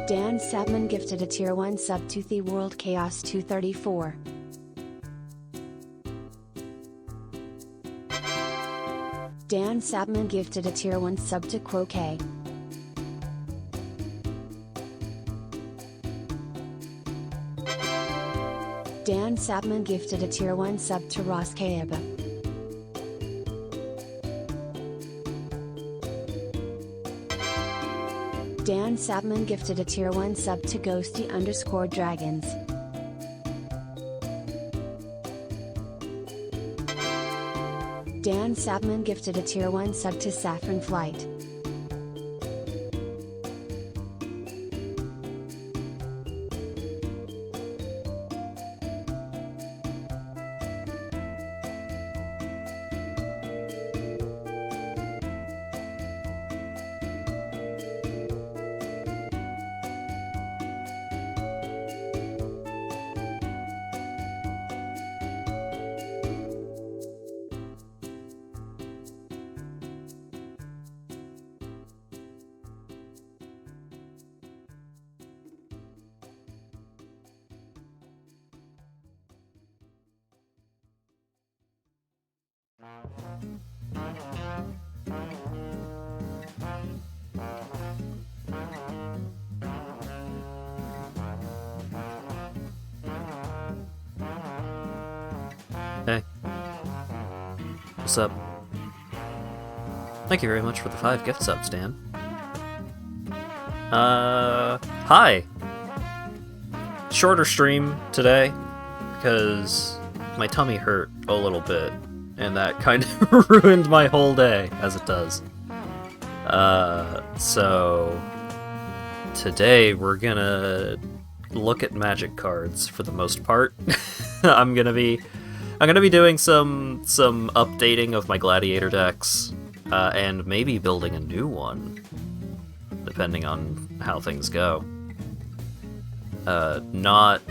Dan Sapman gifted a Tier 1 sub to The World Chaos 234. Dan Sapman gifted a Tier 1 sub to Quo-K. Dan Sapman gifted a Tier 1 sub to Ross Kaeba. Dan Sapman gifted a Tier 1 sub to Ghosty_Dragons. Dan Sapman gifted a Tier 1 sub to Saffron Flight. Hey. What's up? Thank you very much for the 5 gift subs, Dan. Hi! Shorter stream today, because my tummy hurt a little bit, and that kind of ruined my whole day, as it does. So today we're gonna look at magic cards for the most part. I'm gonna be doing some updating of my Gladiator decks, and maybe building a new one, depending on how things go. Not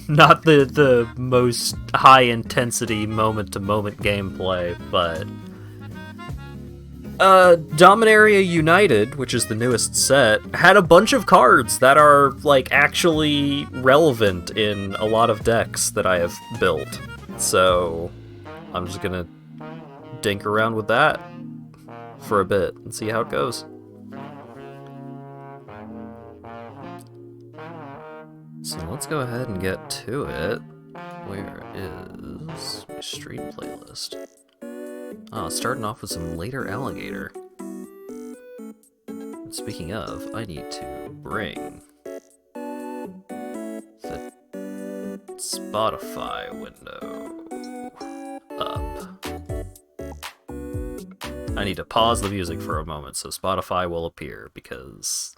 the most high intensity moment to moment gameplay, but Dominaria United, which is the newest set, had a bunch of cards that are like actually relevant in a lot of decks that I have built. So I'm just gonna dink around with that for a bit and see how it goes. So let's go ahead and get to it. Where is my stream playlist? Starting off with some later Alligator. And speaking of, I need to bring the Spotify window up. I need to pause the music for a moment so Spotify will appear, because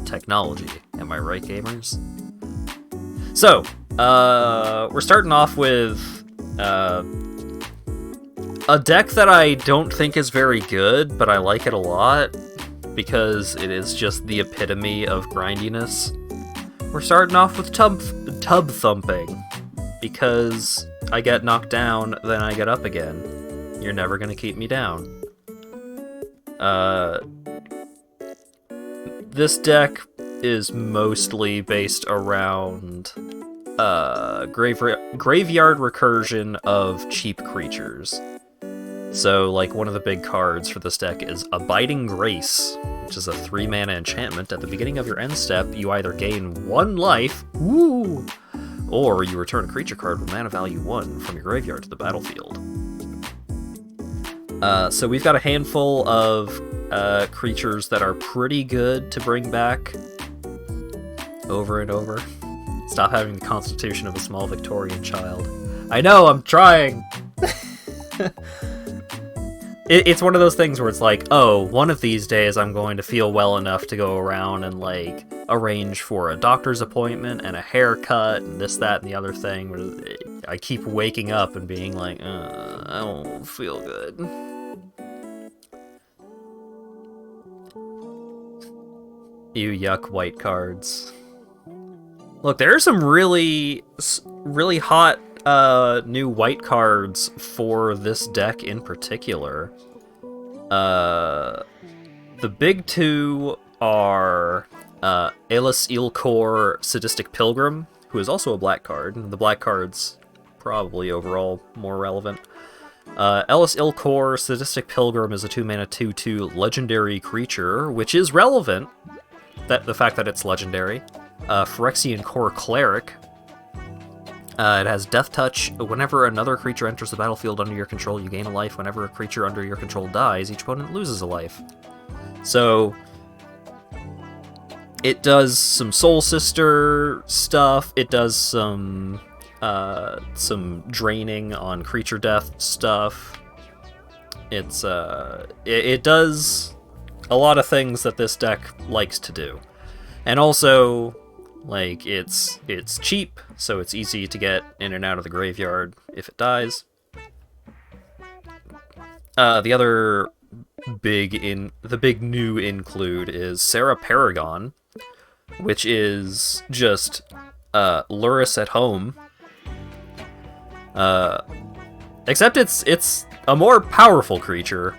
technology, am I right, gamers? So, we're starting off with a deck that I don't think is very good, but I like it a lot, because it is just the epitome of grindiness. We're starting off with Tub Thumping, because I get knocked down, then I get up again. You're never gonna keep me down. This deck is mostly based around graveyard recursion of cheap creatures. So, like, one of the big cards for this deck is Abiding Grace, which is a 3-mana enchantment. At the beginning of your end step, you either gain 1 life, woo, or you return a creature card with mana value 1 from your graveyard to the battlefield. So we've got a handful of creatures that are pretty good to bring back over and over. Stop having the constitution of a small Victorian child. I know, I'm trying! It's one of those things where it's like, oh, one of these days I'm going to feel well enough to go around and, like, arrange for a doctor's appointment and a haircut and this, that, and the other thing. I keep waking up and being like, I don't feel good. You yuck white cards. Look, there are some really hot new white cards for this deck in particular. The big two are Elis Ilkor Sadistic Pilgrim, who is also a black card. The black card's probably overall more relevant. Elis Ilkor Sadistic Pilgrim is a 2-mana 2/2 legendary creature, which is relevant, the fact that it's legendary. Phyrexian Core Cleric. It has Death Touch. Whenever another creature enters the battlefield under your control, you gain a life. Whenever a creature under your control dies, each opponent loses a life. So it does some Soul Sister stuff. It does some draining on creature death stuff. It does a lot of things that this deck likes to do, and also, like, it's cheap, so it's easy to get in and out of the graveyard if it dies. The other big new include is Sarah Paragon, which is just Lurrus at home. Except it's a more powerful creature,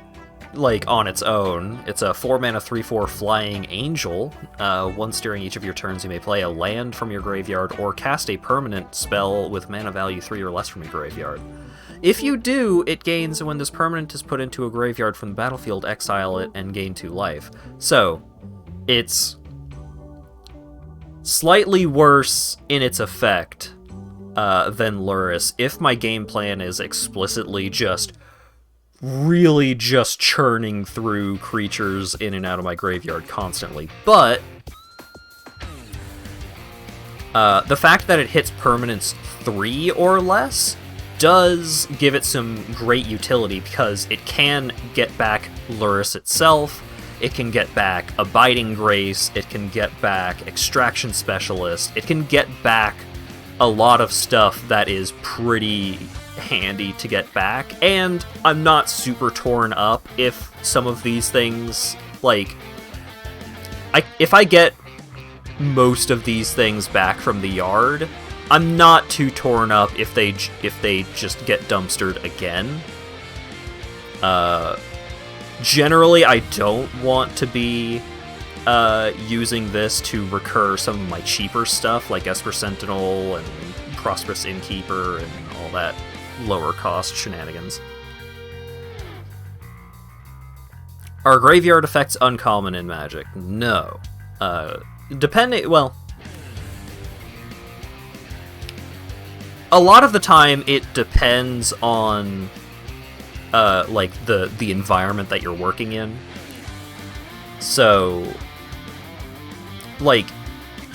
like, on its own. It's a 4-mana 3/4 flying angel. Once during each of your turns, you may play a land from your graveyard or cast a permanent spell with mana value 3 or less from your graveyard. If you do, it gains when this permanent is put into a graveyard from the battlefield, exile it, and gain 2 life. So, it's slightly worse in its effect than Lurrus, if my game plan is explicitly just really just churning through creatures in and out of my graveyard constantly. But the fact that it hits permanents 3 or less does give it some great utility, because it can get back Lurrus itself, it can get back Abiding Grace, it can get back Extraction Specialist, it can get back a lot of stuff that is pretty handy to get back, and I'm not super torn up if some of these things, like, if I get most of these things back from the yard, I'm not too torn up if they just get dumpstered again. Generally, I don't want to be using this to recur some of my cheaper stuff, like Esper Sentinel and Prosperous Innkeeper and all that lower cost shenanigans. Are graveyard effects uncommon in Magic? No. Well, a lot of the time it depends on like the environment that you're working in. So, like,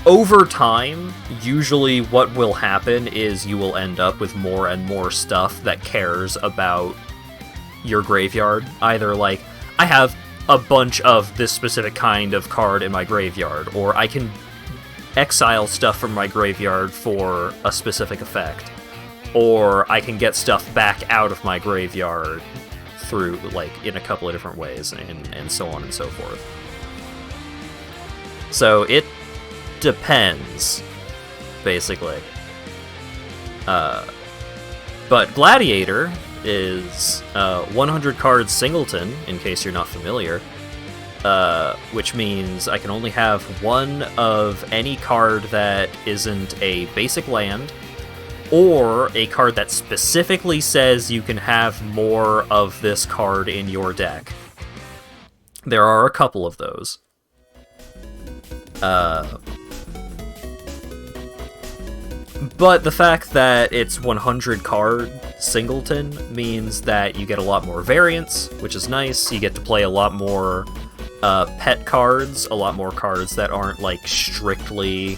over time, usually what will happen is you will end up with more and more stuff that cares about your graveyard. Either, like, I have a bunch of this specific kind of card in my graveyard, or I can exile stuff from my graveyard for a specific effect, or I can get stuff back out of my graveyard through, like, in a couple of different ways, and so on and so forth. So it depends, basically. But Gladiator is 100 cards singleton, in case you're not familiar, which means I can only have one of any card that isn't a basic land, or a card that specifically says you can have more of this card in your deck. There are a couple of those. But the fact that it's 100 card singleton means that you get a lot more variance, which is nice. You get to play a lot more pet cards, a lot more cards that aren't, like, strictly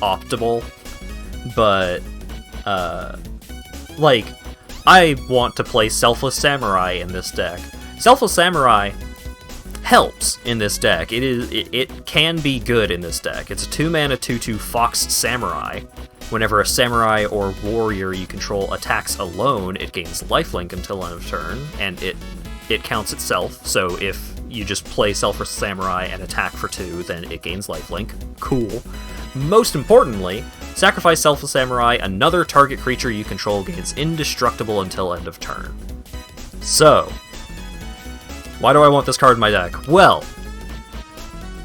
optimal. But, like, I want to play Selfless Samurai in this deck. Selfless Samurai helps in this deck. It can be good in this deck. It's a 2-mana 2/2 Fox Samurai. Whenever a samurai or warrior you control attacks alone, it gains lifelink until end of turn, and it counts itself. So if you just play Selfless Samurai and attack for 2, then it gains lifelink. Cool. Most importantly, sacrifice Selfless Samurai, another target creature you control gains indestructible until end of turn. So, why do I want this card in my deck? Well,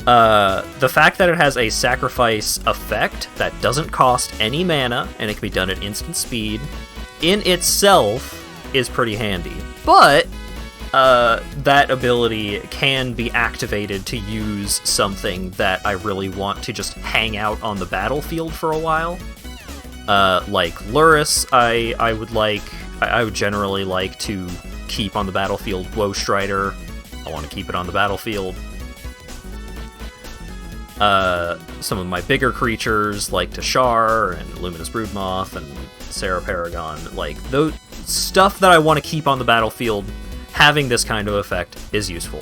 The fact that it has a sacrifice effect that doesn't cost any mana, and it can be done at instant speed, in itself is pretty handy. But that ability can be activated to use something that I really want to just hang out on the battlefield for a while. Like Lurrus, I would generally like to keep on the battlefield. Woe Strider, I want to keep it on the battlefield. Some of my bigger creatures, like Tashar and Luminous Broodmoth and Sarah Paragon, like those stuff that I want to keep on the battlefield, having this kind of effect is useful.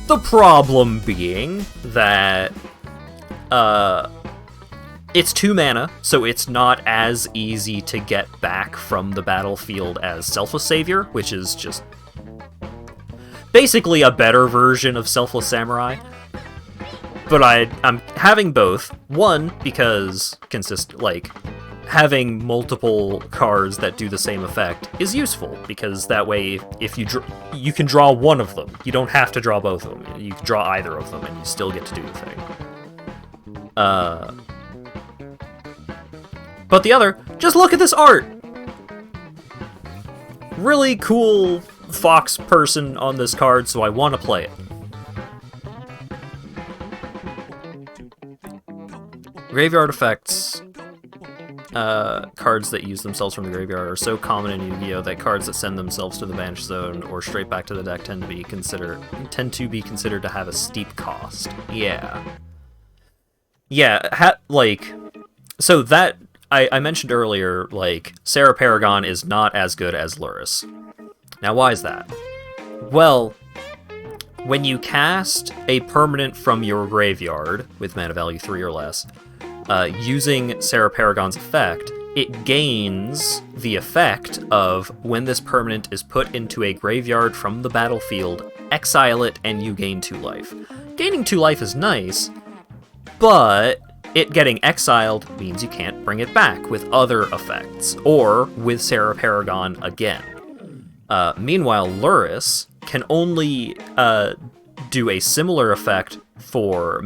The problem being that it's 2 mana, so it's not as easy to get back from the battlefield as Selfless Savior, which is just basically a better version of Selfless Samurai. But I'm having both. One, because having multiple cards that do the same effect is useful, because that way, if you can draw one of them. You don't have to draw both of them. You can draw either of them, and you still get to do the thing. But the other, just look at this art! Really cool fox person on this card, so I want to play it. Graveyard effects, cards that use themselves from the graveyard are so common in Yu-Gi-Oh! That cards that send themselves to the banish zone or straight back to the deck tend to be considered to have a steep cost. Yeah. Yeah, so that, I mentioned earlier, Sarah Paragon is not as good as Lurrus. Now, why is that? Well, when you cast a permanent from your graveyard with mana value 3 or less, using Sarah Paragon's effect, it gains the effect of when this permanent is put into a graveyard from the battlefield, exile it, and you gain 2 life. Gaining 2 life is nice, but it getting exiled means you can't bring it back with other effects, or with Sarah Paragon again. Meanwhile, Lurrus can only do a similar effect for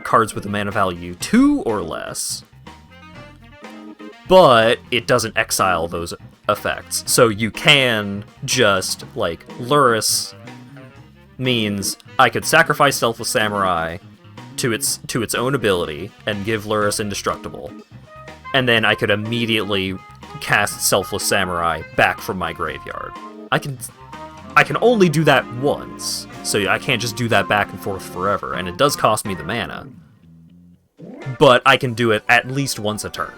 cards with a mana value 2 or less, but it doesn't exile those effects. So you can just, Lurrus means I could sacrifice Selfless Samurai to its own ability and give Lurrus indestructible, and then I could immediately cast Selfless Samurai back from my graveyard. I can only do that once, so I can't just do that back and forth forever, and it does cost me the mana, but I can do it at least once a turn.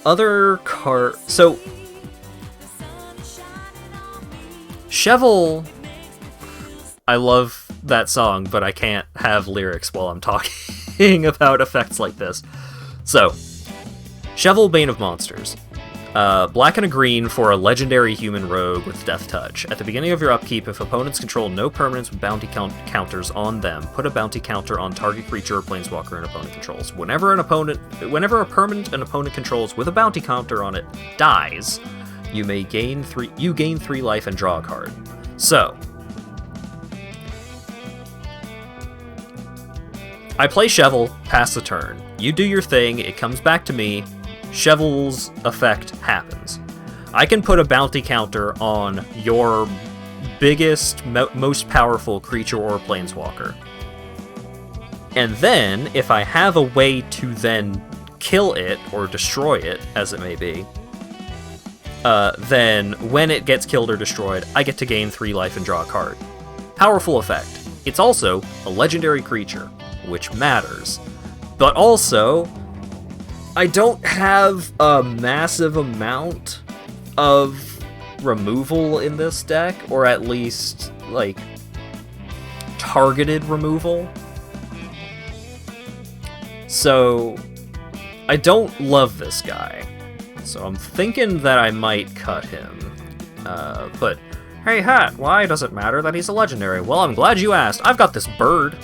Other card... So, Cheval... I love that song, but I can't have lyrics while I'm talking about effects like this. So, Cheval, Bane of Monsters. Black and a green for a legendary human rogue with Death Touch. At the beginning of your upkeep, if opponents control no permanents with bounty counters on them, put a bounty counter on target creature or planeswalker an opponent controls. Whenever a permanent an opponent controls with a bounty counter on it dies, you gain 3 life and draw a card. So, I play Cheval, pass the turn. You do your thing, it comes back to me, Cheval's effect happens. I can put a bounty counter on your biggest, most powerful creature or planeswalker. And then, if I have a way to then kill it, or destroy it, as it may be, then when it gets killed or destroyed, I get to gain 3 life and draw a card. Powerful effect. It's also a legendary creature, which matters. But also, I don't have a massive amount of removal in this deck, or at least, targeted removal. So, I don't love this guy. So I'm thinking that I might cut him. But, hey Hat, why does it matter that he's a legendary? Well, I'm glad you asked. I've got this bird.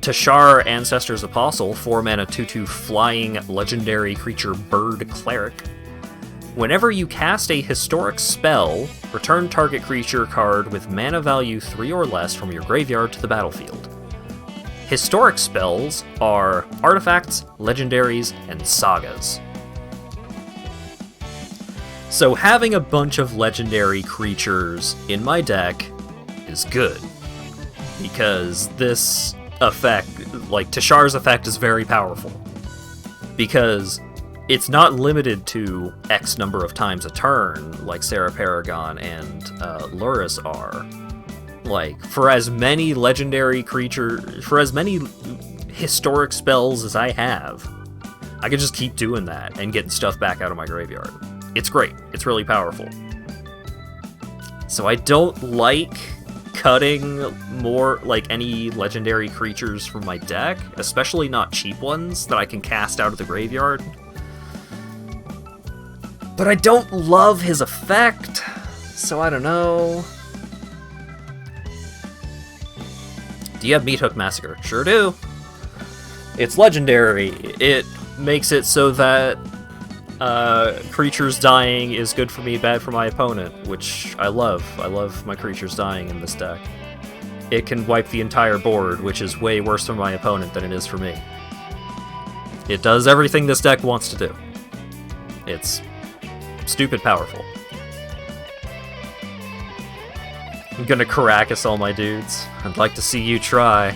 Tashar, Ancestor's Apostle, 4-mana 2/2 flying legendary creature bird cleric. Whenever you cast a historic spell, return target creature card with mana value 3 or less from your graveyard to the battlefield. Historic spells are artifacts, legendaries, and sagas. So having a bunch of legendary creatures in my deck is good, because this effect, like Tashar's effect, is very powerful. Because it's not limited to X number of times a turn, like Sarah Paragon and Luris are. Like, for as many legendary creatures, for as many historic spells as I have, I can just keep doing that and getting stuff back out of my graveyard. It's great. It's really powerful. So I don't like cutting more, like, any legendary creatures from my deck, especially not cheap ones that I can cast out of the graveyard. But I don't love his effect, so I don't know. Do you have Meathook Massacre? Sure do. It's legendary. It makes it so that creatures dying is good for me, bad for my opponent, which I love. I love my creatures dying in this deck. It can wipe the entire board, which is way worse for my opponent than it is for me. It does everything this deck wants to do. It's stupid powerful. I'm gonna Caracas all my dudes. I'd like to see you try.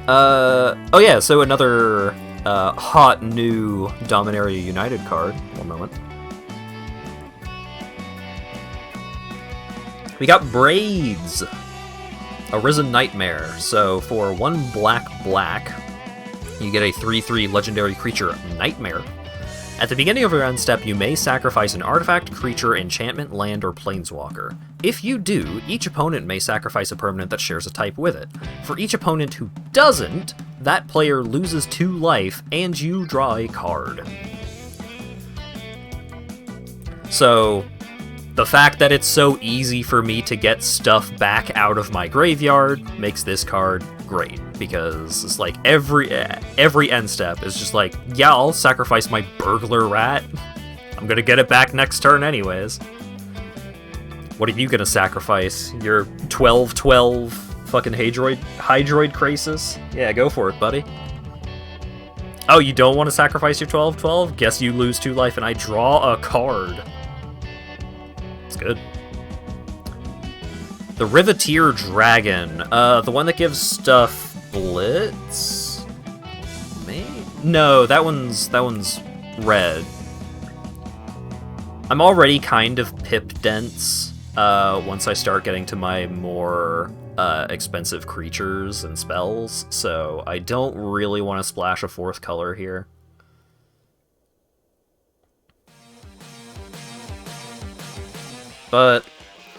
Oh yeah, so another hot new Dominaria United card. One moment. We got Braids! Arisen Nightmare. So for 1 black, you get a 3/3 legendary creature, Nightmare. At the beginning of your end step, you may sacrifice an artifact, creature, enchantment, land, or planeswalker. If you do, each opponent may sacrifice a permanent that shares a type with it. For each opponent who doesn't, that player loses 2 life, and you draw a card. So, the fact that it's so easy for me to get stuff back out of my graveyard makes this card great, because it's like every end step is just like, yeah, I'll sacrifice my Burglar Rat. I'm gonna get it back next turn anyways. What are you gonna sacrifice? Your 12/12 fucking Hydroid Krasis? Yeah, go for it, buddy. Oh, you don't want to sacrifice your 12/12? Guess you lose 2 life and I draw a card. It's good. The Riveteer Dragon. The one that gives stuff Blitz? Maybe? No, that one's red. I'm already kind of pip dense once I start getting to my more expensive creatures and spells, so I don't really want to splash a 4th color here. But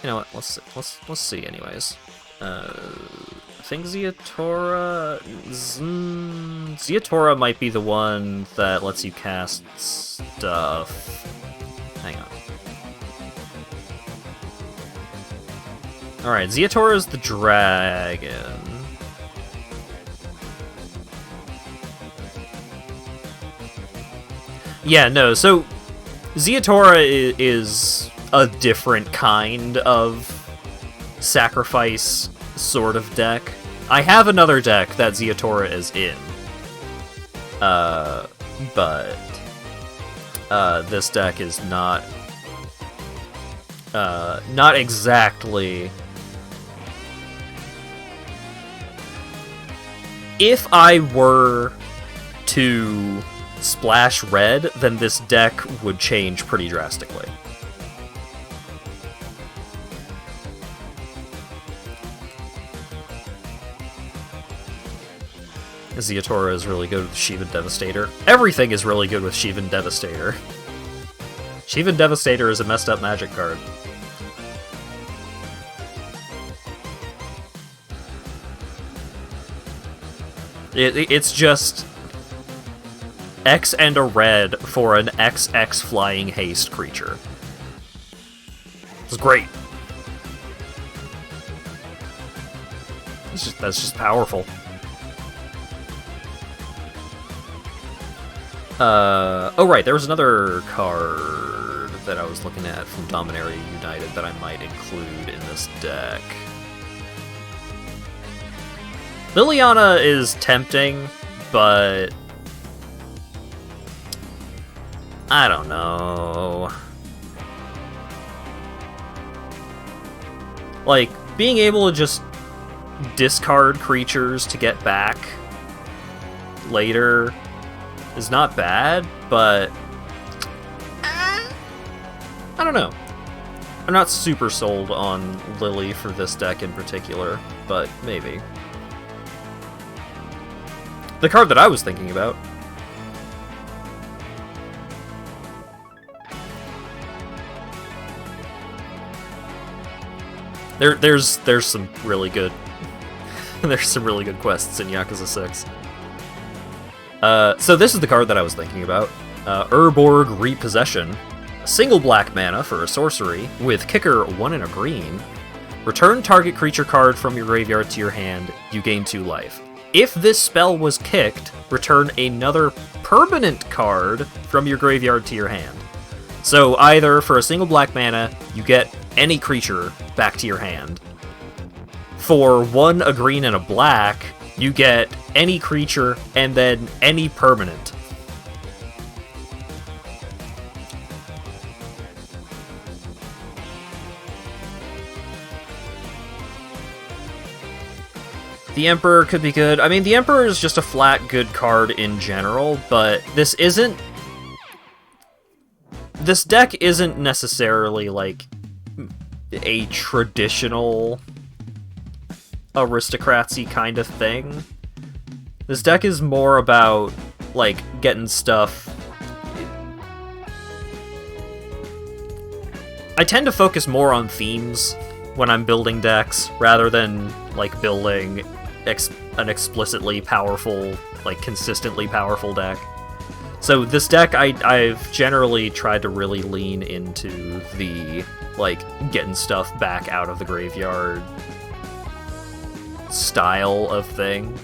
you know what? Let's see. Anyways, I think Zeatora might be the one that lets you cast stuff. Hang on. All right, Zeatora is the dragon. Yeah, no. So Zeatora is a different kind of sacrifice sort of deck. I have another deck that Zeatora is in. But this deck is not exactly. If I were to splash red, then this deck would change pretty drastically. Zeatora is really good with Shivan Devastator. Everything is really good with Shivan Devastator. Shivan Devastator is a messed up Magic card. It's just X and a red for an XX flying haste creature. It's great. That's just powerful. Oh right, there was another card that I was looking at from Dominaria United that I might include in this deck. Liliana is tempting, but I don't know. Like, being able to just discard creatures to get back later is not bad, but I don't know. I'm not super sold on Lily for this deck in particular, but maybe. The card that I was thinking about. There's some really good there's some really good quests in Yakuza 6. So this is the card that I was thinking about. Urborg Repossession. A single black mana for a sorcery with kicker 1 and a green. Return target creature card from your graveyard to your hand. You gain 2 life. If this spell was kicked, return another permanent card from your graveyard to your hand. So either for a single black mana, you get any creature back to your hand. For 1, a green, and a black, you get any creature and then any permanent. The Emperor could be good. I mean, the Emperor is just a flat good card in general, but this deck isn't necessarily, like, a traditional aristocracy kind of thing. This deck is more about, like, getting stuff. I tend to focus more on themes when I'm building decks, rather than, like, building an explicitly powerful, like, consistently powerful deck. So this deck, I've generally tried to really lean into the, like, getting stuff back out of the graveyard style of thing.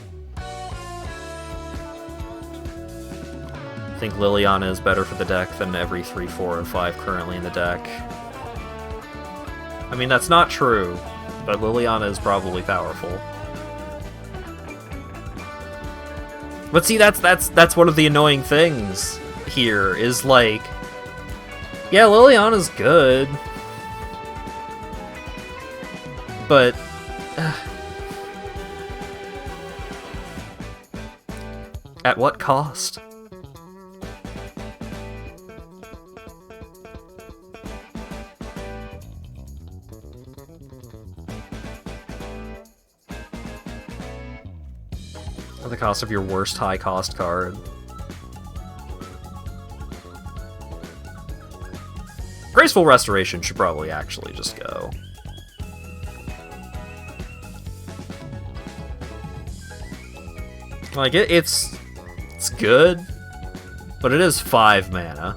I think Liliana is better for the deck than every 3, 4, and 5 currently in the deck. I mean, that's not true, but Liliana is probably powerful. But see, that's one of the annoying things here, is like, yeah, Liliana's good, but at what cost? At the cost of your worst high-cost card. Graceful Restoration should probably actually just go. Like, it's good, but it is 5 mana.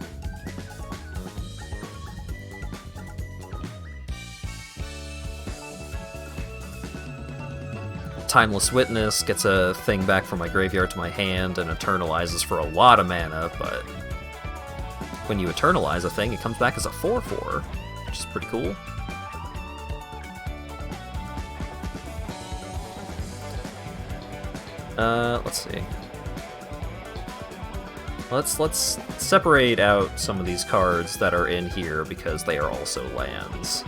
Timeless Witness gets a thing back from my graveyard to my hand and eternalizes for a lot of mana, but when you eternalize a thing, it comes back as a 4/4, which is pretty cool. Let's see. Let's separate out some of these cards that are in here because they are also lands.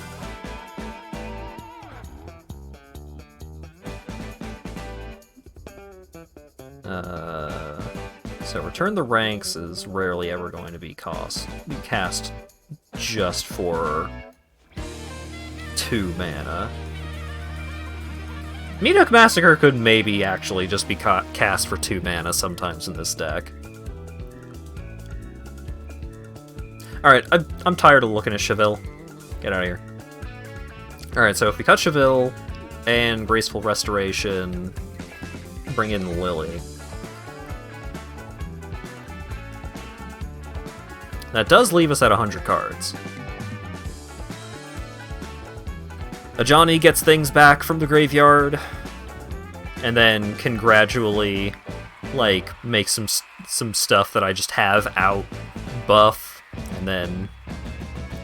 So Return the Ranks is rarely ever going to be cast just for 2 mana. Meathook Massacre could maybe actually just be cast for 2 mana sometimes in this deck. Alright, I'm tired of looking at Cheville. Get out of here. Alright, so if we cut Cheville and Graceful Restoration, bring in Lily. That does leave us at 100 cards. Ajani gets things back from the graveyard. and then can gradually, like, make some stuff that I just have out buff, and then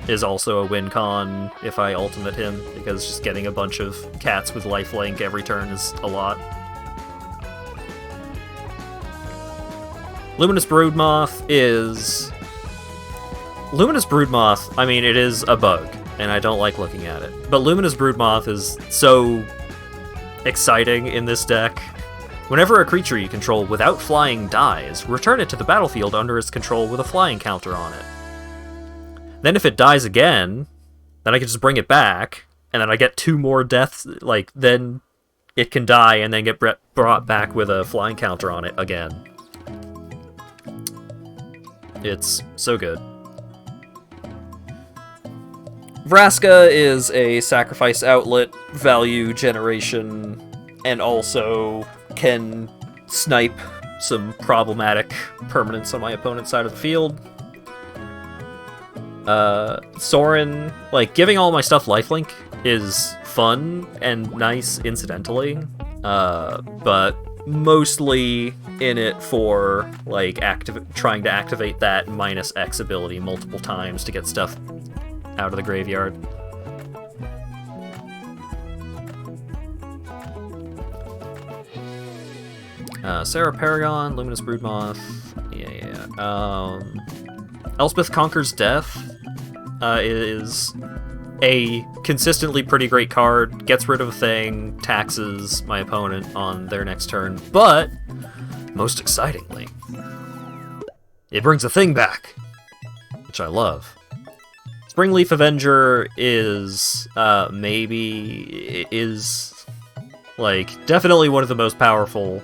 is also a win con if I ultimate him, because just getting a bunch of cats with lifelink every turn is a lot. Luminous Broodmoth, I mean, it is a bug, and I don't like looking at it. But Luminous Broodmoth is so exciting in this deck. Whenever a creature you control without flying dies, return it to the battlefield under its control with a flying counter on it. Then if it dies again, then I can just bring it back, and then I get 2 more deaths, like, then it can die and then get brought back with a flying counter on it again. It's so good. Vraska is a sacrifice outlet, value generation, and also can snipe some problematic permanents on my opponent's side of the field. Sorin, like, giving all my stuff lifelink is fun and nice incidentally, but mostly in it for, like, trying to activate that minus X ability multiple times to get stuff out of the graveyard. Sarah Paragon, Luminous Broodmoth, yeah. Elspeth Conquers Death is a consistently pretty great card, gets rid of a thing, taxes my opponent on their next turn, but, most excitingly, it brings a thing back, which I love. Springleaf Avenger is, like, definitely one of the most powerful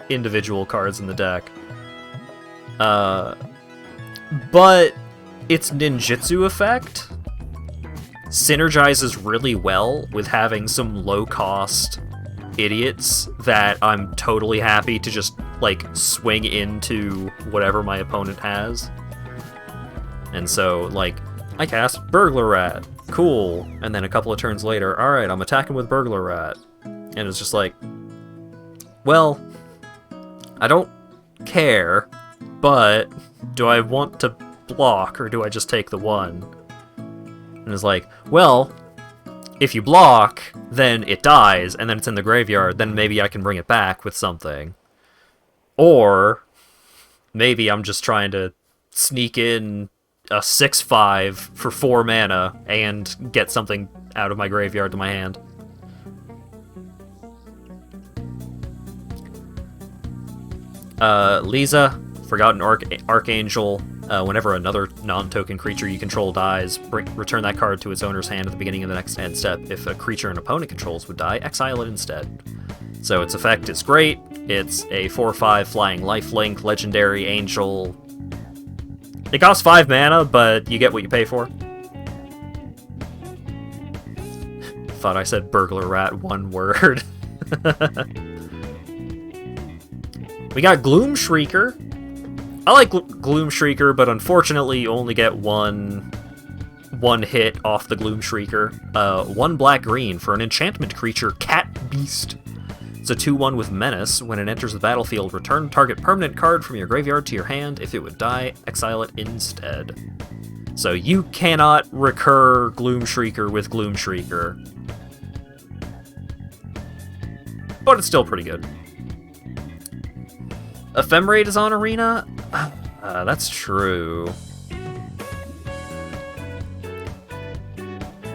individual cards in the deck. But its ninjutsu effect synergizes really well with having some low-cost idiots that I'm totally happy to just, like, swing into whatever my opponent has. And so, like, I cast Burglar Rat. Cool. And then a couple of turns later, alright, I'm attacking with Burglar Rat. And it's just like, well, I don't care, but do I want to block, or do I just take the 1? And it's like, well, if you block, then it dies, and then it's in the graveyard, then maybe I can bring it back with something. Or maybe I'm just trying to sneak in a 6/5 for 4 mana and get something out of my graveyard to my hand. Lisa, Forgotten Archangel. Whenever another non-token creature you control dies, return that card to its owner's hand at the beginning of the next end step. If a creature an opponent controls would die, exile it instead. So its effect is great. It's a 4/5 flying lifelink, legendary angel. It costs 5 mana, but you get what you pay for. Thought I said Burglar Rat one word. We got Gloom Shrieker. I like Gloom Shrieker, but unfortunately you only get one hit off the Gloom Shrieker. 1 black-green for an enchantment creature, Cat Beast. It's a 2/1 with Menace. When it enters the battlefield, return target permanent card from your graveyard to your hand. If it would die, exile it instead. So you cannot recur Gloom Shrieker with Gloom Shrieker. But it's still pretty good. Ephemerate is on Arena? That's true.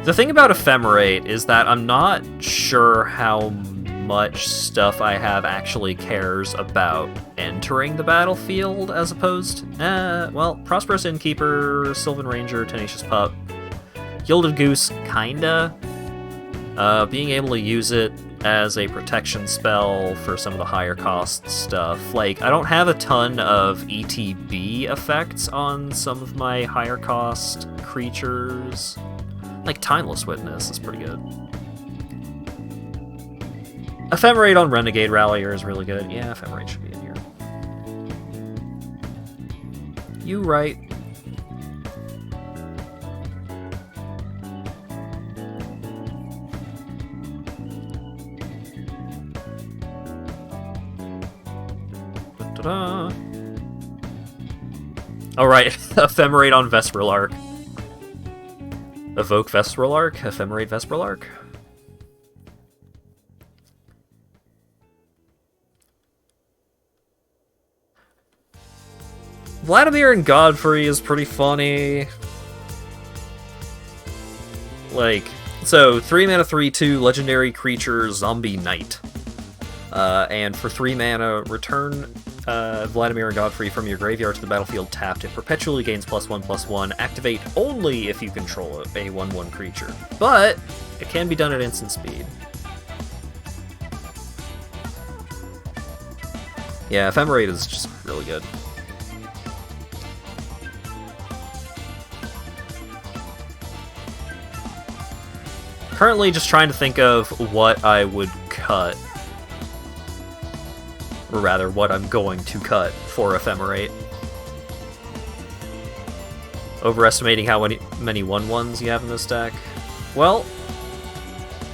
The thing about Ephemerate is that I'm not sure how much stuff I have actually cares about entering the battlefield as opposed... well, Prosperous Innkeeper, Sylvan Ranger, Tenacious Pup, Gilded Goose, kinda. Being able to use it as a protection spell for some of the higher cost stuff. Like, I don't have a ton of ETB effects on some of my higher cost creatures. Like, Timeless Witness is pretty good. Ephemerate on Renegade Rallier is really good. Yeah, Ephemerate should be in here. You right. Da-da-da. Alright, Ephemerate on Vesperal Arc. Evoke Vesperal Arc? Ephemerate Vesperal Arc? Vladimir and Godfrey is pretty funny. Like, so 3 mana 3/2 legendary creature Zombie Knight. And for 3 mana, return Vladimir and Godfrey from your graveyard to the battlefield tapped. It perpetually gains +1/+1. Activate only if you control a 1/1 creature. But it can be done at instant speed. Yeah, Ephemerate is just really good. Currently just trying to think of what I would cut. Or rather, what I'm going to cut for Ephemerate. Overestimating how many 1/1s you have in this deck? Well,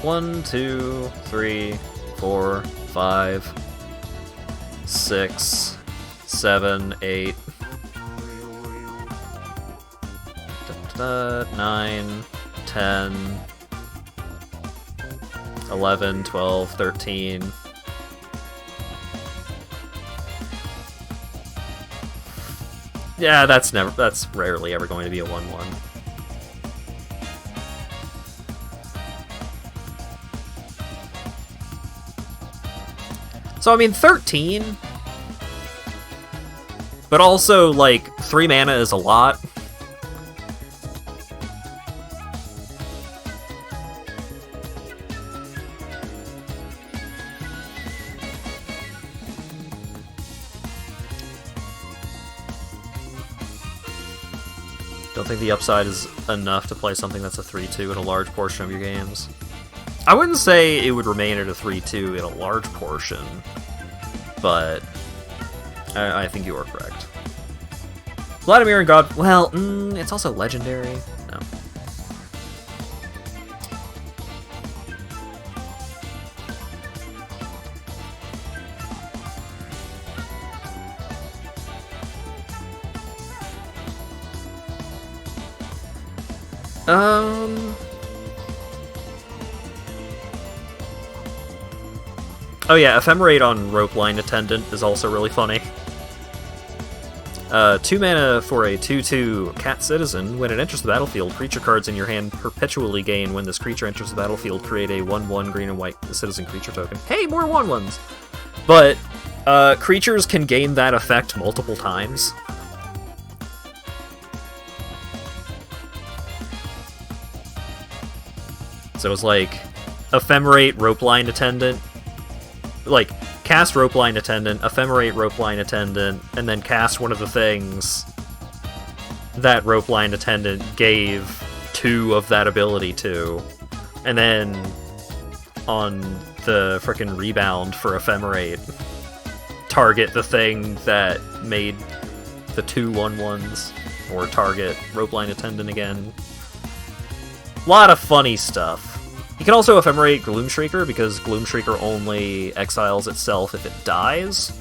1, 2, 3, 4, 5, 6, 7, 8, 9, 10, 11, 12, 13. Yeah, that's rarely ever going to be a 1/1. So I mean 13. But also like 3 mana is a lot. Don't think the upside is enough to play something that's a 3/2 in a large portion of your games. I wouldn't say it would remain at a 3/2 in a large portion, but I think you are correct. Vladimir and God... Well, it's also legendary. No. Oh yeah, Ephemerate on Ropeline Attendant is also really funny. 2 mana for a 2/2 Cat Citizen. When it enters the battlefield, creature cards in your hand perpetually gain. When this creature enters the battlefield, create a 1/1 green and white citizen creature token. Hey, more 1/1s! But, creatures can gain that effect multiple times. So it's like, Ephemerate, Ropeline Attendant, like, cast Ropeline Attendant, Ephemerate Ropeline Attendant, and then cast one of the things that Ropeline Attendant gave 2 of that ability to. And then, on the frickin' rebound for Ephemerate, target the thing that made the 2 1/1s, or target Ropeline Attendant again. A lot of funny stuff. You can also Ephemerate Gloomshrieker, because Gloomshrieker only exiles itself if it dies.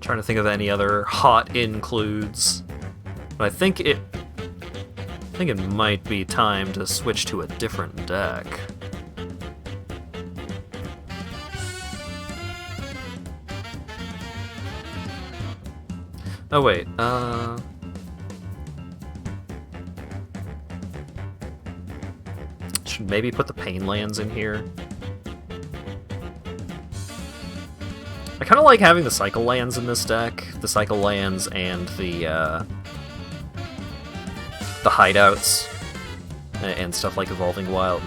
Trying to think of any other hot includes, but I think it might be time to switch to a different deck. Oh wait, should maybe put the Pain Lands in here. I kind of like having the Cycle Lands in this deck. The Cycle Lands and the hideouts and stuff like Evolving Wild.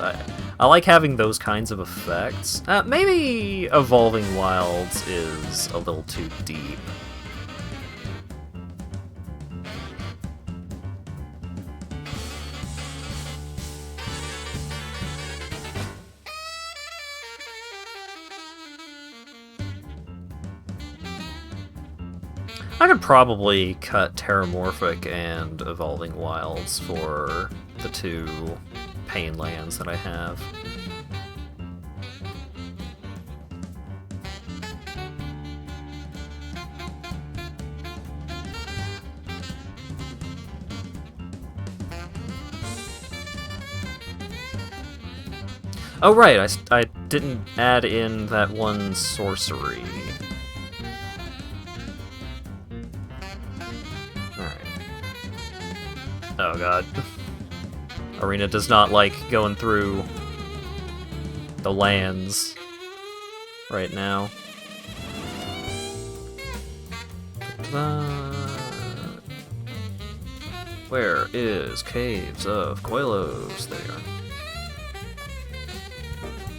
I like having those kinds of effects. Maybe Evolving Wilds is a little too deep. I could probably cut Terramorphic and Evolving Wilds for the 2 Pain lands that I have. Oh right, I didn't add in that one sorcery. Oh god. Arena does not like going through the lands right now. Where is Caves of Coilos? There you are.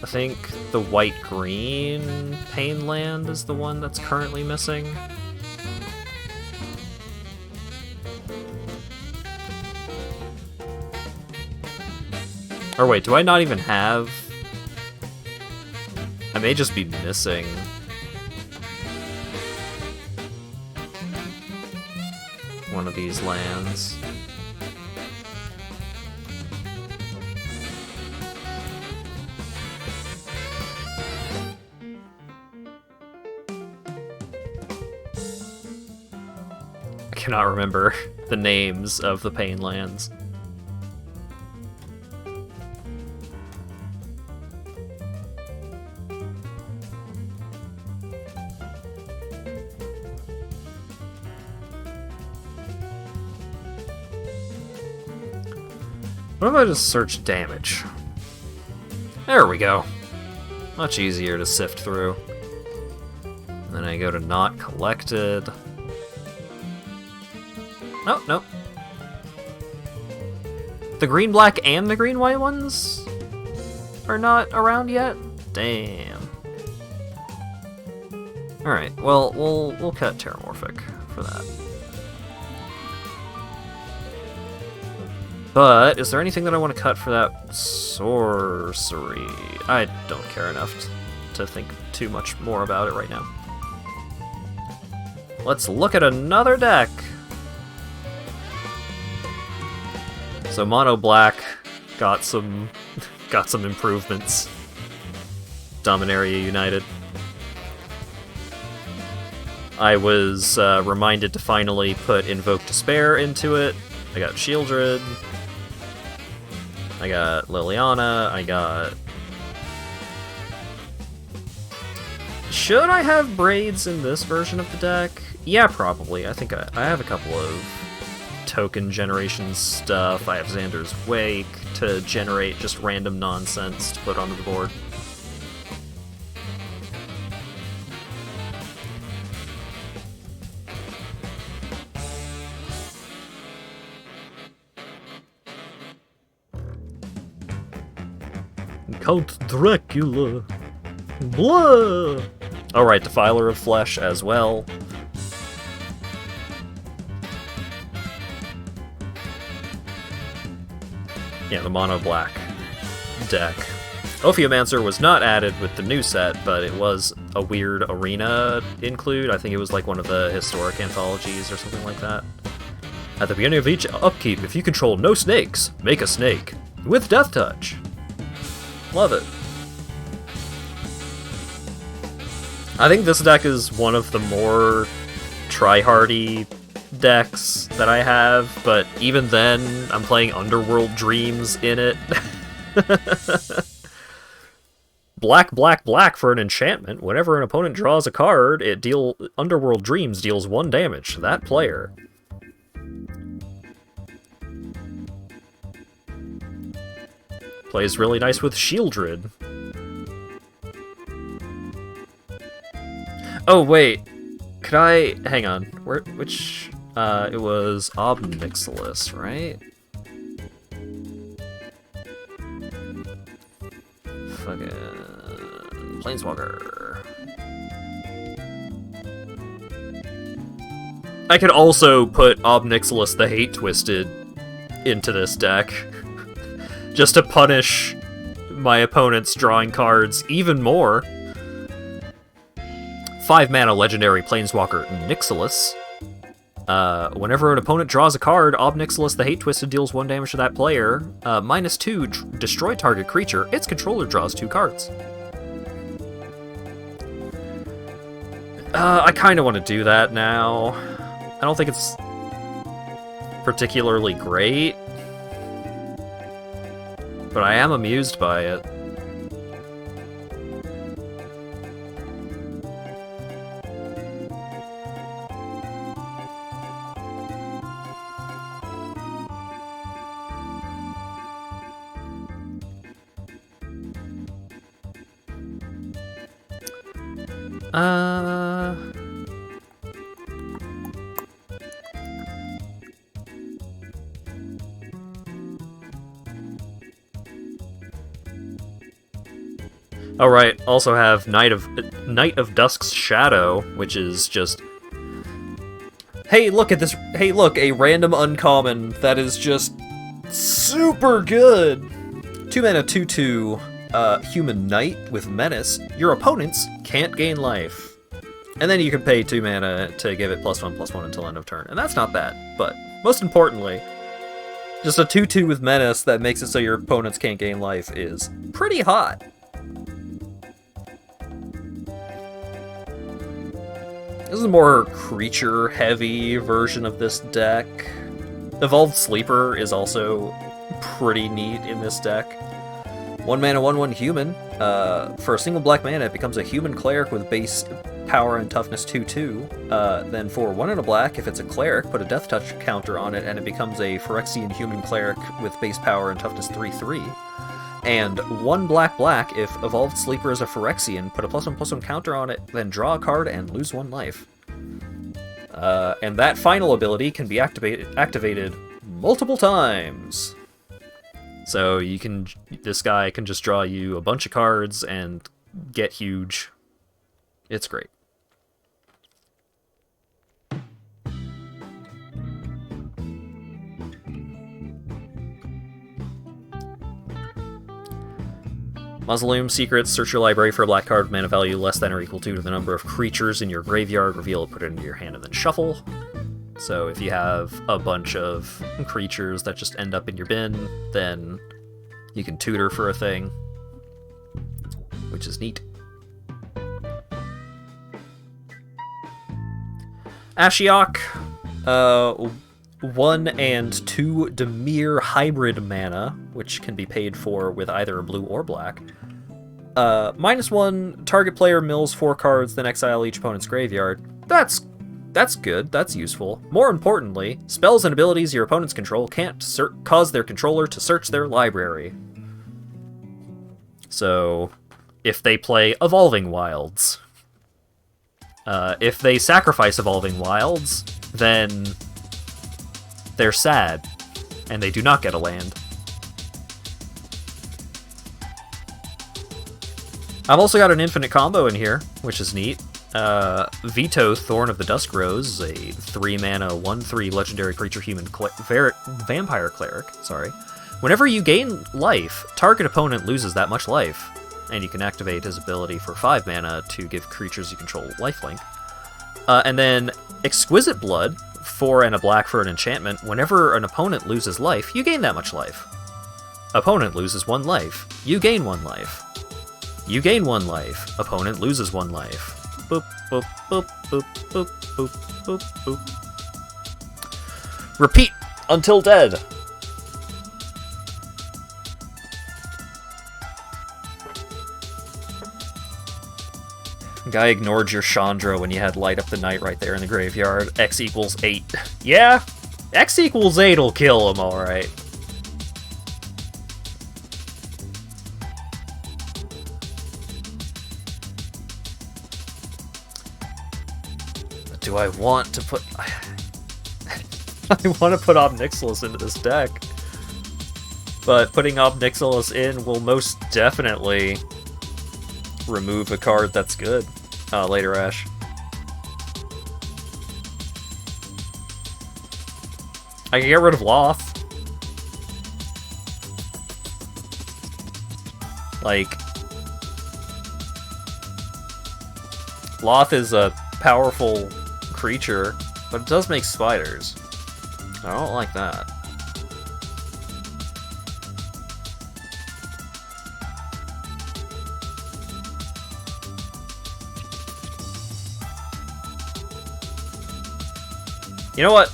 I think the white-green Pain land is the one that's currently missing. Or wait, do I not even have... I may just be missing... one of these lands. I cannot remember the names of the Pain lands. What if I just search damage? There we go. Much easier to sift through. And then I go to not collected. Oh, no. The green, black, and the green, white ones are not around yet? Damn. Alright, well, we'll cut Terramorphic for that. But, is there anything that I want to cut for that sorcery? I don't care enough to think too much more about it right now. Let's look at another deck! So Mono Black got some improvements. Dominaria United. I was reminded to finally put Invoke Despair into it. I got Shieldred. I got Liliana, I got... Should I have Braids in this version of the deck? Yeah, probably. I think I have a couple of token generation stuff. I have Xander's Wake to generate just random nonsense to put onto the board. Count Dracula. Blah! Alright, Defiler of Flesh as well. Yeah, the mono black deck. Ophiomancer was not added with the new set, but it was a weird arena include. I think it was like one of the historic anthologies or something like that. At the beginning of each upkeep, if you control no snakes, make a snake. With Death Touch. Love it. I think this deck is one of the more try-hardy decks that I have, but even then, I'm playing Underworld Dreams in it. Black, black, black for an enchantment. Whenever an opponent draws a card, Underworld Dreams deals 1 damage to that player. Plays really nice with Shieldred. Oh, wait. Could I... Hang on. Which... it was Obnixilis, right? fucking Planeswalker. I could also put Ob Nixilis the Hate Twisted into this deck, just to punish my opponent's drawing cards even more. 5 mana legendary Planeswalker Nixilis. Whenever an opponent draws a card, Ob Nixilis the Hate Twisted deals 1 damage to that player. -2, destroy target creature. Its controller draws 2 cards. I kind of want to do that now. I don't think it's particularly great, but I am amused by it. Alright, also have Night of Dusk's Shadow, which is just... Hey, look at this! Hey, look, a random uncommon that is just super good! 2 mana 2/2, Human Knight with Menace. Your opponents can't gain life. And then you can pay 2 mana to give it +1/+1 until end of turn. And that's not bad, but most importantly, just a 2/2 with Menace that makes it so your opponents can't gain life is pretty hot. This is a more creature-heavy version of this deck. Evolved Sleeper is also pretty neat in this deck. 1 mana 1/1 human. For a single black mana, it becomes a human cleric with base power and toughness 2/2. Then for 1 and a black, if it's a cleric, put a death touch counter on it, and it becomes a Phyrexian human cleric with base power and toughness 3/3. And 1 black, if Evolved Sleeper is a Phyrexian, put a +1/+1 counter on it, then draw a card and lose 1 life. And that final ability can be activated multiple times. So you can, this guy can just draw you a bunch of cards and get huge. It's great. Mausoleum Secrets, search your library for a black card with mana value less than or equal to the number of creatures in your graveyard, reveal it, put it into your hand, and then shuffle. So if you have a bunch of creatures that just end up in your bin, then you can tutor for a thing, which is neat. Ashiok, 1 and 2 Dimir hybrid mana, which can be paid for with either a blue or black. -1, target player mills 4 cards, then exile each opponent's graveyard. That's good, that's useful. More importantly, spells and abilities your opponents control can't cause their controller to search their library. So, if they play Evolving Wilds, if they sacrifice Evolving Wilds, then they're sad, and they do not get a land. I've also got an infinite combo in here, which is neat. Veto, Thorn of the Dusk Rose, a 3 mana 1/3 legendary creature human vampire cleric. Sorry. Whenever you gain life, target opponent loses that much life, and you can activate his ability for 5 mana to give creatures you control lifelink. And then Exquisite Blood, 4 and a black for an enchantment. Whenever an opponent loses life, you gain that much life. Opponent loses 1 life. You gain 1 life. You gain 1 life. Opponent loses 1 life. Boop, boop, boop, boop, boop, boop, boop, boop. Repeat until dead. Guy ignored your Chandra when you had Light Up the Night right there in the graveyard. X equals 8. Yeah, X equals 8 will kill him, alright. Do I want to put... I want to put Ob Nixilis into this deck. But putting Ob Nixilis in will most definitely remove a card that's good. Later, Ash. I can get rid of Loth. Like, Loth is a powerful creature, but it does make spiders. I don't like that. You know what?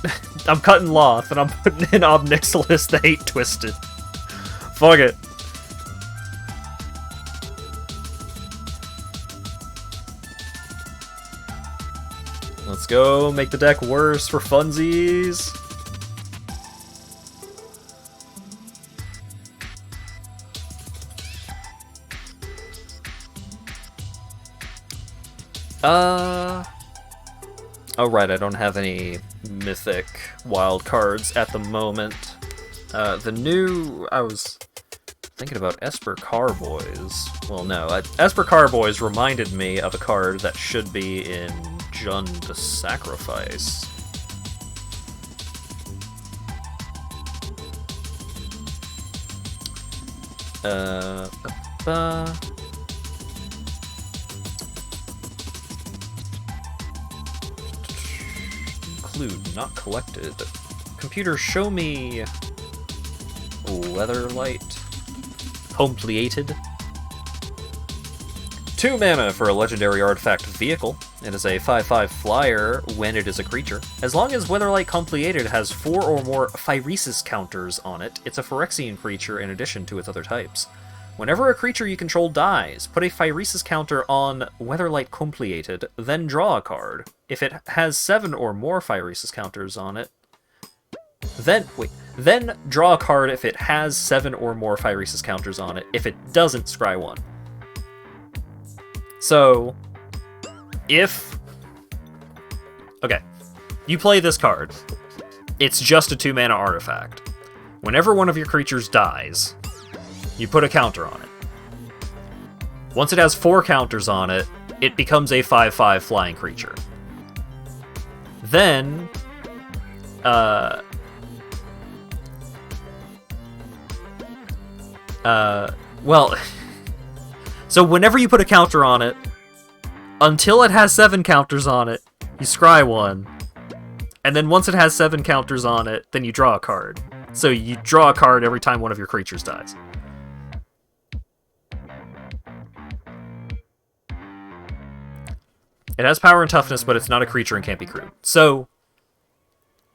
I'm cutting Loth, and I'm putting in Obnixilis the Hate Twisted. Fuck it. Let's go make the deck worse for funsies. Oh right, I don't have any mythic wild cards at the moment. I was thinking about Esper Carboys. Well, no, Esper Carboys reminded me of a card that should be in Jund Sacrifice. Include not collected. Computer, show me Weatherlight. Compleated. 2 mana for a legendary artifact vehicle. It is a 5/5 flyer when it is a creature. As long as Weatherlight Compleated has 4 or more Phyresis counters on it, it's a Phyrexian creature in addition to its other types. Whenever a creature you control dies, put a Phyresis counter on Weatherlight Compleated, then draw a card. If it has 7 or more Phyresis counters on it, then draw a card if it has 7 or more Phyresis counters on it. If it doesn't, scry 1. So, okay, you play this card. It's just a 2-mana artifact. Whenever one of your creatures dies, you put a counter on it. Once it has 4 counters on it, it becomes a 5/5 flying creature. Then, well, so whenever you put a counter on it, until it has 7 counters on it, you scry 1. And then once it has 7 counters on it, then you draw a card. So you draw a card every time one of your creatures dies. It has power and toughness, but it's not a creature and can't be crewed. So,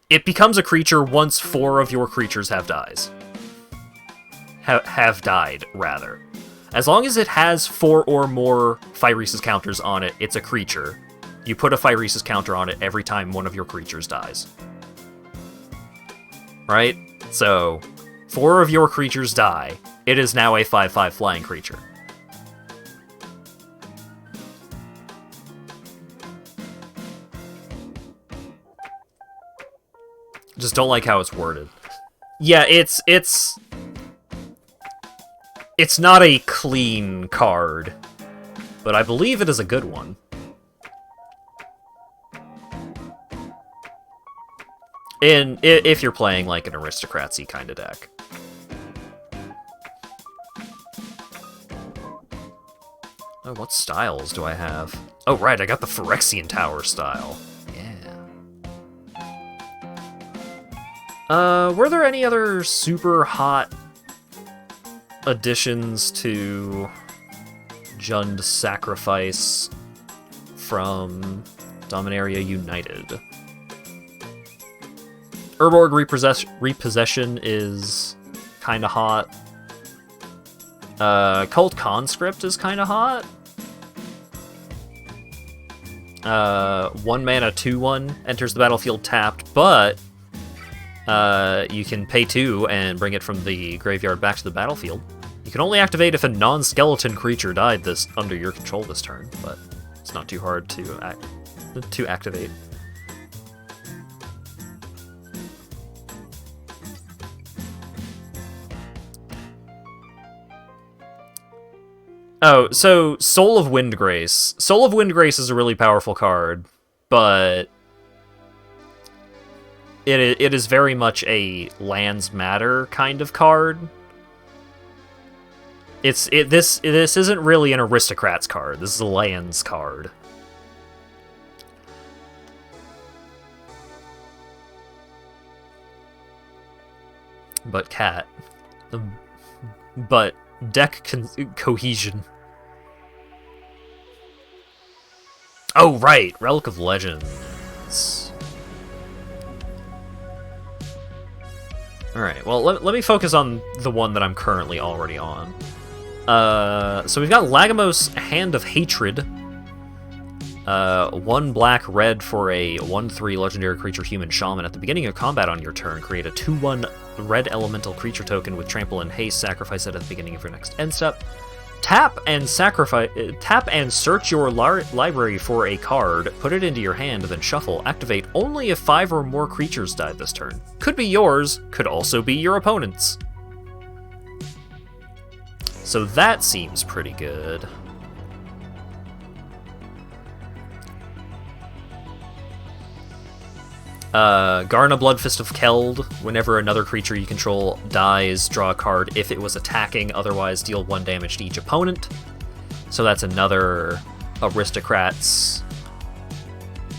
it becomes a creature once 4 of your creatures have dies. Have died, rather. As long as it has 4 or more Phyresis counters on it, it's a creature. You put a Phyresis counter on it every time one of your creatures dies. Right? So, 4 of your creatures die. It is now a 5/5 flying creature. Just don't like how it's worded. Yeah, it's not a clean card, but I believe it is a good one. If you're playing like an aristocracy kind of deck. Oh, what styles do I have? Oh right, I got the Phyrexian Tower style. Were there any other super hot additions to Jund Sacrifice from Dominaria United? Urborg Repossession is kinda hot. Cult Conscript is kinda hot. 1 mana 2/1 enters the battlefield tapped, but you can pay 2 and bring it from the graveyard back to the battlefield. You can only activate if a non-skeleton creature died under your control this turn, but it's not too hard to activate. Oh, so Soul of Windgrace. Soul of Windgrace is a really powerful card, but it is very much a lands matter kind of card. This isn't really an aristocrats card. This is a lands card. But cat. But deck cohesion. Oh, right! Relic of Legends. Alright, well, let me focus on the one that I'm currently already on. So we've got Lagomos, Hand of Hatred. 1 black red for a 1/3 legendary creature human shaman. At the beginning of combat on your turn, create a 2/1 red elemental creature token with trample and haste. Sacrifice it at the beginning of your next end step. Tap and search your library for a card, put it into your hand, then shuffle. Activate only if 5 or more creatures died this turn. Could be yours, could also be your opponent's. So that seems pretty good. Garna Bloodfist of Keld. Whenever another creature you control dies, draw a card if it was attacking, otherwise deal 1 damage to each opponent. So that's another aristocrats,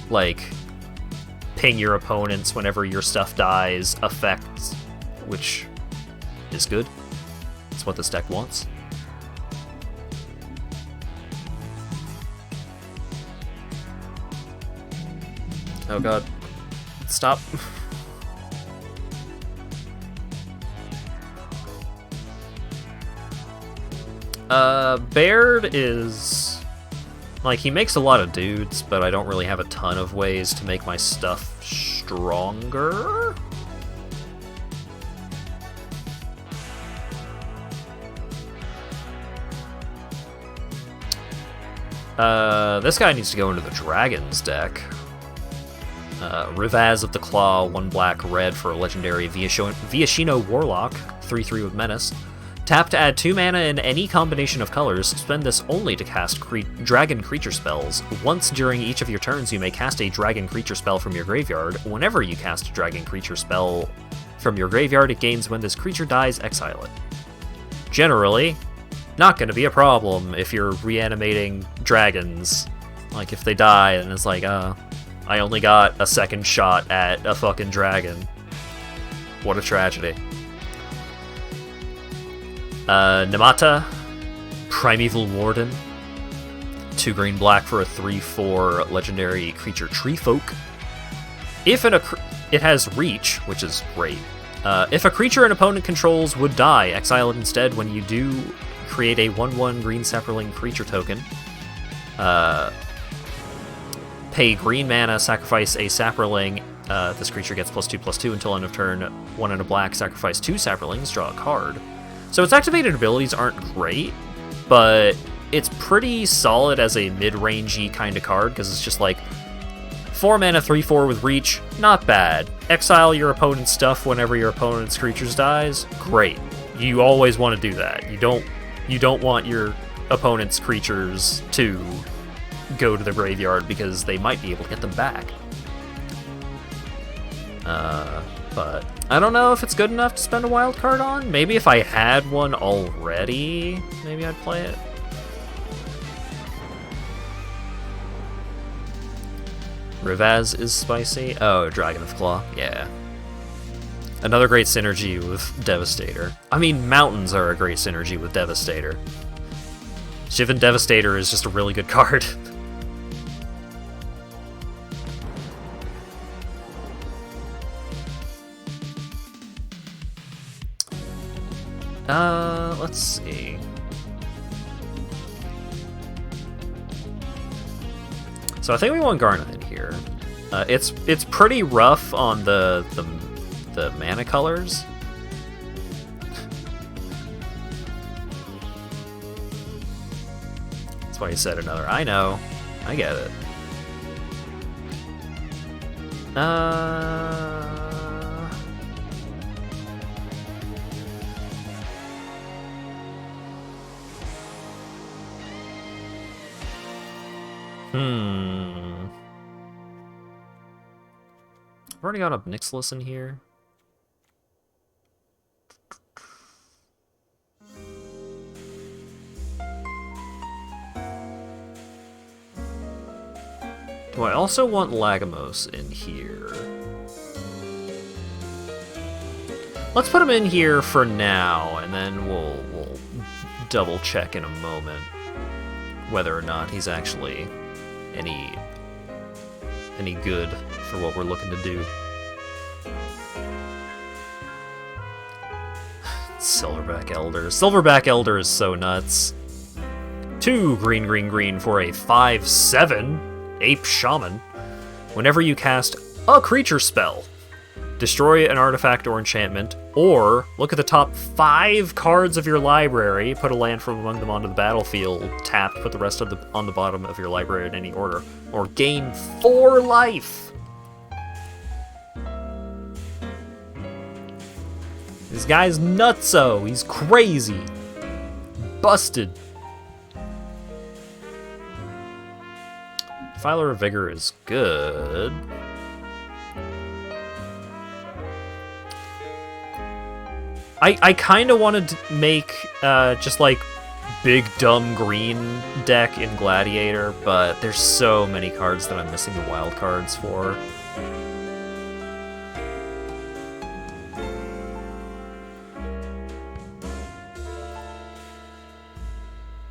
like, ping your opponents whenever your stuff dies effect, which is good. It's what this deck wants. Oh god. Stop. Baird is... like, he makes a lot of dudes, but I don't really have a ton of ways to make my stuff stronger. This guy needs to go into the Dragons deck. Rivaz of the Claw, 1 black red for a legendary Viashino Warlock, 3/3 with Menace. Tap to add 2 mana in any combination of colors. Spend this only to cast dragon creature spells. Once during each of your turns, you may cast a dragon creature spell from your graveyard. Whenever you cast a dragon creature spell from your graveyard, it gains when this creature dies, exile it. Generally, not going to be a problem if you're reanimating dragons. Like, if they die, and it's like, I only got a second shot at a fucking dragon. What a tragedy. Namata, Primeval Warden. 2 green black for a 3/4 legendary creature Treefolk. It has reach, which is great. If a creature an opponent controls would die, exile it instead. When you do, create a 1/1 green sapperling creature token. Pay green mana, sacrifice a sapperling. This creature gets +2/+2 until end of turn. 1 and a black, sacrifice 2 sapperlings, draw a card. So its activated abilities aren't great, but it's pretty solid as a mid-rangey kind of card, because it's just like 4 mana, 3/4 with reach, not bad. Exile your opponent's stuff whenever your opponent's creatures dies, great. You always want to do that. You don't want your opponent's creatures to go to the graveyard because they might be able to get them back. But I don't know if it's good enough to spend a wild card on. Maybe if I had one already, maybe I'd play it. Rivaz is spicy. Oh, Dragon of Claw, yeah. Another great synergy with Devastator. I mean, mountains are a great synergy with Devastator. Shivan Devastator is just a really good card. Let's see. So I think we want Garna in here. It's pretty rough on the mana colors. That's why he said another. I know. I get it. I've already got a Nixless in here. Do I also want Lagomos in here? Let's put him in here for now, and then we'll double check in a moment whether or not he's actually any good for what we're looking to do. Silverback Elder. Silverback Elder is so nuts. 2 green, green, green for a 5/7 Ape Shaman. Whenever you cast a creature spell, destroy an artifact or enchantment, or look at the top 5 cards of your library, put a land from among them onto the battlefield, tapped, put the rest of on the bottom of your library in any order, or gain 4 life. This guy's nutso. He's crazy. Busted. Filer of Vigor is good. I kind of wanted to make just like big dumb green deck in Gladiator, but there's so many cards that I'm missing the wild cards for.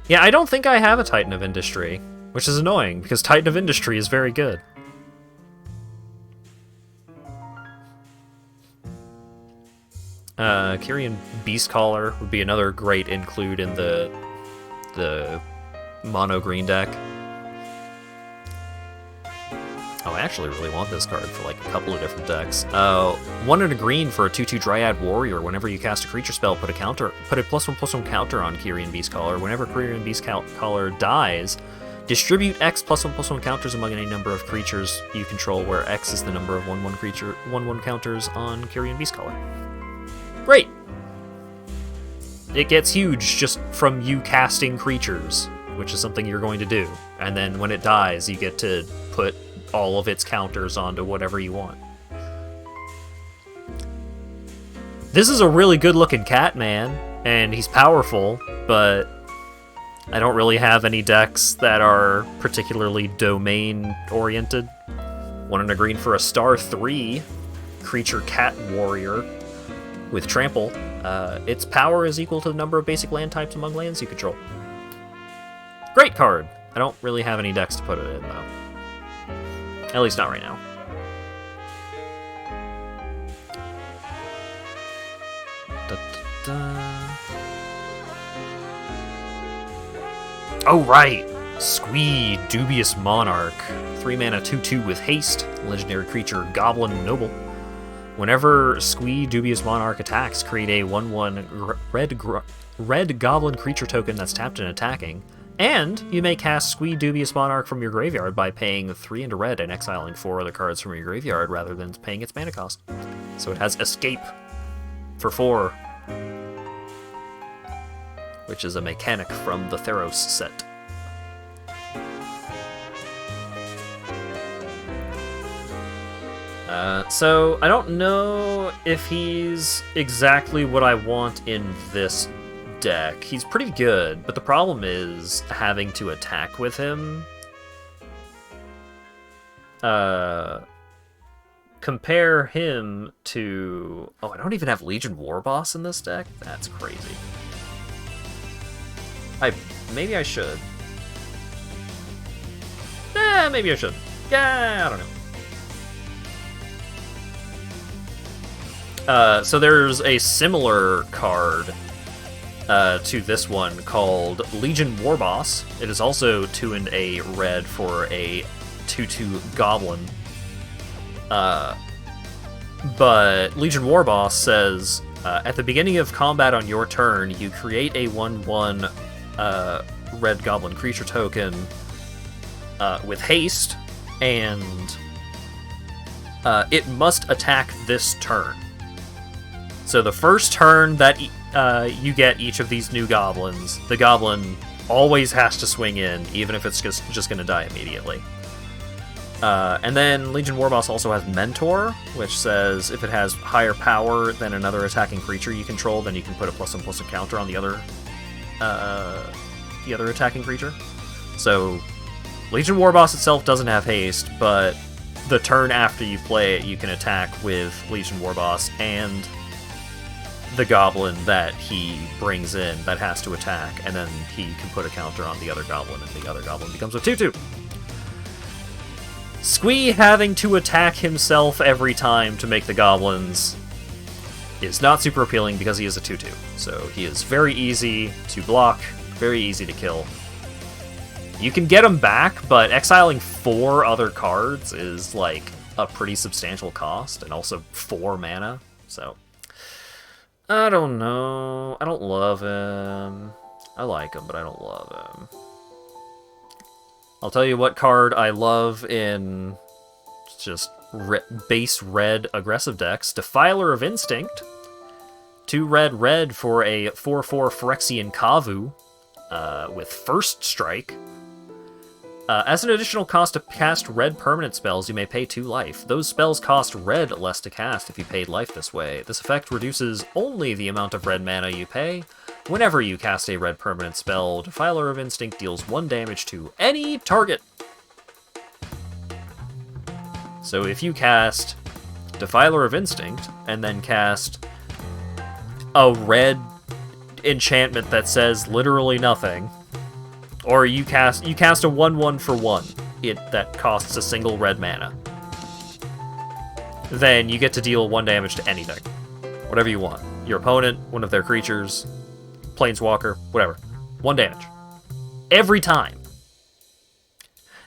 Yeah, I don't think I have a Titan of Industry, which is annoying, because Titan of Industry is very good. Kyrian Beastcaller would be another great include in the mono green deck. Oh, I actually really want this card for like a couple of different decks. 1 and a green for a 2/2 Dryad Warrior. Whenever you cast a creature spell, put a +1/+1 counter on Kyrian Beastcaller. Whenever Kyrian Beastcaller dies, distribute X +1/+1 counters among any number of creatures you control, where X is the number of 1/1 counters on Kyrian Beastcaller. Great! It gets huge just from you casting creatures, which is something you're going to do. And then when it dies, you get to put all of its counters onto whatever you want. This is a really good looking cat, man, and he's powerful, but I don't really have any decks that are particularly domain-oriented. 1 and a green for a star 3 creature cat warrior with trample. Its power is equal to the number of basic land types among lands you control. Great card! I don't really have any decks to put it in, though. At least not right now. Oh, right! Squee, Dubious Monarch. 3 mana 2/2 with haste. Legendary creature, Goblin Noble. Whenever Squee, Dubious Monarch attacks, create a 1/1 red goblin creature token that's tapped and attacking. And you may cast Squee, Dubious Monarch from your graveyard by paying 3 and a red and exiling 4 other cards from your graveyard rather than paying its mana cost. So it has Escape for 4, which is a mechanic from the Theros set. So I don't know if he's exactly what I want in this deck. He's pretty good, but the problem is having to attack with him. Compare him to... Oh, I don't even have Legion Warboss in this deck? That's crazy. Maybe I should. Maybe I should. Yeah, I don't know. So there's a similar card to this one called Legion Warboss. It is also 2 and a red for a 2/2 Goblin. But Legion Warboss says, at the beginning of combat on your turn, you create a 1/1 red Goblin creature token with haste, and it must attack this turn. So the first turn that you get each of these new goblins, the goblin always has to swing in, even if it's just going to die immediately. And then Legion Warboss also has Mentor, which says if it has higher power than another attacking creature you control, then you can put a +1/+1 counter on the other attacking creature. So Legion Warboss itself doesn't have haste, but the turn after you play it, you can attack with Legion Warboss and the goblin that he brings in that has to attack, and then he can put a counter on the other goblin, and the other goblin becomes a 2/2. Squee having to attack himself every time to make the goblins is not super appealing because he is a 2/2. So he is very easy to block, very easy to kill. You can get him back, but exiling 4 other cards is like a pretty substantial cost, and also 4 mana, so I don't know. I don't love him. I like him, but I don't love him. I'll tell you what card I love in just base red aggressive decks. Defiler of Instinct. 2 red for a 4/4 Phyrexian Kavu with First Strike. As an additional cost to cast red permanent spells, you may pay 2 life. Those spells cost red less to cast if you paid life this way. This effect reduces only the amount of red mana you pay. Whenever you cast a red permanent spell, Defiler of Instinct deals 1 damage to any target. So if you cast Defiler of Instinct, and then cast a red enchantment that says literally nothing, or you cast a 1/1 for 1 that costs a single red mana, then you get to deal 1 damage to anything. Whatever you want. Your opponent, one of their creatures, Planeswalker, whatever. 1 damage. Every time.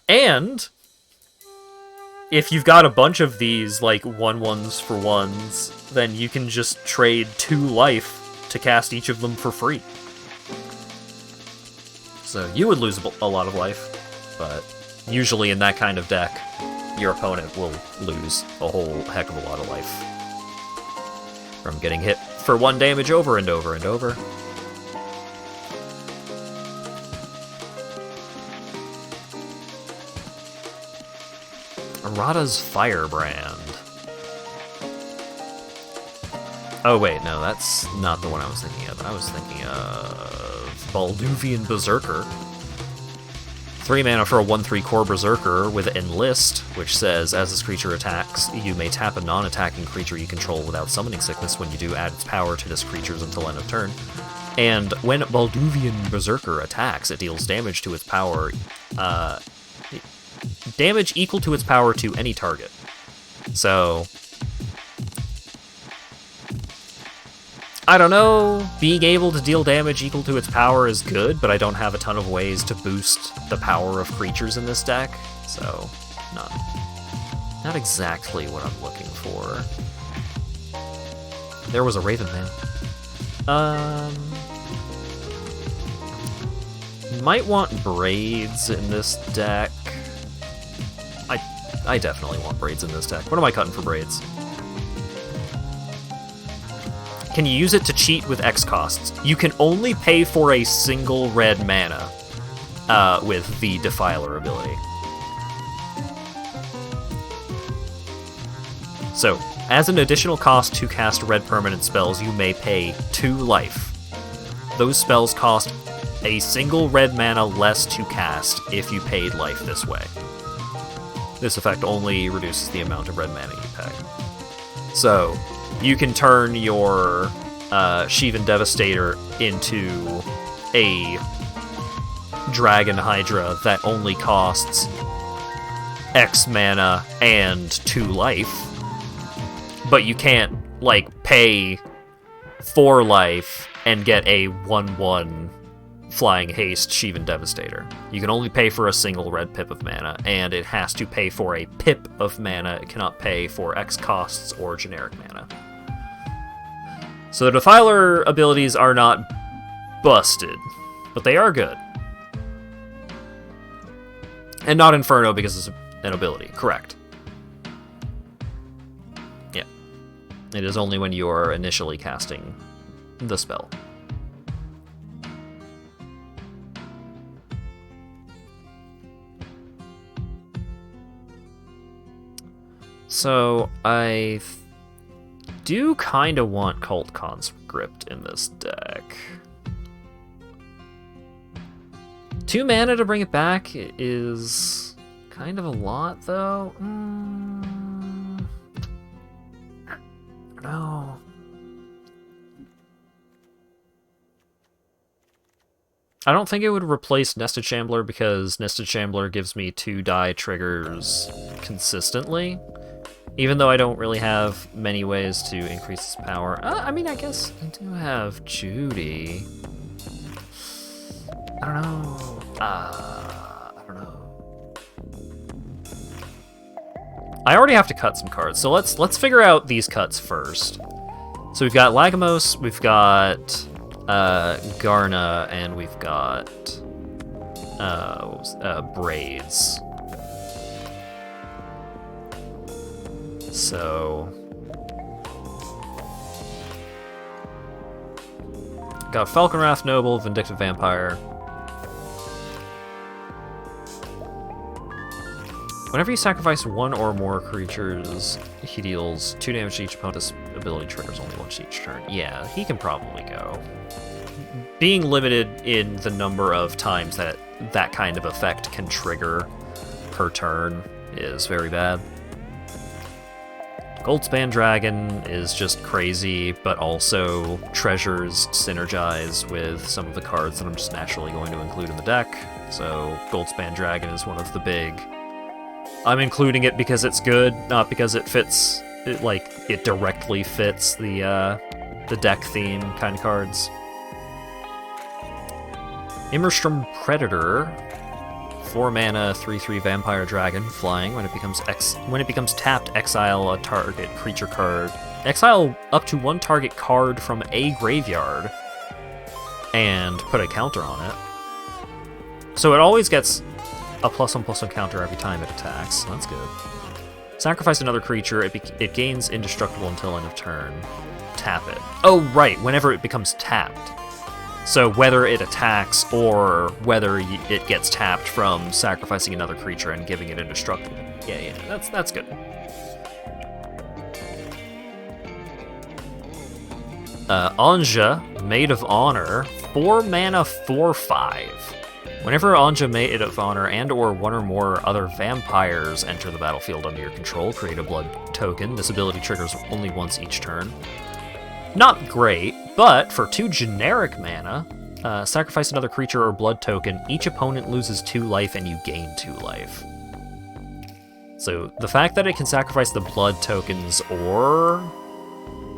And if you've got a bunch of these, like, 1/1s for 1s, then you can just trade 2 life to cast each of them for free. So you would lose a lot of life, but usually in that kind of deck, your opponent will lose a whole heck of a lot of life from getting hit for 1 damage over and over and over. Arata's Firebrand. Oh wait, no, that's not the one I was thinking of. I was thinking of Balduvian Berserker. 3 mana for a 1/3 core Berserker with Enlist, which says, as this creature attacks, you may tap a non-attacking creature you control without summoning sickness. When you do, add its power to this creature's until end of turn. And when Balduvian Berserker attacks, it deals damage to its power, damage equal to its power to any target. So I don't know, being able to deal damage equal to its power is good, but I don't have a ton of ways to boost the power of creatures in this deck, so not exactly what I'm looking for. There was a Raven Man. Might want Braids in this deck. I definitely want Braids in this deck. What am I cutting for Braids? Can you use it to cheat with X costs? You can only pay for a single red mana with the Defiler ability. So, as an additional cost to cast red permanent spells, you may pay 2 life. Those spells cost a single red mana less to cast if you paid life this way. This effect only reduces the amount of red mana you pay. So, you can turn your Shivan Devastator into a Dragon Hydra that only costs X mana and 2 life, but you can't, like, pay 4 life and get a 1/1 Flying Haste Shivan Devastator. You can only pay for a single red pip of mana, and it has to pay for a pip of mana. It cannot pay for X costs or generic mana. So the Defiler abilities are not busted, but they are good. And not Inferno because it's an ability, correct. Yeah. It is only when you are initially casting the spell. So, I do kind of want Cult Conscript in this deck. 2 mana to bring it back is kind of a lot, though. No. I don't think it would replace Nested Shambler because Nested Shambler gives me 2 die triggers consistently. Even though I don't really have many ways to increase its power. I mean, I guess I do have Judy. I don't know. I don't know. I already have to cut some cards, so let's figure out these cuts first. So we've got Lagomos, we've got Garna, and we've got Braids. So got Falconwrath Noble, Vindictive Vampire. Whenever you sacrifice 1 or more creatures, he deals 2 damage to each opponent's ability triggers only once each turn. Yeah, he can probably go. Being limited in the number of times that that kind of effect can trigger per turn is very bad. Goldspan Dragon is just crazy, but also treasures synergize with some of the cards that I'm just naturally going to include in the deck. So Goldspan Dragon is one of the big... I'm including it because it's good, not because it fits, it directly fits the deck theme kind of cards. Immerstrom Predator, 4 mana, 3/3 Vampire Dragon, flying. When it becomes tapped, exile a target creature card. Exile up to 1 target card from a graveyard, and put a counter on it. So it always gets a +1/+1 counter every time it attacks. So that's good. Sacrifice another creature. It gains indestructible until end of turn. Tap it. Oh right, whenever it becomes tapped. So whether it attacks or whether it gets tapped from sacrificing another creature and giving it indestructible. Yeah, that's good. Anja, Maid of Honor, 4 mana, 4/5. Whenever Anja, Maid of Honor, and/or 1 or more other vampires enter the battlefield under your control, create a blood token. This ability triggers only once each turn. Not great, but for 2 generic mana, sacrifice another creature or blood token. Each opponent loses 2 life and you gain 2 life. So the fact that it can sacrifice the blood tokens or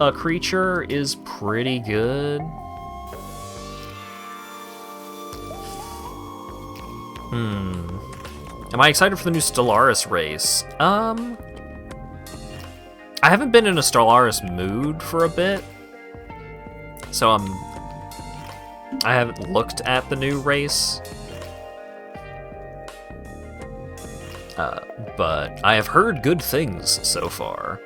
a creature is pretty good. Am I excited for the new Stellaris race? I haven't been in a Stellaris mood for a bit. So I haven't looked at the new race, but I have heard good things so far.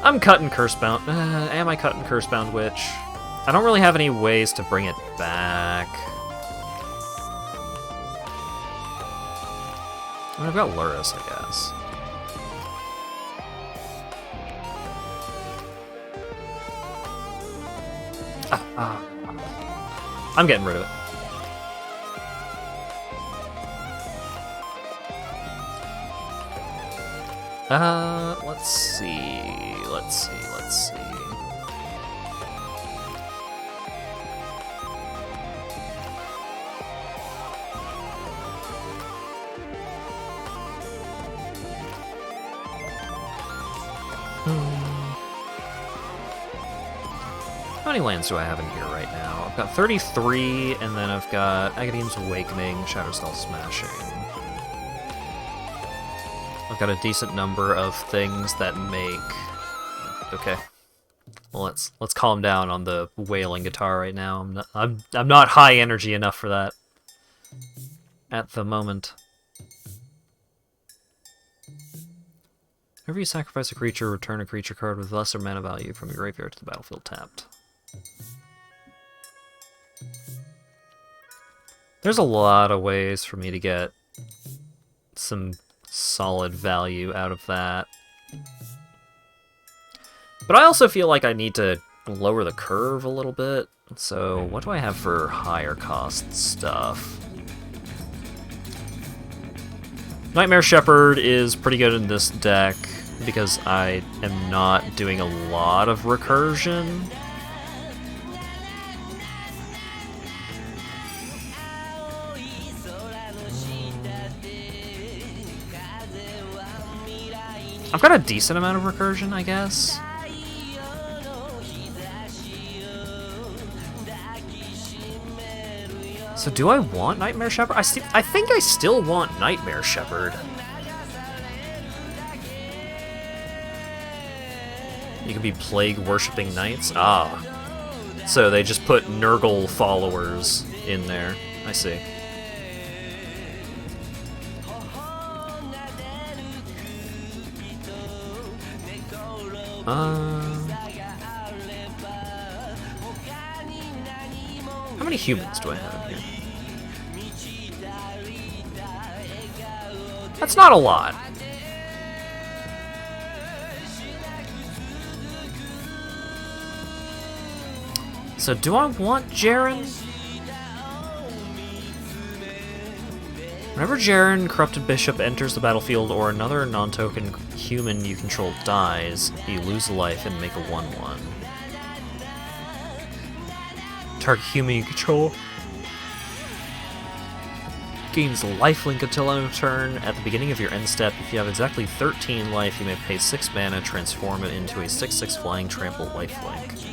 I'm cutting Cursebound. Am I cutting Cursebound Witch? I don't really have any ways to bring it back. I mean, I've got Luris, I guess. I'm getting rid of it. Let's see. How many lands do I have in here right now? I've got 33, and then I've got Agadeem's Awakening, Shatterspell Smashing. I've got a decent number of things that make... Okay. Well, let's calm down on the wailing guitar right now. I'm not high energy enough for that at the moment. Whenever you sacrifice a creature, return a creature card with lesser mana value from your graveyard to the battlefield tapped. There's a lot of ways for me to get some solid value out of that. But I also feel like I need to lower the curve a little bit. So what do I have for higher cost stuff? Nightmare Shepherd is pretty good in this deck because I am not doing a lot of recursion. I've got a decent amount of recursion, I guess. So do I want Nightmare Shepherd? I think I still want Nightmare Shepherd. You can be Plague Worshipping Knights? Ah. So they just put Nurgle followers in there. I see. How many humans do I have here? That's not a lot. So do I want Jaren? Whenever Jaren, Corrupted Bishop, enters the battlefield or another non-token human you control dies, you lose a life and make a 1/1. Target human you control gains lifelink until end of turn. At the beginning of your end step, if you have exactly 13 life, you may pay 6 mana, transform it into a 6/6 flying trample lifelink.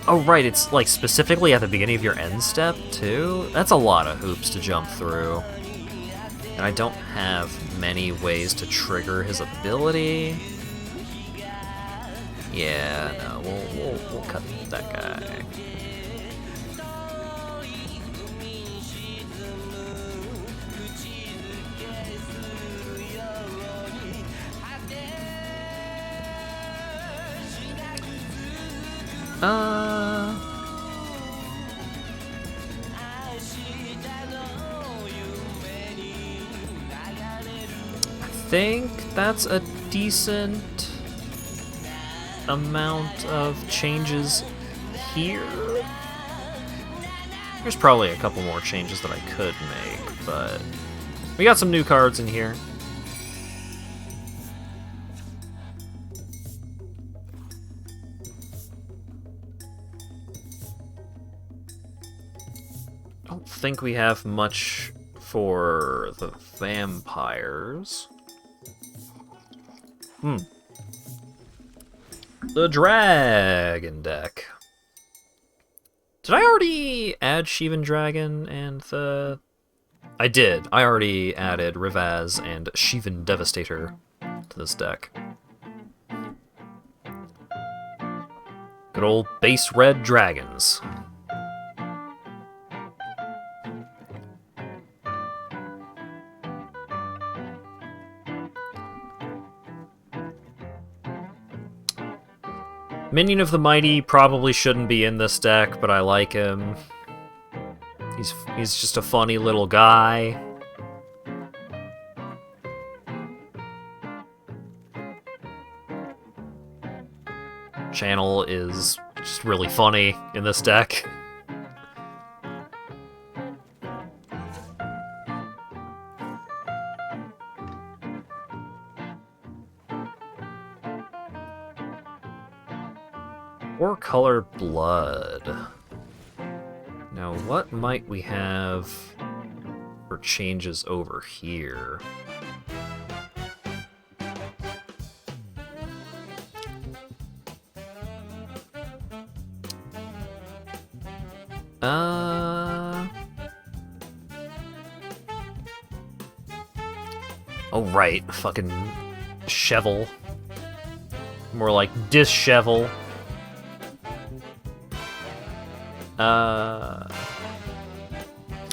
Oh right, it's like specifically at the beginning of your end step too? That's a lot of hoops to jump through. And I don't have many ways to trigger his ability. Yeah, no, we'll cut that guy. I think that's a decent amount of changes here. There's probably a couple more changes that I could make, but we got some new cards in here. I don't think we have much for the vampires. The Dragon deck. Did I already add Shivan Dragon and the... I did. I already added Rivaz and Shivan Devastator to this deck. Good old base red dragons. Minion of the Mighty probably shouldn't be in this deck, but I like him. He's just a funny little guy. Channel is just really funny in this deck. Or color blood. Now, what might we have for changes over here? Oh right, fucking Shevel. More like Dishevel.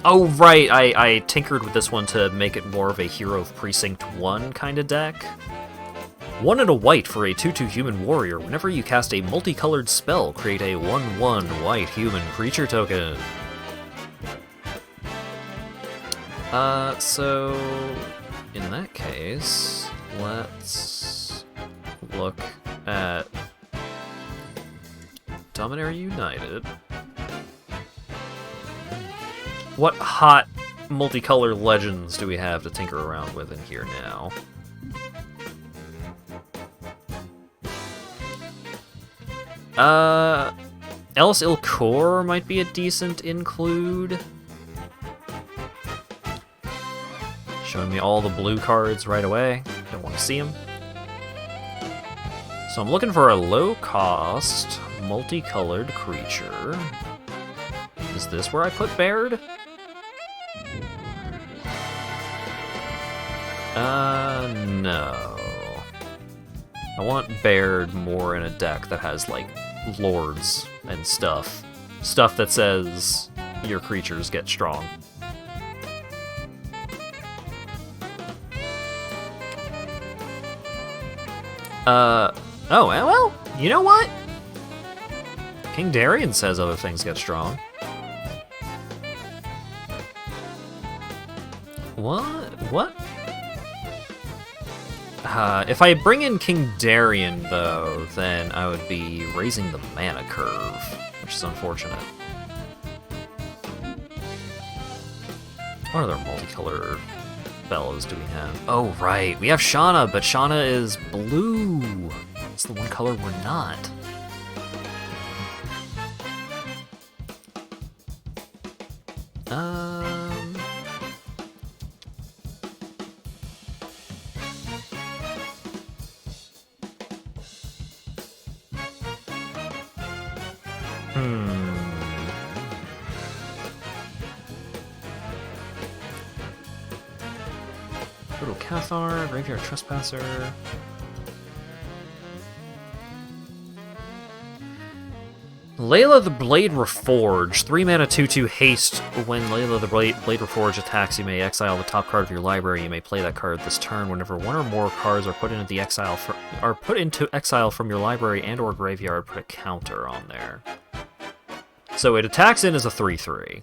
Oh, right, I tinkered with this one to make it more of a Hero of Precinct 1 kind of deck. 1 and a white for a 2/2 human warrior. Whenever you cast a multicolored spell, create a 1/1 white human creature token. So in that case, let's look at Dominaria United. What hot multicolored legends do we have to tinker around with in here now? Elis Ilkor might be a decent include. Showing me all the blue cards right away. Don't want to see them. So I'm looking for a low-cost, multicolored creature. Is this where I put Baird? No. I want Baird more in a deck that has, like, lords and stuff. Stuff that says your creatures get strong. Oh, well, you know what? King Darian says other things get strong. What? If I bring in King Darian, though, then I would be raising the mana curve, which is unfortunate. What other multicolored fellows do we have? Oh, right, we have Shauna, but Shauna is blue. It's the one color we're not. Brutal Cathar, Graveyard Trespasser. Layla the Blade Reforged. 3 mana 2/2 haste. When Layla the Blade Reforged attacks, you may exile the top card of your library. You may play that card this turn. Whenever one or more cards are put into exile from your library and/or graveyard, put a counter on there. So it attacks in as a 3/3.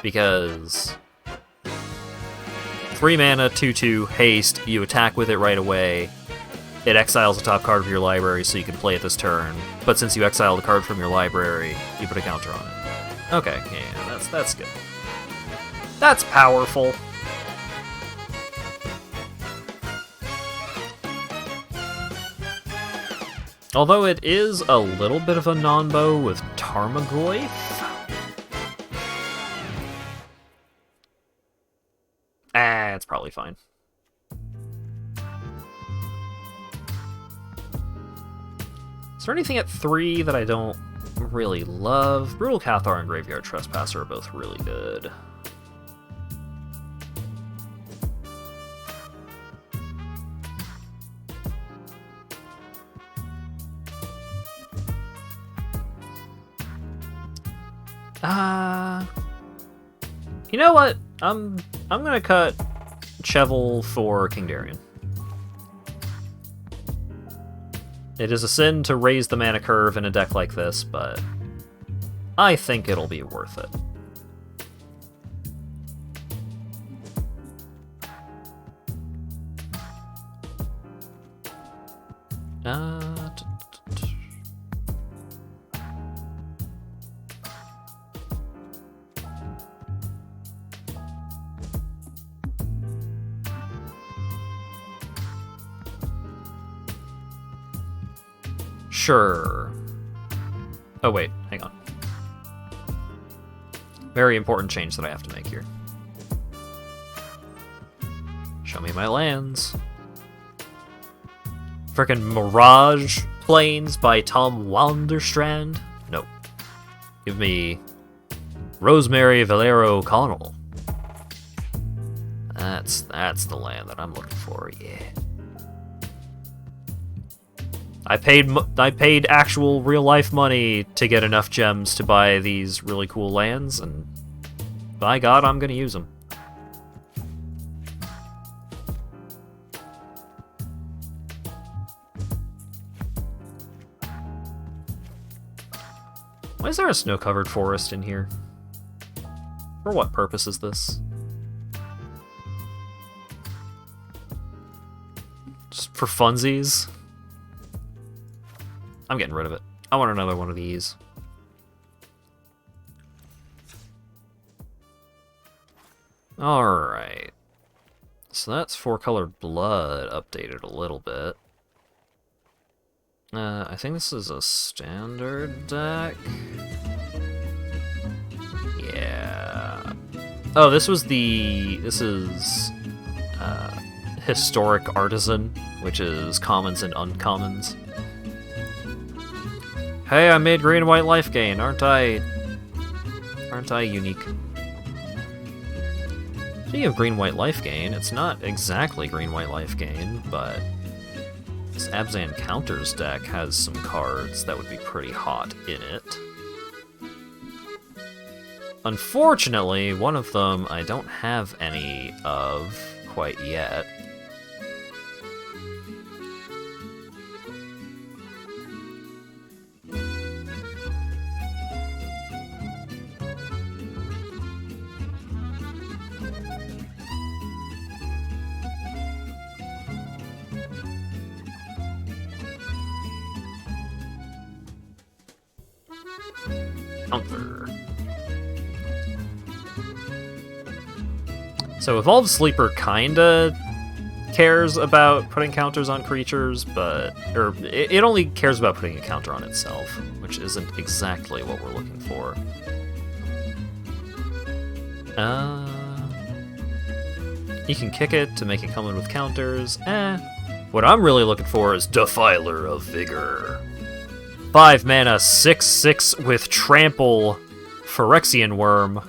Because 3 mana 2/2 haste, you attack with it right away. It exiles the top card of your library so you can play it this turn. But since you exile the card from your library, you put a counter on it. Okay, yeah, that's good. That's powerful. Although it is a little bit of a non-bow with Tarmogoyf. It's probably fine. Is there anything at 3 that I don't really love? Brutal Cathar and Graveyard Trespasser are both really good. You know what? I'm gonna cut Chevel for King Darian. It is a sin to raise the mana curve in a deck like this, but I think it'll be worth it. Sure. Oh wait, hang on. Very important change that I have to make here. Show me my lands. Frickin' Mirage Plains by Tom Wanderstrand? Nope. Give me Rosemary Valero Connell. That's the land that I'm looking for, yeah. I paid actual real life money to get enough gems to buy these really cool lands, and by God, I'm gonna use them. Why is there a snow-covered forest in here? For what purpose is this? Just for funsies? I'm getting rid of it. I want another one of these. Alright. So that's 4-color blood updated a little bit. I think this is a standard deck. Yeah. Oh, this is Historic Artisan, which is commons and uncommons. Hey, I made green and white life gain, aren't I unique? Speaking of green white life gain, it's not exactly green white life gain, but this Abzan Counters deck has some cards that would be pretty hot in it. Unfortunately, one of them I don't have any of quite yet. Counter. So Evolved Sleeper kinda cares about putting counters on creatures, but it only cares about putting a counter on itself, which isn't exactly what we're looking for. You can kick it to make it come in with counters. What I'm really looking for is Defiler of Vigor. 5 mana, 6/6 with Trample, Phyrexian Worm.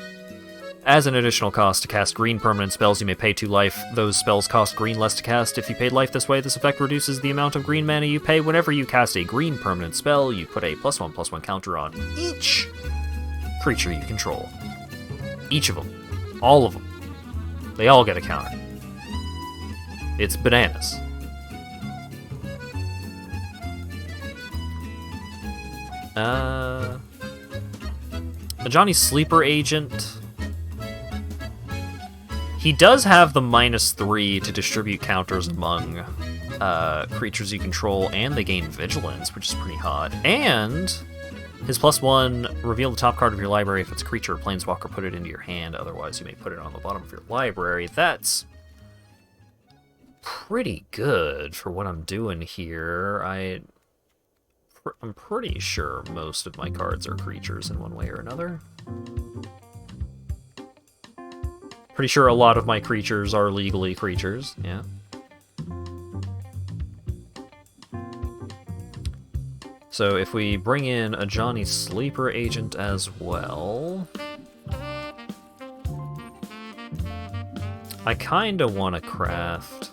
As an additional cost to cast green permanent spells, you may pay 2 life. Those spells cost green less to cast. If you paid life this way, this effect reduces the amount of green mana you pay. Whenever you cast a green permanent spell, you put a +1/+1 counter on each creature you control. Each of them. All of them. They all get a counter. It's bananas. A Johnny Sleeper Agent. He does have the -3 to distribute counters among creatures you control, and they gain Vigilance, which is pretty hot. And his +1, reveal the top card of your library. If it's a creature or planeswalker, put it into your hand. Otherwise, you may put it on the bottom of your library. That's pretty good for what I'm doing here. I'm pretty sure most of my cards are creatures in one way or another. Pretty sure a lot of my creatures are legally creatures, yeah. So if we bring in a Johnny Sleeper Agent as well... I kinda wanna craft...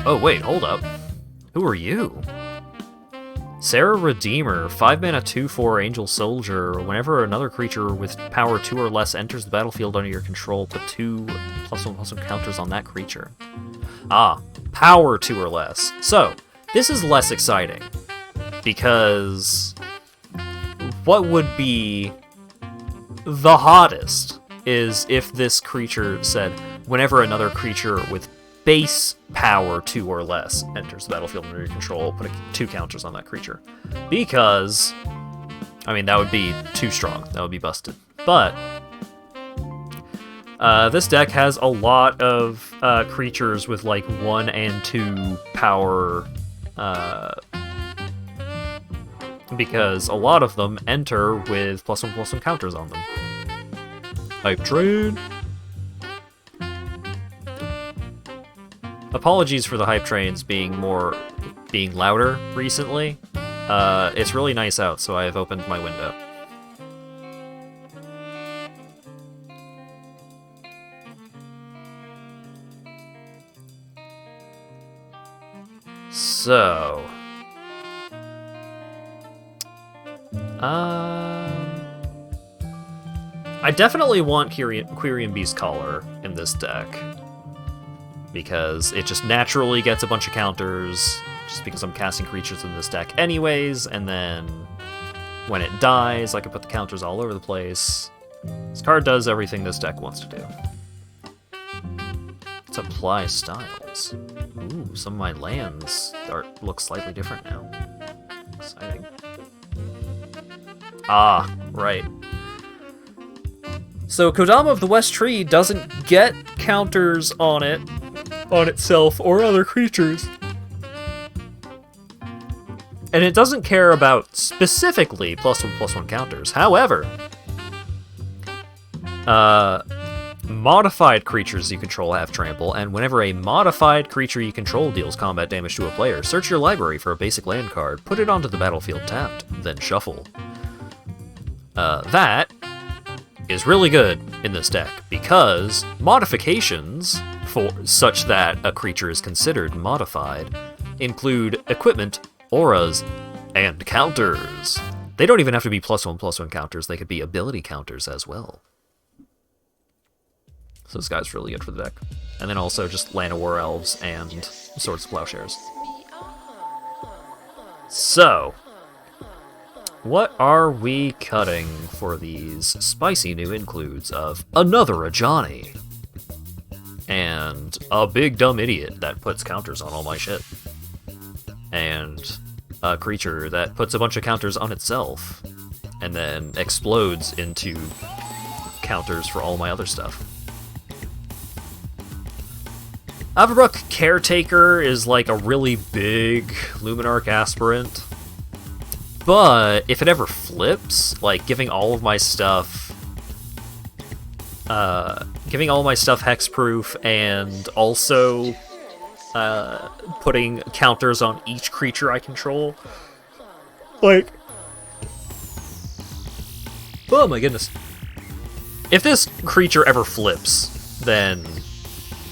Oh wait, hold up. Who are you? Sarah Redeemer, 5 mana 2/4 Angel Soldier. Whenever another creature with power 2 or less enters the battlefield under your control, put 2 +1/+1 counters on that creature. Ah, power 2 or less. So, this is less exciting, because what would be the hottest is if this creature said, whenever another creature with base power 2 or less enters the battlefield under your control, put 2 counters on that creature. Because, I mean, that would be too strong. That would be busted. But this deck has a lot of creatures with like 1 and 2 power, because a lot of them enter with +1/+1 counters on them. Hype train. Apologies for the hype trains being louder recently. It's really nice out, so I have opened my window. So... I definitely want Quirion Beast Collar in this deck, because it just naturally gets a bunch of counters, just because I'm casting creatures in this deck anyways, and then when it dies, I can put the counters all over the place. This card does everything this deck wants to do. Let's apply styles. Ooh, some of my lands look slightly different now. Exciting. Ah, right. So Kodama of the West Tree doesn't get counters on itself or other creatures. And it doesn't care about specifically +1/+1 counters. However, modified creatures you control have trample, and whenever a modified creature you control deals combat damage to a player, search your library for a basic land card, put it onto the battlefield tapped, then shuffle. That is really good in this deck, because modifications, for such that a creature is considered modified, include equipment, auras, and counters. They don't even have to be +1/+1 counters, they could be ability counters as well. So this guy's really good for the deck. And then also just Land of War Elves and Swords of Plowshares. So, what are we cutting for these spicy new includes of another Ajani? And a big dumb idiot that puts counters on all my shit. And a creature that puts a bunch of counters on itself, and then explodes into counters for all my other stuff. Averbrook Caretaker is like a really big Luminarch Aspirant, but if it ever flips, like giving all my stuff hexproof and also putting counters on each creature I control, like, oh my goodness. If this creature ever flips, then,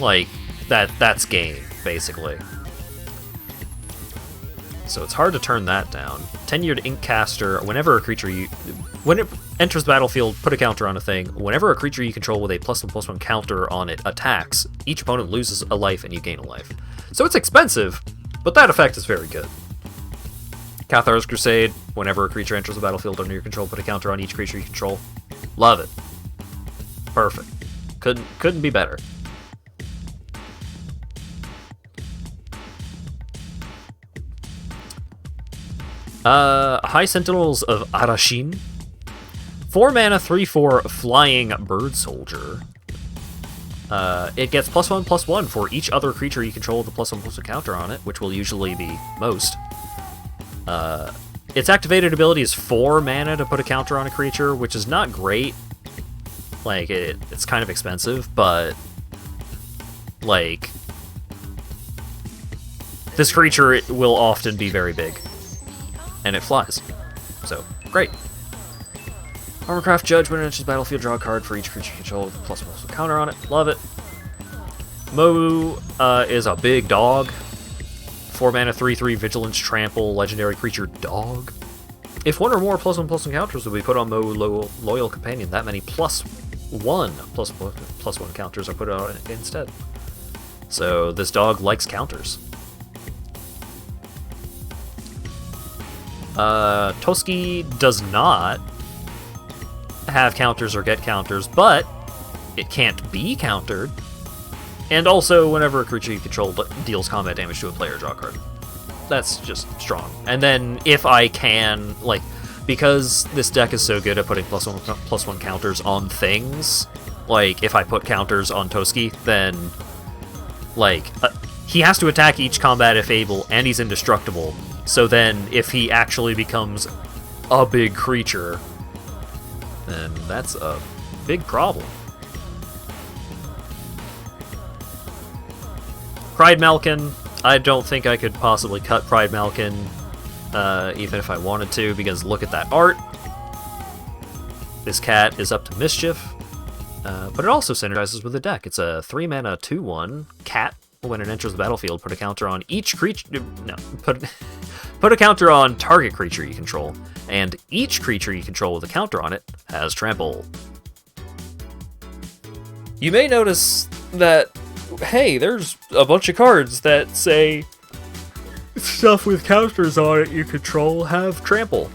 like, that's game, basically. So it's hard to turn that down. Tenured Inkcaster, whenever when it enters the battlefield, put a counter on a thing. Whenever a creature you control with a +1/+1 counter on it attacks, each opponent loses a life and you gain a life. So it's expensive, but that effect is very good. Cathar's Crusade, whenever a creature enters the battlefield under your control, put a counter on each creature you control. Love it. Perfect. Couldn't be better. High Sentinels of Arashin. 4 mana, 3/4 flying bird soldier. It gets +1/+1 for each other creature you control with a +1/+1 counter on it, which will usually be most. Its activated ability is 4 mana to put a counter on a creature, which is not great. Like, it's kind of expensive, but, like, this creature will often be very big. And it flies. So, great. Armorcraft Judge, when it enters the battlefield, draw a card for each creature you control with a +1/+1 counter on it. Love it. Mo is a big dog. 4 mana, 3/3 Vigilance Trample, legendary creature dog. If one or more +1/+1 counters will be put on Mo Loyal Companion, that many +1/+1 counters are put on it instead. So this dog likes counters. Toski does not have counters or get counters, but it can't be countered. And also, whenever a creature you control deals combat damage to a player, draw a card. That's just strong. And then, if I can, like, because this deck is so good at putting +1/+1 counters on things, like, if I put counters on Toski, then, like, he has to attack each combat if able, and he's indestructible. So then, if he actually becomes a big creature, then that's a big problem. Pride Malkin, I don't think I could possibly cut Pride Malkin, even if I wanted to, because look at that art. This cat is up to mischief, but it also synergizes with the deck. It's a 3 mana 2/1 cat. When it enters the battlefield, put a counter on each creature. No, put a counter on target creature you control, and each creature you control with a counter on it has trample. you may notice that, hey, there's a bunch of cards that say stuff with counters on it you control have trample.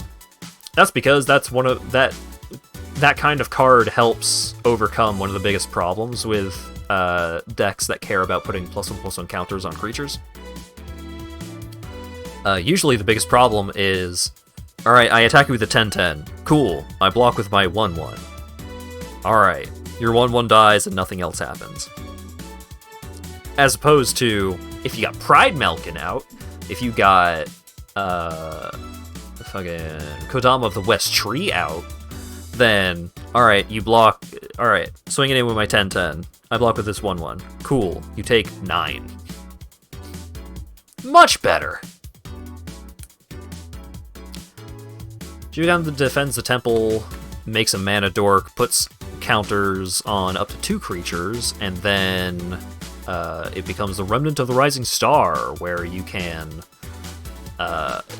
That's because that's one of that kind of card helps overcome one of the biggest problems with decks that care about putting +1/+1 counters on creatures. Usually the biggest problem is, alright, I attack you with a 10/10. Cool. I block with my 1/1. Alright, your 1/1 dies and nothing else happens. As opposed to, if you got Pride Malkin out, if you got fucking Kodama of the West Tree out, then, alright, you block, alright, swinging in with my 10/10. I block with this 1/1. Cool, you take 9. Much better! Jugan defends the temple, makes a mana dork, puts counters on up to 2 creatures, and then it becomes the Remnant of the Rising Star, where you can,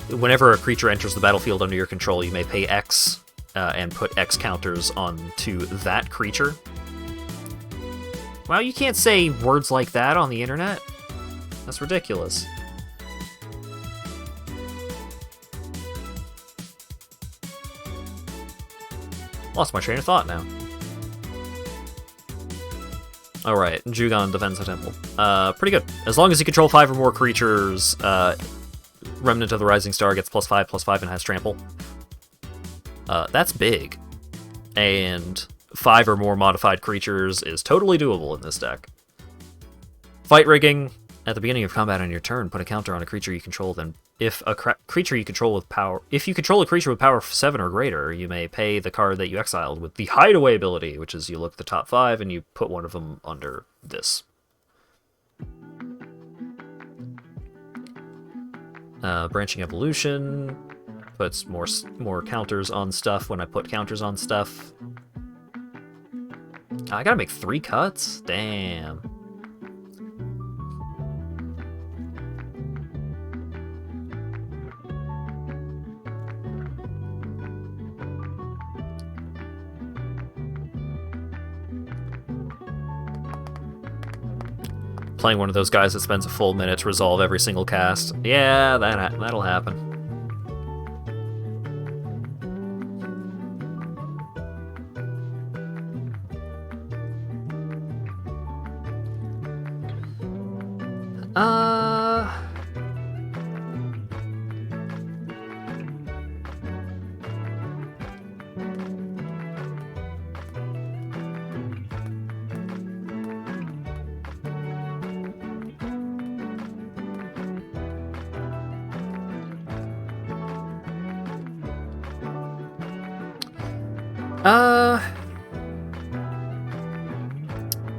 whenever a creature enters the battlefield under your control, you may pay X and put X counters onto that creature. Wow, you can't say words like that on the internet. That's ridiculous. Lost my train of thought now. Alright, Jugon defends the temple. Pretty good. As long as you control 5 or more creatures, Remnant of the Rising Star gets +5/+5 and has trample. That's big. And 5 or more modified creatures is totally doable in this deck. Fight rigging. At the beginning of combat on your turn, put a counter on a creature you control, then if a creature you control with power... If you control a creature with power 7 or greater, you may pay the card that you exiled with the Hideaway ability, which is you look at the top 5 and you put one of them under this. Branching Evolution puts more counters on stuff when I put counters on stuff. I gotta make 3 cuts? Damn. Playing one of those guys that spends a full minute to resolve every single cast. Yeah, that'll happen.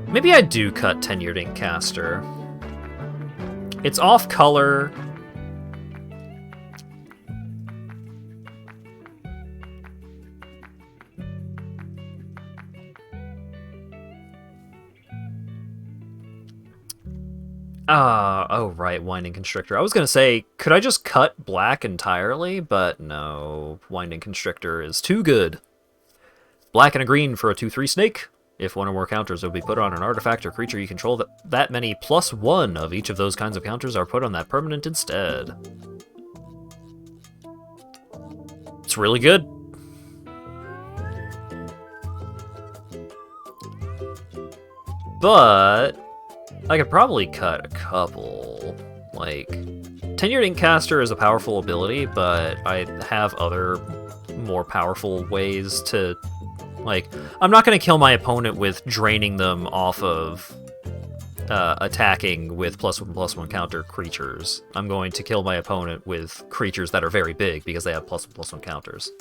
Maybe I do cut Tenured Inkcaster. It's off color. Oh right, Winding Constrictor. I was gonna say, could I just cut black entirely? But no, Winding Constrictor is too good. Black and a green for a 2/3 snake. If one or more counters will be put on an artifact or creature you control, that many +1 of each of those kinds of counters are put on that permanent instead. It's really good. But I could probably cut a couple. Like, Tenured Inkcaster is a powerful ability, but I have other more powerful ways to... Like, I'm not going to kill my opponent with draining them off of attacking with +1/+1 counter creatures. I'm going to kill my opponent with creatures that are very big because they have +1/+1 counters.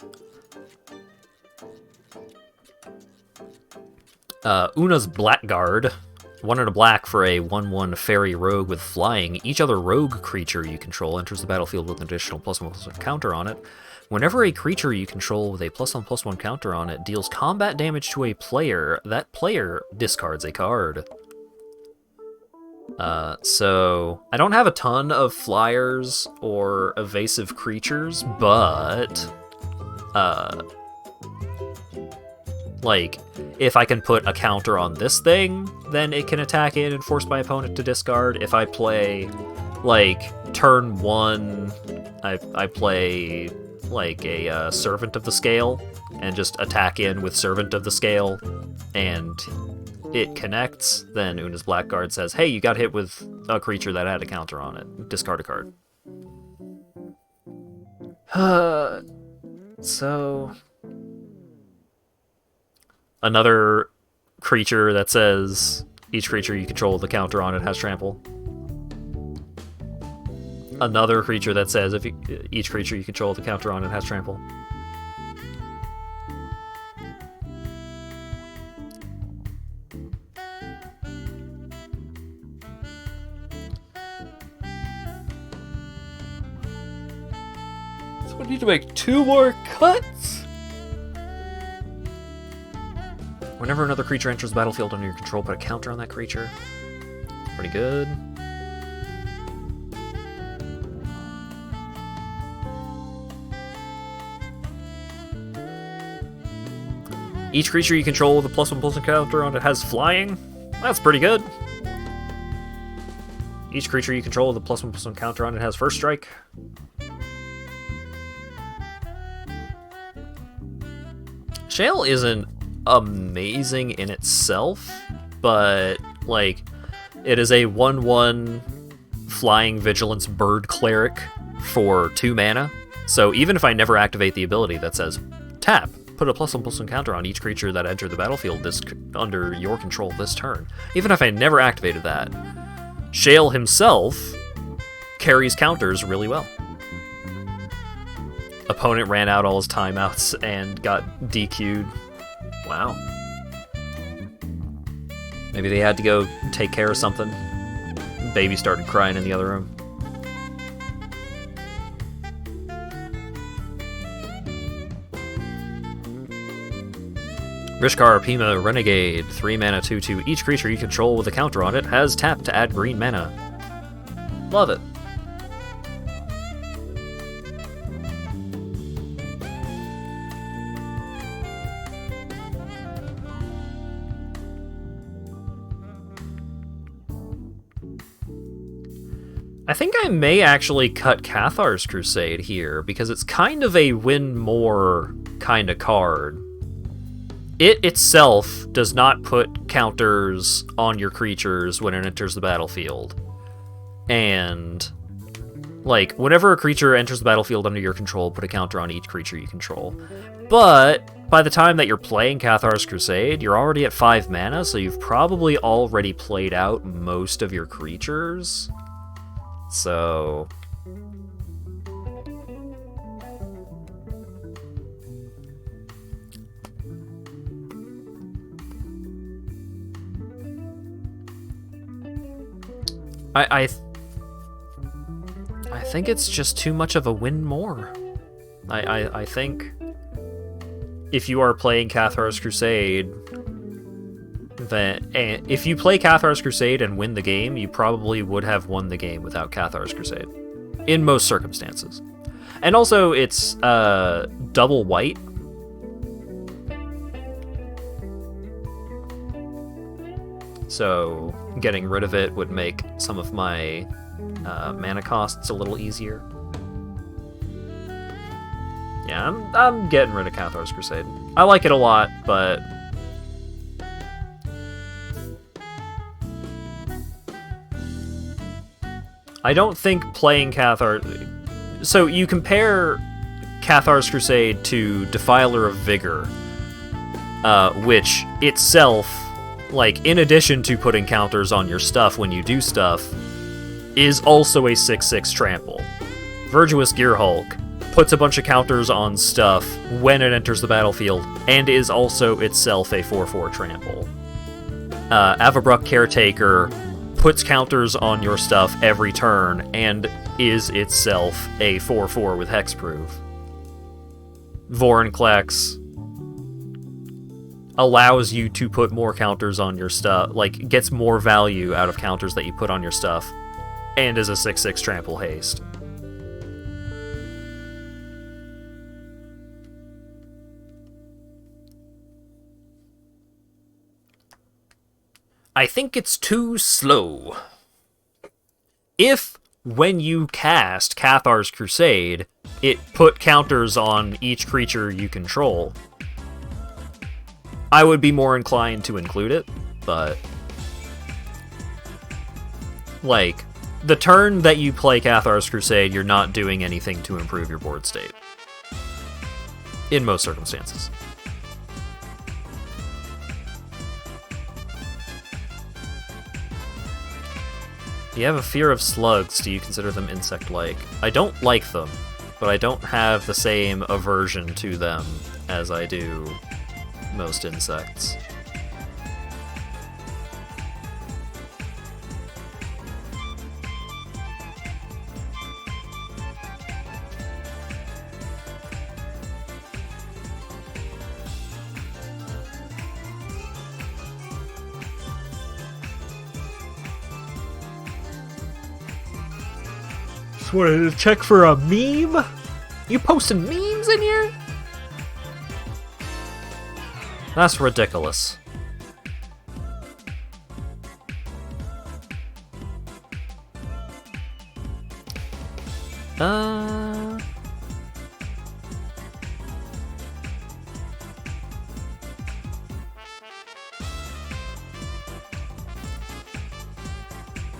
Una's Blackguard. 1 and a black for a 1/1 fairy rogue with flying. Each other rogue creature you control enters the battlefield with an additional +1/+1 counter on it. Whenever a creature you control with a +1/+1 counter on it deals combat damage to a player, that player discards a card. So I don't have a ton of flyers or evasive creatures, but like, if I can put a counter on this thing, then it can attack it and force my opponent to discard. If I play, like, turn 1, I play, like, a Servant of the Scale, and just attack in with Servant of the Scale, and it connects, then Una's Blackguard says, hey, you got hit with a creature that had a counter on it. Discard a card. So... Another creature that says each creature you control with a counter on it has trample. Another creature that says each creature you control with a counter on it has trample. So we need to make 2 more cuts? Whenever another creature enters the battlefield under your control, put a counter on that creature. Pretty good. Each creature you control with a +1/+1 counter on it has flying. That's pretty good. Each creature you control with a +1/+1 counter on it has first strike. Shale isn't amazing in itself, but, like, it is a 1/1 flying vigilance bird cleric for 2 mana. So even if I never activate the ability that says tap, put a +1/+1 counter on each creature that entered the battlefield under your control this turn. Even if I never activated that, Shale himself carries counters really well. Opponent ran out all his timeouts and got DQ'd. Wow. Maybe they had to go take care of something. Baby started crying in the other room. Rishkar, Pima, Renegade, 3 mana, 2/2. Each creature you control with a counter on it has tap to add green mana. Love it. I think I may actually cut Cathar's Crusade here, because it's kind of a win more kind of card. It itself does not put counters on your creatures when it enters the battlefield. And, like, whenever a creature enters the battlefield under your control, put a counter on each creature you control. But by the time that you're playing Cathar's Crusade, you're already at 5 mana, so you've probably already played out most of your creatures. So... I think it's just too much of a win more. I think if you are playing Cathar's Crusade, if you play Cathar's Crusade and win the game, you probably would have won the game without Cathar's Crusade. In most circumstances. And also, it's double white. So getting rid of it would make some of my mana costs a little easier. Yeah, I'm getting rid of Cathar's Crusade. I like it a lot, but... I don't think playing Cathar... So you compare Cathar's Crusade to Defiler of Vigor, which itself, like, in addition to putting counters on your stuff when you do stuff, is also a 6/6 trample. Virtuous Gearhulk puts a bunch of counters on stuff when it enters the battlefield, and is also itself a 4/4 trample. Avabruck Caretaker puts counters on your stuff every turn, and is itself a 4/4 with hexproof. Vorinclex allows you to put more counters on your stuff, like, gets more value out of counters that you put on your stuff, and is a 6/6 trample haste. I think it's too slow. If, when you cast Cathar's Crusade, it put counters on each creature you control, I would be more inclined to include it, but... like, the turn that you play Cathar's Crusade, you're not doing anything to improve your board state. In most circumstances. You have a fear of slugs. Do you consider them insect-like? I don't like them, but I don't have the same aversion to them as I do most insects. Just wanted to check for a meme? You posting memes in here? That's ridiculous.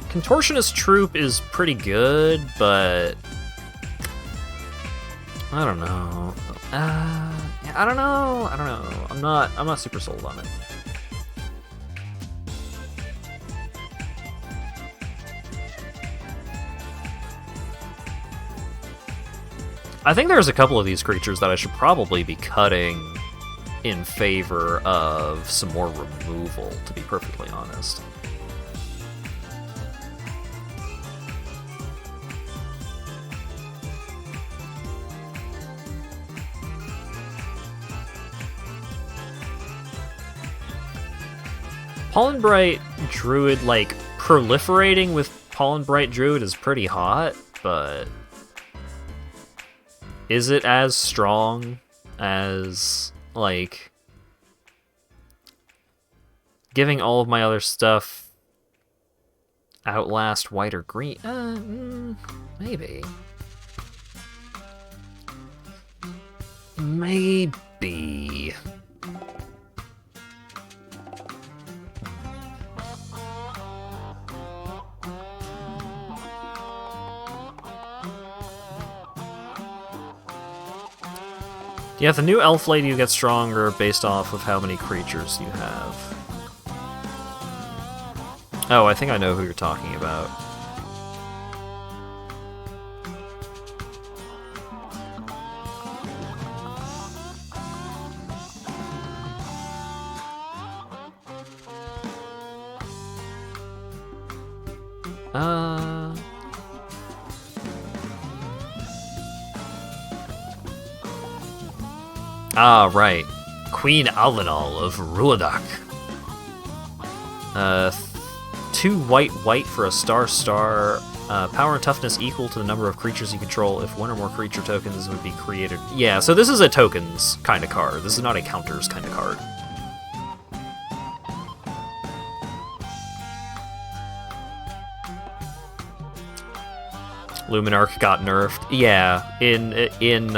Contortionist Troop is pretty good, but I don't know. I don't know. I'm not super sold on it. I think there's a couple of these creatures that I should probably be cutting in favor of some more removal, to be perfectly honest. Pollen Bright Druid, like, proliferating with Pollen Bright Druid is pretty hot, but is it as strong as, like, giving all of my other stuff Outlast white or green? Maybe. Maybe. Yeah, the new Elf Lady gets stronger based off of how many creatures you have. Oh, I think I know who you're talking about. Ah, right. Queen Alinal of Ruadak. 2 white for a star. Power and toughness equal to the number of creatures you control if one or more creature tokens would be created. Yeah, so this is a tokens kind of card. This is not a counters kind of card. Luminarch got nerfed. Yeah, in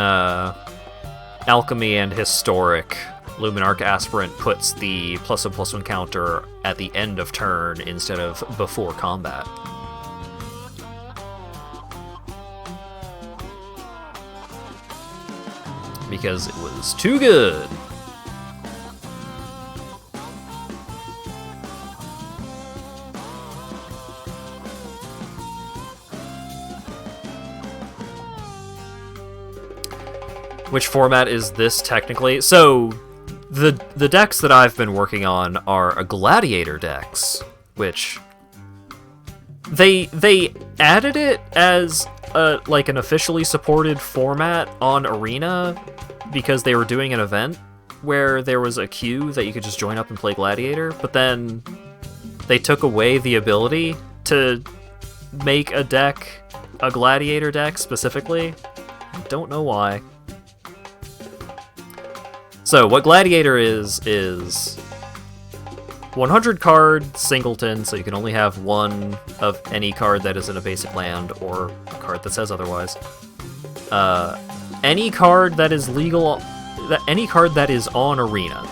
Alchemy and Historic, Luminarch Aspirant puts the +1/+1 counter at the end of turn instead of before combat. Because it was too good. Which format is this technically? So, the decks that I've been working on are a Gladiator decks, which they added it as like an officially supported format on Arena because they were doing an event where there was a queue that you could just join up and play Gladiator, but then they took away the ability to make a deck a Gladiator deck specifically. I don't know why. So, what Gladiator is 100 card singleton, so you can only have one of any card that is in a basic land or a card that says otherwise. Any card that is legal, any card that is on Arena,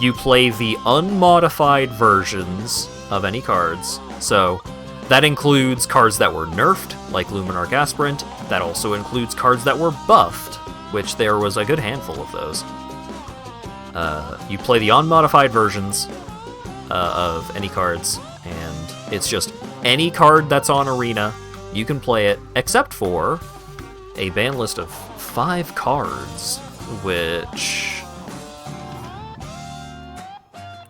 you play the unmodified versions of any cards. So that includes cards that were nerfed, like Luminarch Aspirant. That also includes cards that were buffed, which there was a good handful of those. You play the unmodified versions of any cards, and it's just any card that's on Arena, you can play it, except for a ban list of 5 cards, which...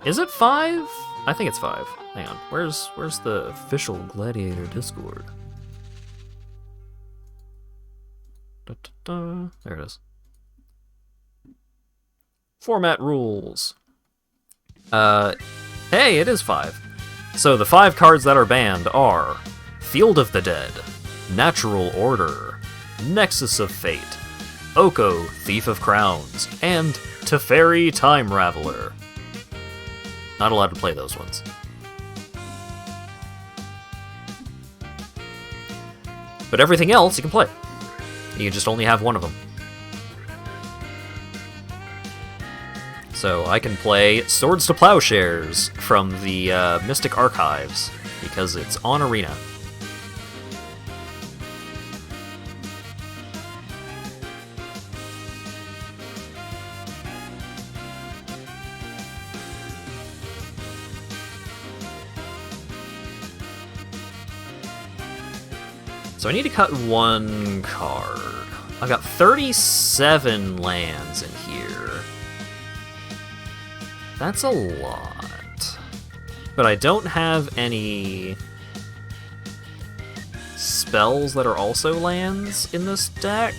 Is it 5? I think it's 5. Hang on, where's the official Gladiator Discord? There it is. Format rules. Hey, it is 5. So the 5 cards that are banned are Field of the Dead, Natural Order, Nexus of Fate, Oko, Thief of Crowns, and Teferi, Time Raveler. Not allowed to play those ones. But everything else you can play. You can just only have one of them. So I can play Swords to Plowshares from the Mystic Archives, because it's on Arena. So I need to cut 1 card. I've got 37 lands in here. That's a lot. But I don't have any spells that are also lands in this deck.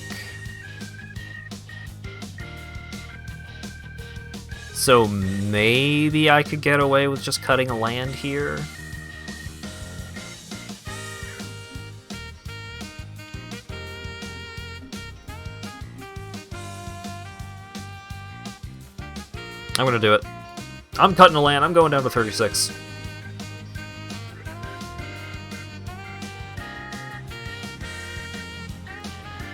So maybe I could get away with just cutting a land here. I'm gonna do it. I'm cutting a land. I'm going down to 36.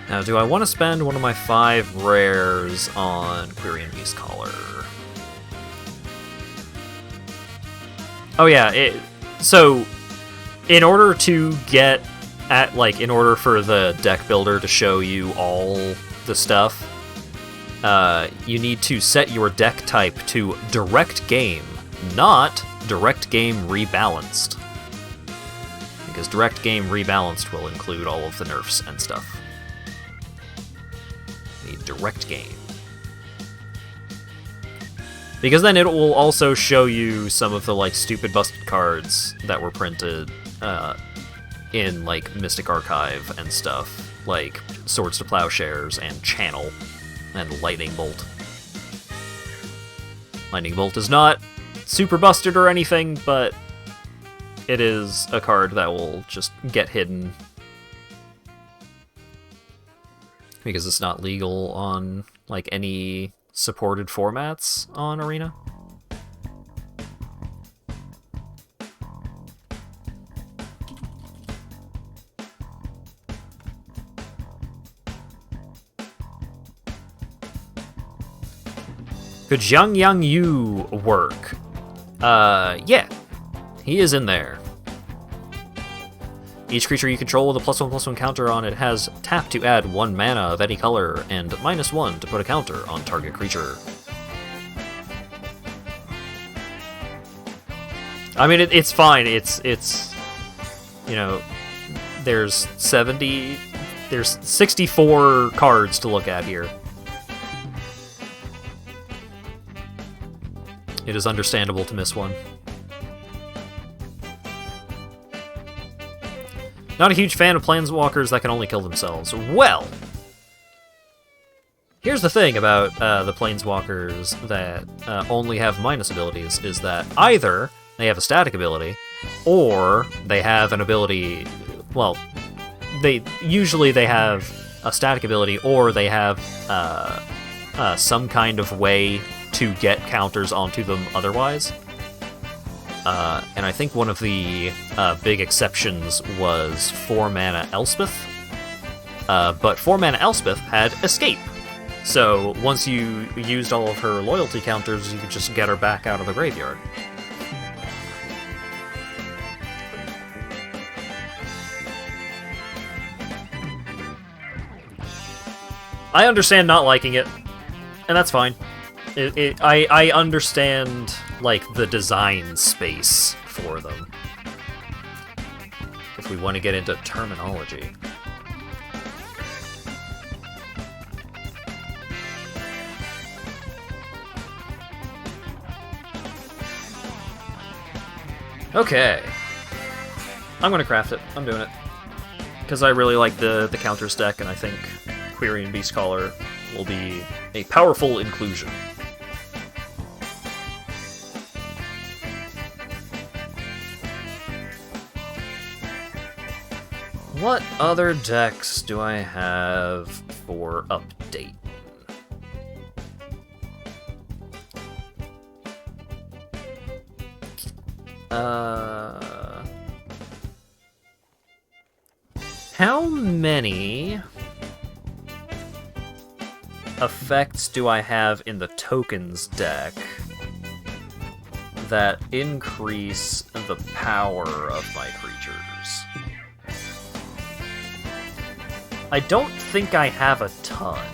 Now, do I want to spend one of my 5 rares on Quirion Beastcaller? Oh yeah, so in order to get at, like, in order for the deck builder to show you all the stuff, you need to set your deck type to Direct Game, not Direct Game Rebalanced. Because Direct Game Rebalanced will include all of the nerfs and stuff. You need Direct Game. Because then it will also show you some of the, like, stupid busted cards that were printed in, like, Mystic Archive and stuff, like Swords to Plowshares and Channel. And Lightning Bolt. Lightning Bolt is not super busted or anything, but it is a card that will just get hidden. Because it's not legal on, like, any supported formats on Arena. Could Jiang Yang Yu work? Yeah. He is in there. Each creature you control with a +1/+1 counter on it has tap to add 1 mana of any color and -1 to put a counter on target creature. I mean, it's fine. It's you know, there's 64 cards to look at here. It is understandable to miss one. Not a huge fan of planeswalkers that can only kill themselves. Well, here's the thing about the planeswalkers that only have minus abilities, is that either they have a static ability, or they have an ability, well, usually they have a static ability, or they have some kind of way to get counters onto them otherwise. And I think one of the big exceptions was 4-mana Elspeth. But 4-mana Elspeth had Escape. So once you used all of her loyalty counters, you could just get her back out of the graveyard. I understand not liking it, and that's fine. I understand, like, the design space for them. If we want to get into terminology. Okay. I'm gonna craft it. I'm doing it. Because I really like the counters deck, and I think Quirion Beastcaller will be a powerful inclusion. What other decks do I have for update? How many effects do I have in the tokens deck that increase the power of my creatures? I don't think I have a ton.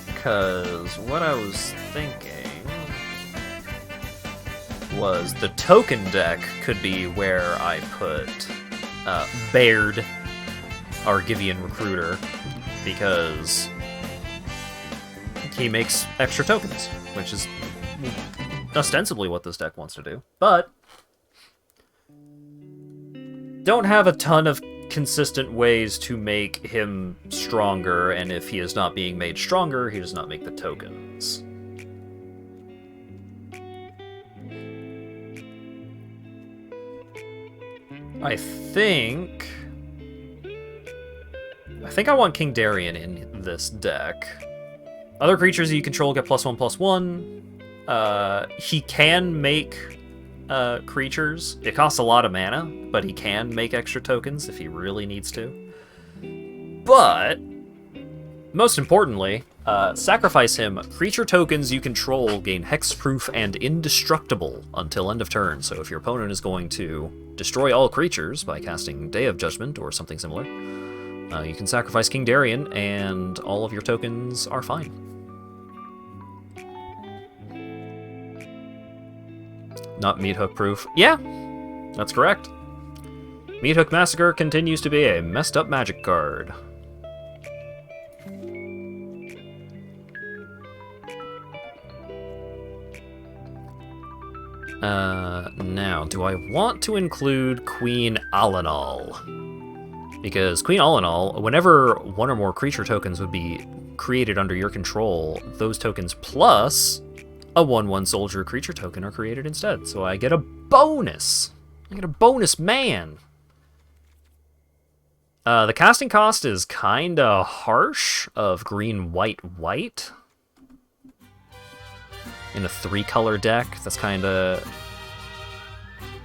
Because what I was thinking was the token deck could be where I put Baird, Argivian Recruiter, because he makes extra tokens, which is ostensibly what this deck wants to do. But don't have a ton of consistent ways to make him stronger, and if he is not being made stronger, he does not make the tokens. I think I want King Darien in this deck. Other creatures you control get +1/+1. He can make creatures. It costs a lot of mana, but he can make extra tokens if he really needs to. But most importantly, sacrifice him. Creature tokens you control gain hexproof and indestructible until end of turn. So if your opponent is going to destroy all creatures by casting Day of Judgment or something similar, you can sacrifice King Darien and all of your tokens are fine. Not Meathook proof. Yeah, that's correct. Meathook Massacre continues to be a messed up magic card. Now, do I want to include Queen Alanal? Because Queen Alanal, whenever one or more creature tokens would be created under your control, those tokens plus a 1/1 soldier creature token are created instead. So I get a bonus. I get a bonus man. The casting cost is kinda harsh of green, white, white. In a 3-color deck, that's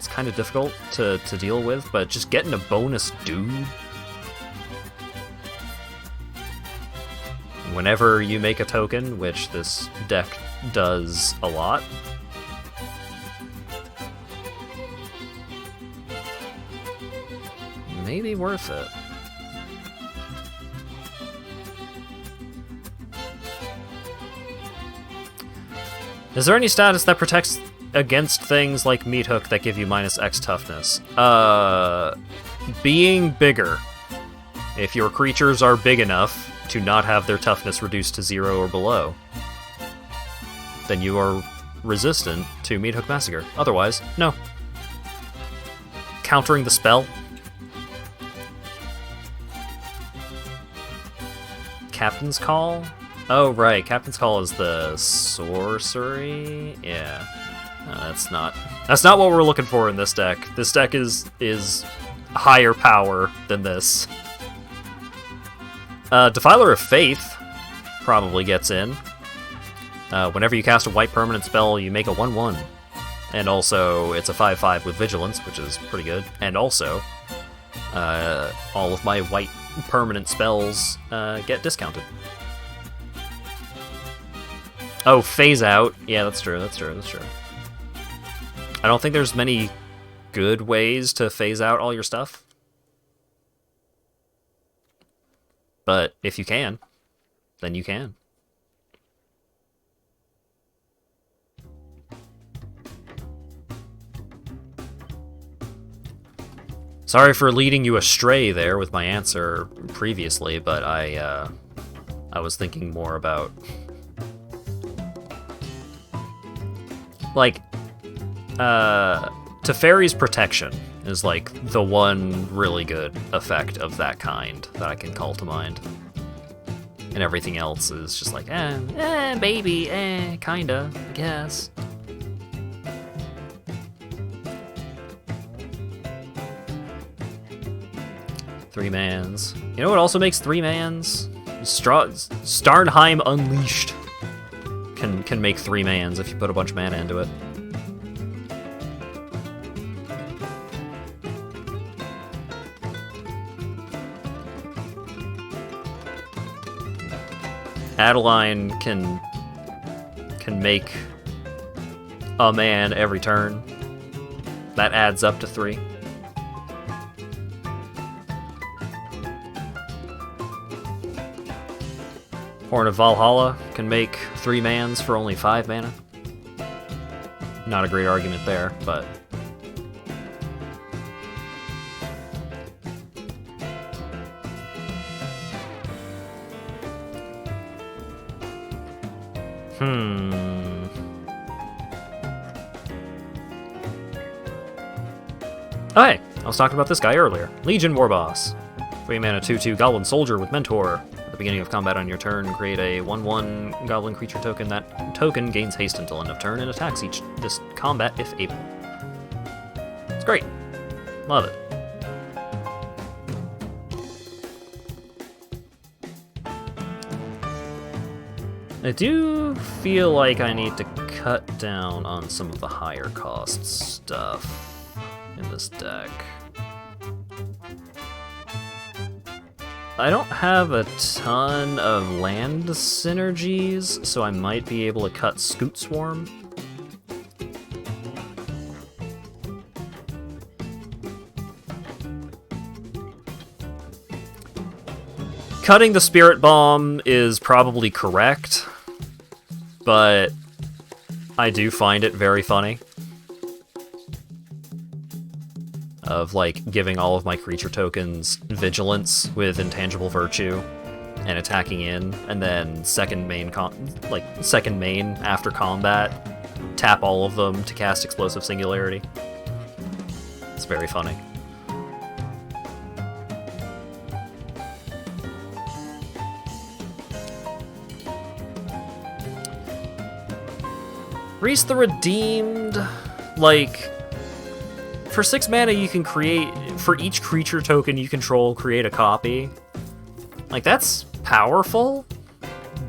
it's kinda difficult to deal with, but just getting a bonus dude whenever you make a token, which this deck does a lot. Maybe worth it. Is there any status that protects against things like Meathook that give you -X toughness? Being bigger. If your creatures are big enough to not have their toughness reduced to 0 or below, then you are resistant to Meathook Massacre. Otherwise, no. Countering the spell. Captain's Call? Oh, right. Captain's Call is the sorcery? Yeah. No, that's not what we're looking for in this deck. This deck is higher power than this. Defiler of Faith probably gets in. Whenever you cast a white permanent spell, you make a 1/1. And also, it's a 5/5 with Vigilance, which is pretty good. And also, all of my white permanent spells get discounted. Oh, phase out. Yeah, that's true, that's true, that's true. I don't think there's many good ways to phase out all your stuff. But if you can, then you can. Sorry for leading you astray there with my answer previously, but I was thinking more about... Like, Teferi's Protection is, like, the one really good effect of that kind that I can call to mind. And everything else is just like, baby, kinda, I guess. Three mans. You know what also makes three mans? Starnheim Unleashed can make three mans if you put a bunch of mana into it. Adeline can make a man every turn. That adds up to 3. Horn of Valhalla can make 3 mans for only 5 mana. Not a great argument there, but... Oh hey, I was talking about this guy earlier. Legion Warboss. 3 mana 2/2 Goblin Soldier with Mentor. At the beginning of combat on your turn, create a 1/1 Goblin creature token. That token gains haste until end of turn and attacks this combat if able. It's great. Love it. I do feel like I need to cut down on some of the higher cost stuff in this deck. I don't have a ton of land synergies, so I might be able to cut Scoot Swarm. Cutting the Spirit Bomb is probably correct, but I do find it very funny. Of, like, giving all of my creature tokens Vigilance with Intangible Virtue and attacking in, and then second main after combat, tap all of them to cast Explosive Singularity. It's very funny. Reese the Redeemed, like... For 6 mana, you can create, for each creature token you control, create a copy. Like, that's powerful,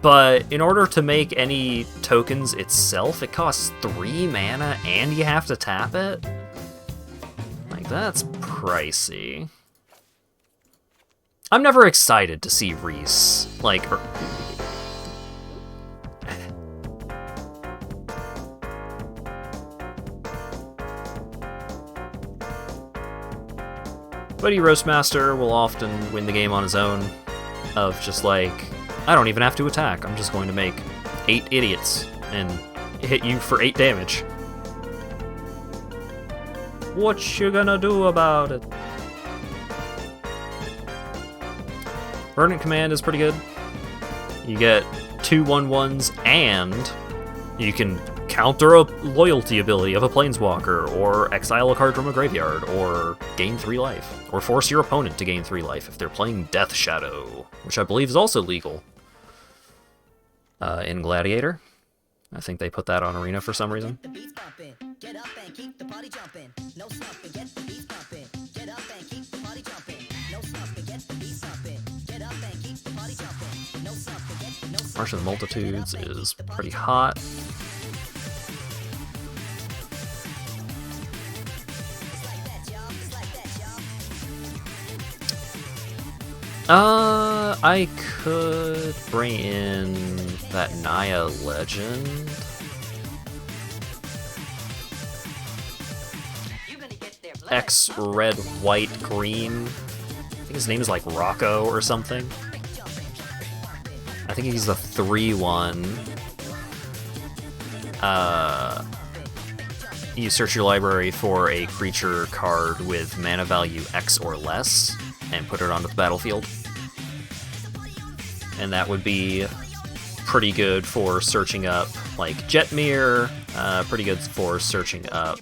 but in order to make any tokens itself, it costs 3 mana and you have to tap it? Like, that's pricey. I'm never excited to see Reese, like... Buddy Roastmaster will often win the game on his own, of just like, I don't even have to attack, I'm just going to make 8 idiots and hit you for 8 damage. What you gonna do about it? Verdant Command is pretty good. You get 2 1/1s and you can counter a loyalty ability of a Planeswalker, or exile a card from a graveyard, or gain 3 life, or force your opponent to gain 3 life if they're playing Death Shadow, which I believe is also legal in Gladiator. I think they put that on Arena for some reason. March of the Multitudes is pretty hot. I could bring in that Naya Legend. X red, white, green. I think his name is like Rocco or something. I think he's the 3/1. You search your library for a creature card with mana value X or less, and put it onto the battlefield. And that would be pretty good for searching up, like, Jetmir, pretty good for searching up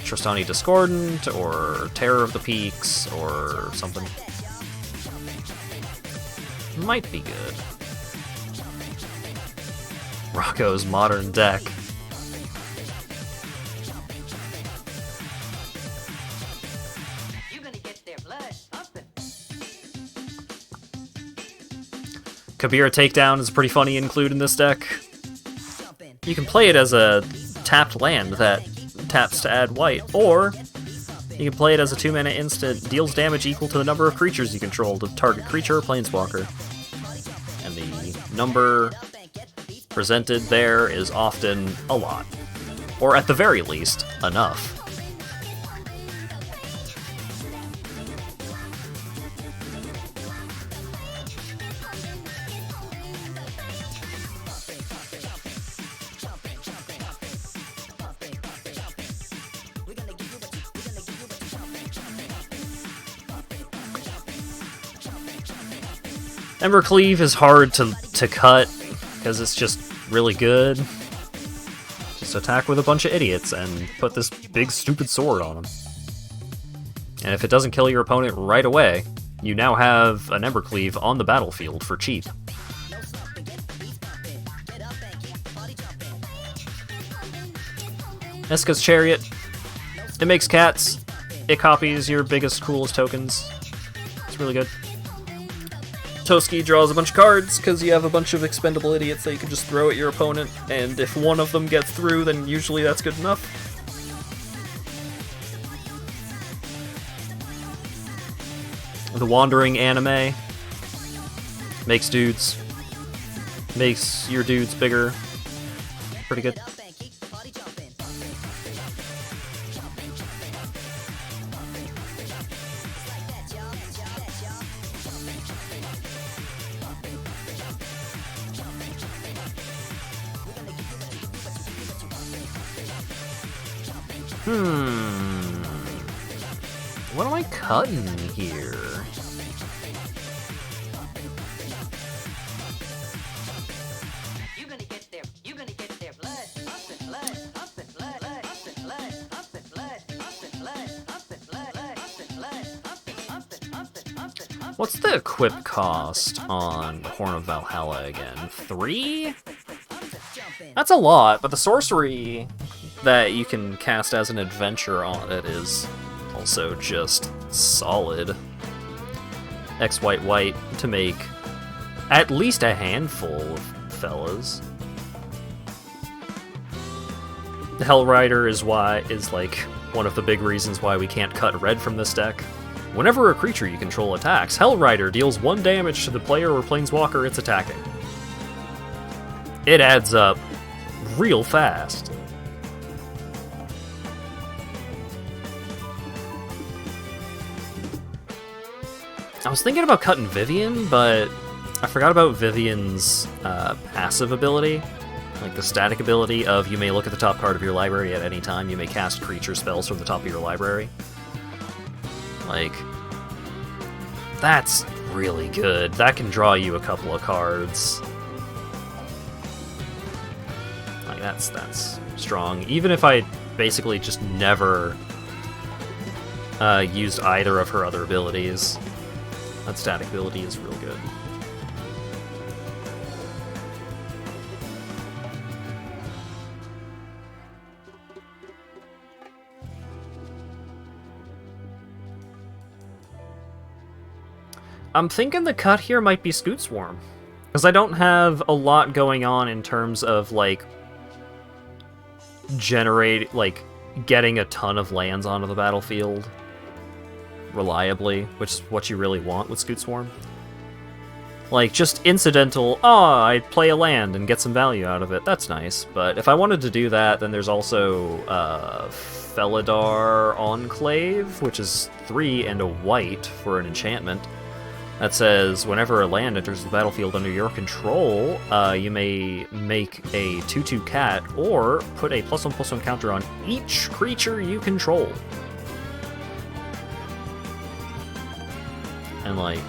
Tristani Discordant, or Terror of the Peaks, or something. Might be good. Rocco's modern deck. Kabira Takedown is a pretty funny include in this deck. You can play it as a tapped land that taps to add white, or you can play it as a 2-mana instant, deals damage equal to the number of creatures you control to target creature or planeswalker. And the number presented there is often a lot, or at the very least, enough. Embercleave is hard to cut, because it's just really good. Just attack with a bunch of idiots and put this big stupid sword on them. And if it doesn't kill your opponent right away, you now have an Embercleave on the battlefield for cheap. Eska's Chariot. It makes cats. It copies your biggest, coolest tokens. It's really good. Toski draws a bunch of cards, because you have a bunch of expendable idiots that you can just throw at your opponent, and if one of them gets through, then usually that's good enough. The Wandering Anime makes your dudes bigger. Pretty good. What am I cutting here? What's the equip cost on Horn of Valhalla again? 3? That's a lot, but the sorcery that you can cast as an adventure on it is also just solid. X white white to make at least a handful of fellas. The Hellrider is like one of the big reasons why we can't cut red from this deck. Whenever a creature you control attacks, Hellrider deals 1 damage to the player or planeswalker it's attacking. It adds up real fast. I was thinking about cutting Vivian, but I forgot about Vivian's passive ability. Like the static ability of you may look at the top card of your library at any time, you may cast creature spells from the top of your library. Like, that's really good. That can draw you a couple of cards. Like, that's strong. Even if I basically just never used either of her other abilities, that static ability is real good. I'm thinking the cut here might be Scoot Swarm. Because I don't have a lot going on in terms of, like, getting a ton of lands onto the battlefield reliably, which is what you really want with Scoot Swarm. Like, just incidental, I'd play a land and get some value out of it, that's nice. But if I wanted to do that, then there's also Felidar Enclave, which is 3 and a white for an enchantment. That says, whenever a land enters the battlefield under your control, you may make a 2/2 cat, or put a +1/+1 counter on each creature you control. And, like,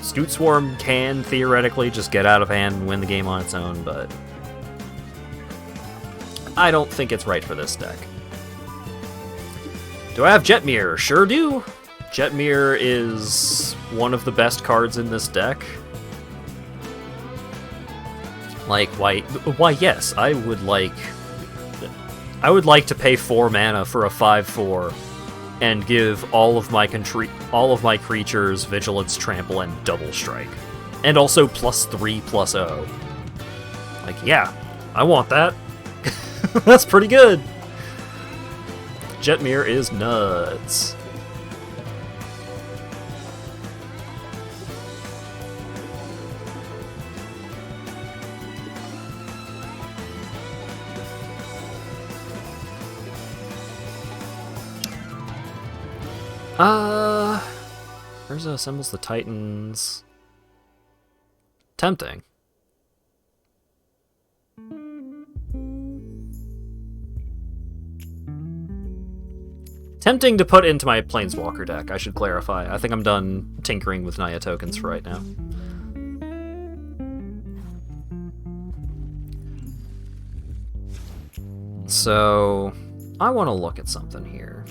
Scoot Swarm can theoretically just get out of hand and win the game on its own, but I don't think it's right for this deck. Do I have Jetmir? Sure do! Jetmir is one of the best cards in this deck. Like, why yes, I would like to pay 4 mana for a 5/4 and give all of my creatures Vigilance, Trample, and Double Strike. And also +3/+0. Like, yeah, I want that. That's pretty good. Jetmir is nuts. Urza assembles the Titans. Tempting. Tempting to put into my Planeswalker deck, I should clarify. I think I'm done tinkering with Naya tokens for right now. So, I want to look at something here.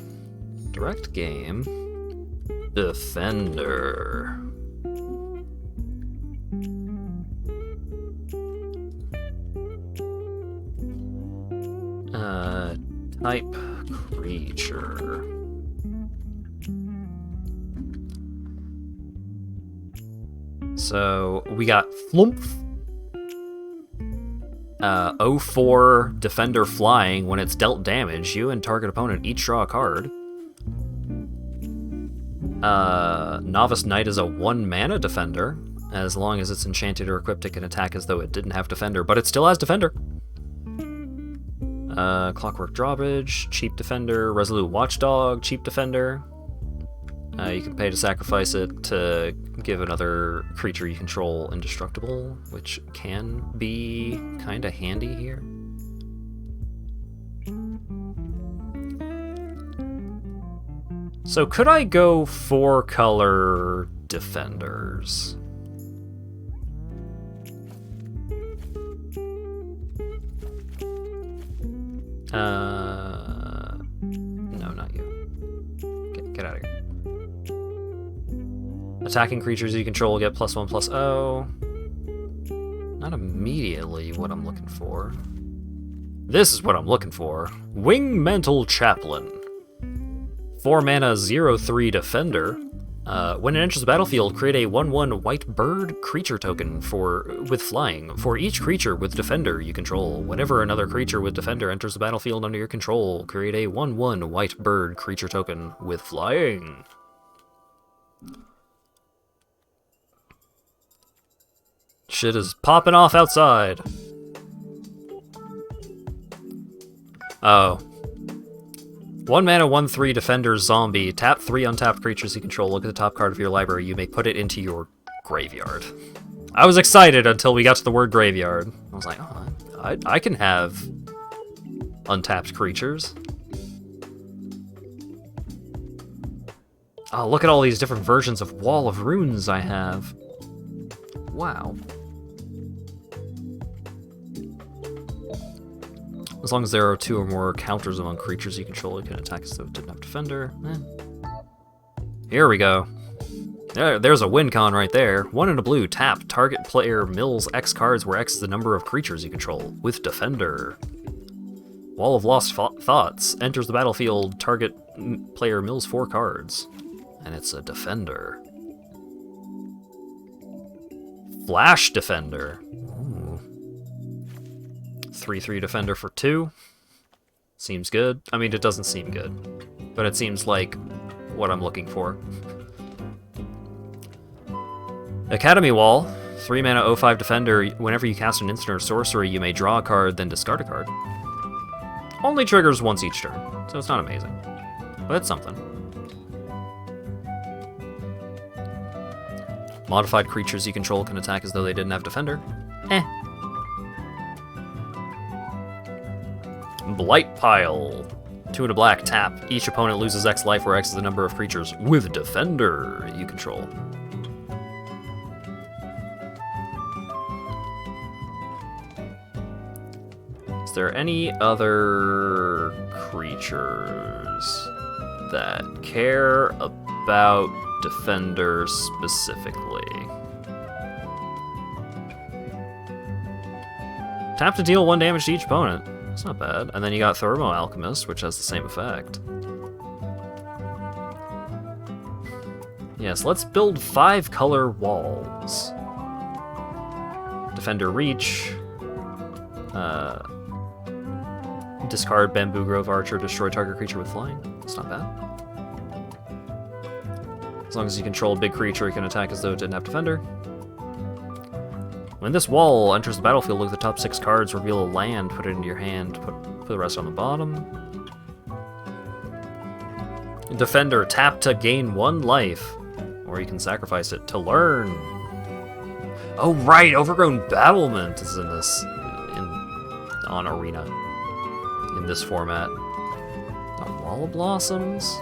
Direct game. Defender. Type creature. So we got Flumph. 0/4 Defender flying. When it's dealt damage, you and target opponent each draw a card. Novice Knight is a 1 mana defender. As long as it's enchanted or equipped, it can attack as though it didn't have defender, but it still has defender. Clockwork Drawbridge, cheap defender. Resolute Watchdog, cheap defender. You can pay to sacrifice it to give another creature you control indestructible, which can be kind of handy here. So could I go 4-color defenders? No, not you. Get out of here. Attacking creatures you control get +1/+0. Not immediately what I'm looking for. This is what I'm looking for. Wingmantle Chaplain. 4 mana 0/3 defender. When it enters the battlefield, create a 1/1 white bird creature token with flying. For each creature with defender you control, whenever another creature with defender enters the battlefield under your control, create a 1/1 white bird creature token with flying. Shit is popping off outside. Oh. 1 mana 1/3 defender zombie. Tap 3 untapped creatures you control. Look at the top card of your library. You may put it into your graveyard. I was excited until we got to the word graveyard. I was like, oh, I can have untapped creatures. Oh, look at all these different versions of Wall of Runes I have. Wow. As long as there are 2 or more counters among creatures you control, you can attack as though it didn't have defender. Here we go. There's a win con right there. 1 and a blue, tap. Target player mills X cards where X is the number of creatures you control, with defender. Wall of Lost Thoughts. Enters the battlefield, target player mills 4 cards. And it's a defender. Flash Defender. 3/3 Defender for 2. Seems good. I mean, it doesn't seem good, but it seems like what I'm looking for. Academy Wall. 3 mana 0/5 Defender. Whenever you cast an instant or sorcery, you may draw a card, then discard a card. Only triggers once each turn, so it's not amazing, but it's something. Modified creatures you control can attack as though they didn't have Defender. Blight Pile. 2 and a black, tap. Each opponent loses X life, where X is the number of creatures with Defender you control. Is there any other creatures that care about Defender specifically? Tap to deal 1 damage to each opponent. That's not bad. And then you got Thermo Alchemist, which has the same effect. Yes, let's build 5 color walls. Defender Reach. Discard Bamboo Grove Archer, destroy target creature with flying. That's not bad. As long as you control a big creature, you can attack as though it didn't have Defender. When this wall enters the battlefield, look at the top 6 cards, reveal a land, put it into your hand, put the rest on the bottom. Defender, tap to gain 1 life, or you can sacrifice it to learn. Oh right, Overgrown Battlement is in this, on Arena, in this format. Wall of Blossoms,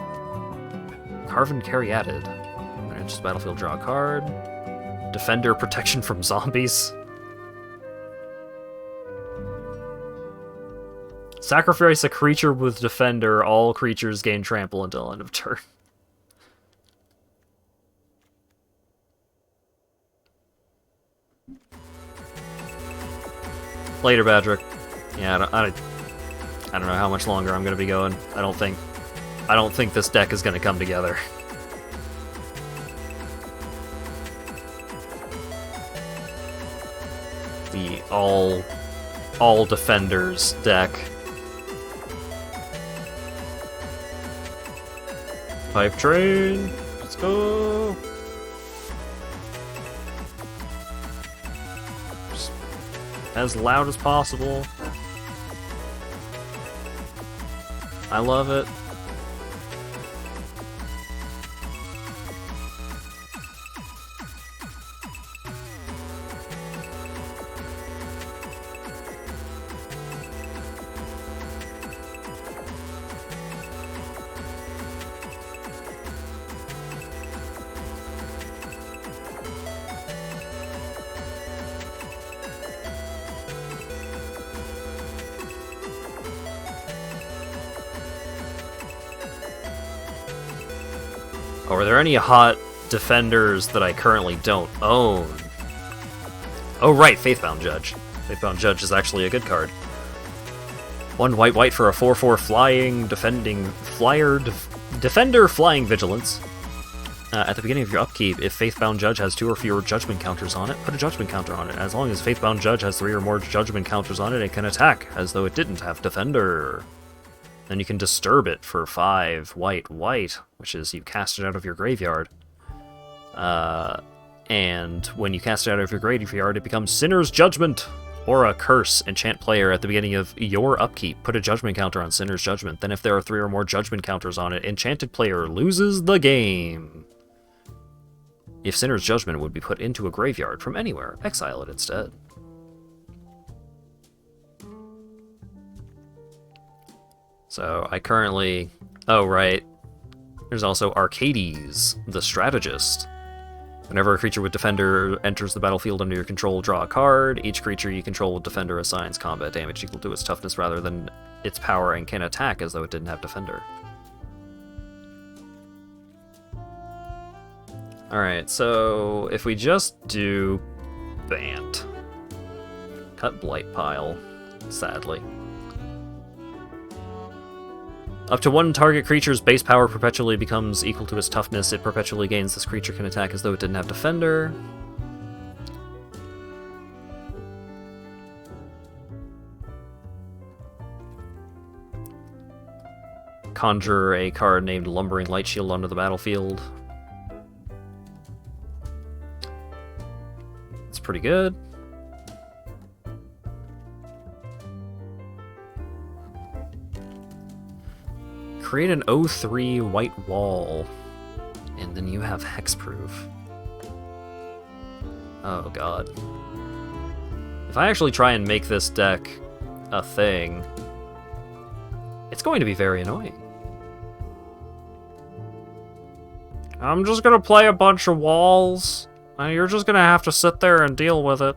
Carven Caryatid. When it enters the battlefield, draw a card. Defender, protection from zombies. Sacrifice a creature with Defender. All creatures gain trample until end of turn. Later, Badrick. Yeah, I don't know how much longer I'm gonna be going. I don't think this deck is gonna come together. The all defenders deck. Pipe train, let's go. Just as loud as possible. I love it. Oh, are there any hot defenders that I currently don't own? Oh right, Faithbound Judge. Faithbound Judge is actually a good card. 1 white for a 4/4 flying, defender flying vigilance. At the beginning of your upkeep, if Faithbound Judge has 2 or fewer judgment counters on it, put a judgment counter on it. As long as Faithbound Judge has 3 or more judgment counters on it, it can attack as though it didn't have Defender. Then you can disturb it for 5 white, which is you cast it out of your graveyard. And when you cast it out of your graveyard, it becomes Sinner's Judgment, or a curse. Enchant player at the beginning of your upkeep. Put a judgment counter on Sinner's Judgment. Then if there are 3 or more judgment counters on it, enchanted player loses the game. If Sinner's Judgment would be put into a graveyard from anywhere, exile it instead. So I currently... Oh, right. There's also Arcades, the Strategist. Whenever a creature with Defender enters the battlefield under your control, draw a card. Each creature you control with Defender assigns combat damage equal to its toughness rather than its power and can attack as though it didn't have Defender. Alright, so if we just do Bant. Cut Blight Pile, sadly. Up to 1 target creature's base power perpetually becomes equal to its toughness. It perpetually gains. This creature can attack as though it didn't have Defender. conjure a card named Lumbering Light Shield onto the battlefield. It's pretty good. Create an 0/3 white wall, and then you have hexproof. Oh god. If I actually try and make this deck a thing, it's going to be very annoying. I'm just gonna play a bunch of walls, and you're just gonna have to sit there and deal with it.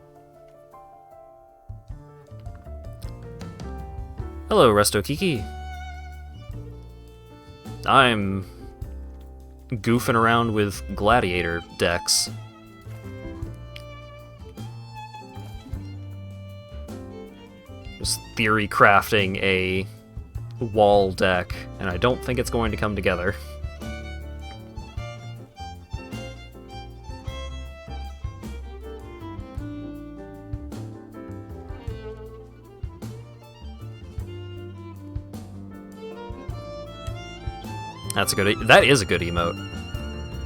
Hello, Resto Kiki. I'm goofing around with Gladiator decks. Just theory crafting a wall deck, and I don't think it's going to come together. That's a good. That is a good emote.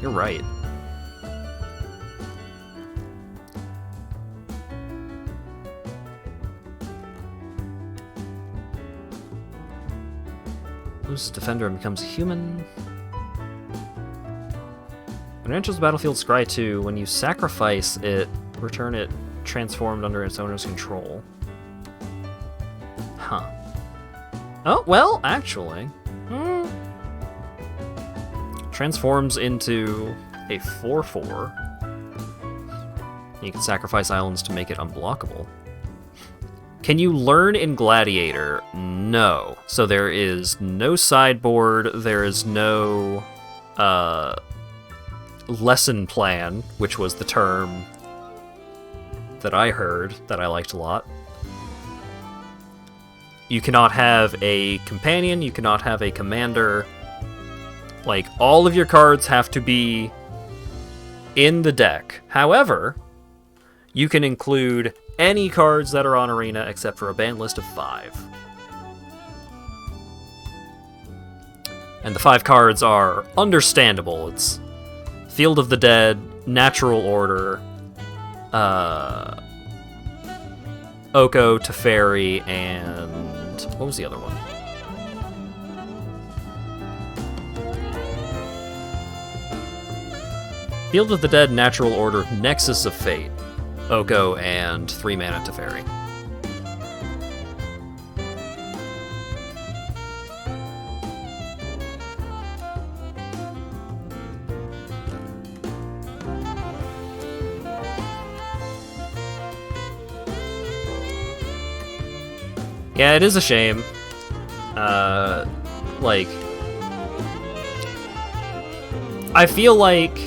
You're right. Loses defender and becomes human. When it enters the battlefield, scry 2. When you sacrifice it, return it transformed under its owner's control. Huh. Oh well, actually. Transforms into a 4/4. You can sacrifice islands to make it unblockable. Can you learn in Gladiator? No. So there is no sideboard, there is no lesson plan, which was the term that I heard that I liked a lot. You cannot have a companion, you cannot have a commander. Like, all of your cards have to be in the deck. However, you can include any cards that are on Arena except for a banned list of 5. And the 5 cards are understandable. It's Field of the Dead, Natural Order, Oko, Teferi, and what was the other one? Field of the Dead, Natural Order, Nexus of Fate, Oko, and 3 mana Teferi. Yeah, it is a shame. Like, I feel like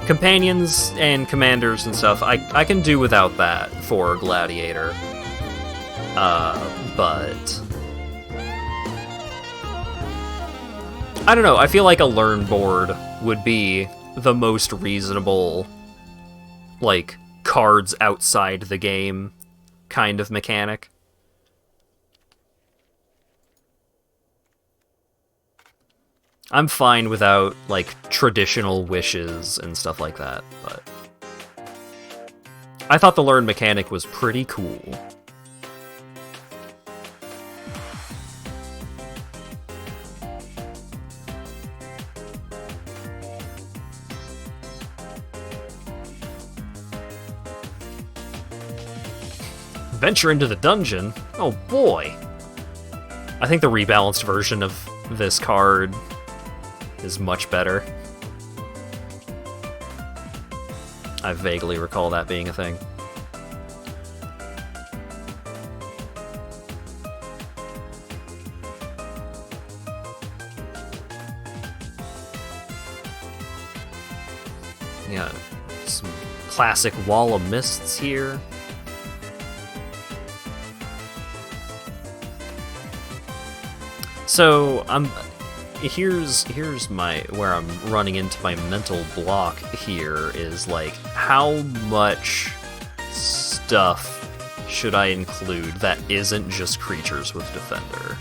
companions and commanders and stuff, I can do without that for Gladiator. But I don't know, I feel like a learn board would be the most reasonable, like, cards outside the game kind of mechanic. I'm fine without, like, traditional wishes and stuff like that, but I thought the learn mechanic was pretty cool. Venture into the dungeon? Oh boy! I think the rebalanced version of this card is much better. I vaguely recall that being a thing. Yeah, some classic Wall of Mists here. So here's my where I'm running into my mental block here is like, how much stuff should I include that isn't just creatures with Defender?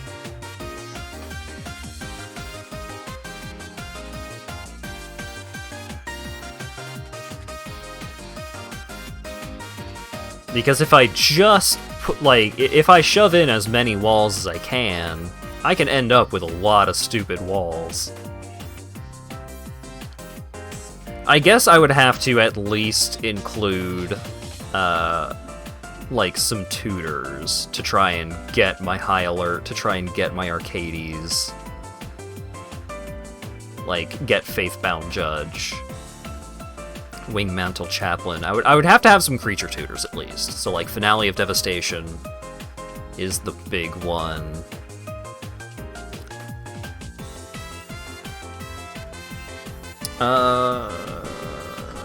Because if I just put, like, if I shove in as many walls as I can end up with a lot of stupid walls. I guess I would have to at least include, like, some tutors to try and get my high alert, to try and get my Arcades. Like, get Faithbound Judge. Wingmantle Chaplain. I would have to have some creature tutors at least. So like Finale of Devastation is the big one.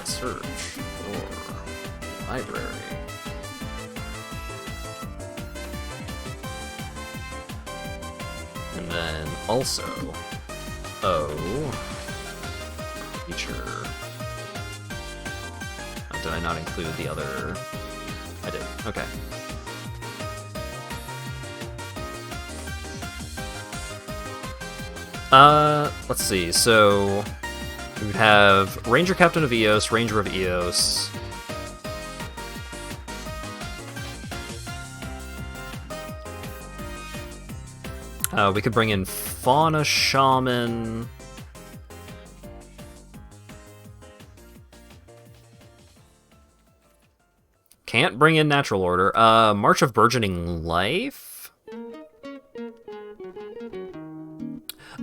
Search for library. And then also creature. Did I not include the other? I did. Okay. Let's see. So we would have Ranger Captain of Eos, Ranger of Eos. We could bring in Fauna Shaman. Can't bring in Natural Order. March of Burgeoning Life?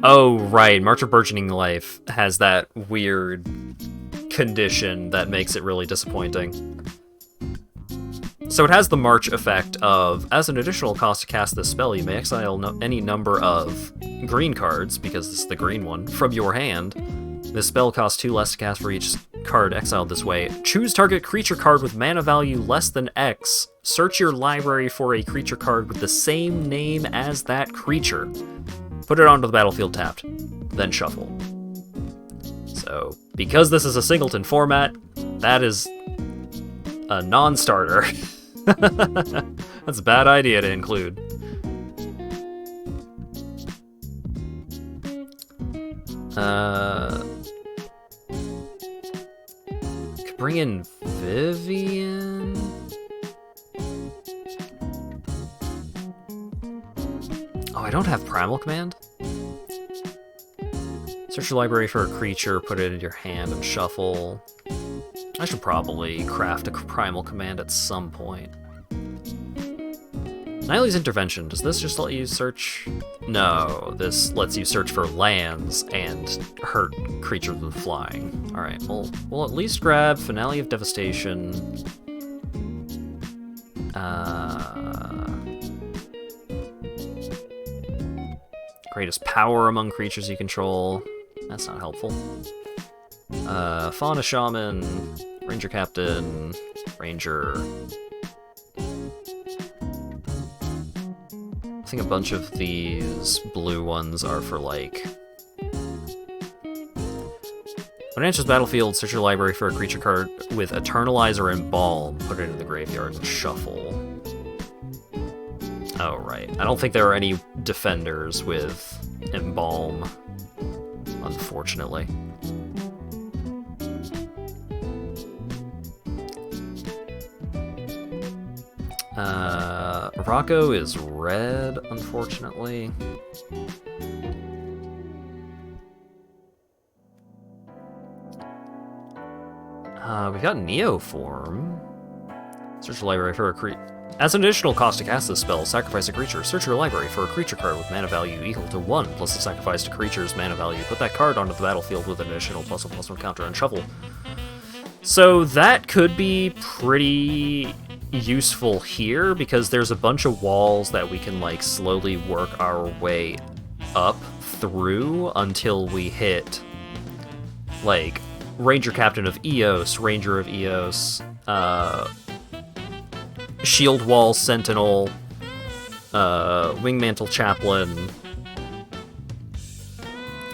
Oh, right. March of Burgeoning Life has that weird condition that makes it really disappointing. So it has the March effect of, as an additional cost to cast this spell, you may exile any number of green cards, because this is the green one, from your hand. This spell costs 2 less to cast for each card exiled this way. Choose target creature card with mana value less than X. Search your library for a creature card with the same name as that creature. Put it onto the battlefield tapped, then shuffle. So, because this is a singleton format, that is a non-starter. That's a bad idea to include. Could bring in Vivian. Oh, I don't have Primal Command? Search your library for a creature, put it in your hand, and shuffle. I should probably craft a Primal Command at some point. Nihili's Intervention. Does this just let you search? No, this lets you search for lands and hurt creatures with flying. Alright, we'll at least grab Finale of Devastation. Greatest power among creatures you control. That's not helpful. Fauna Shaman, Ranger Captain, Ranger. I think a bunch of these blue ones are for, like... When it enters battlefield, search your library for a creature card with Eternalize or Embalm, put it into the graveyard and shuffle. Oh, right. I don't think there are any defenders with Embalm, unfortunately. Rocco is red, unfortunately. We've got Neoform. Search your library for a creature. As an additional cost to cast this spell, sacrifice a creature. Search your library for a creature card with mana value equal to 1 plus the sacrifice to creature's mana value. Put that card onto the battlefield with an additional +1/+1 counter and shuffle. So that could be pretty useful here, because there's a bunch of walls that we can, like, slowly work our way up through until we hit, like, Ranger Captain of Eos, Ranger of Eos, Shield Wall Sentinel, Wingmantle Chaplain,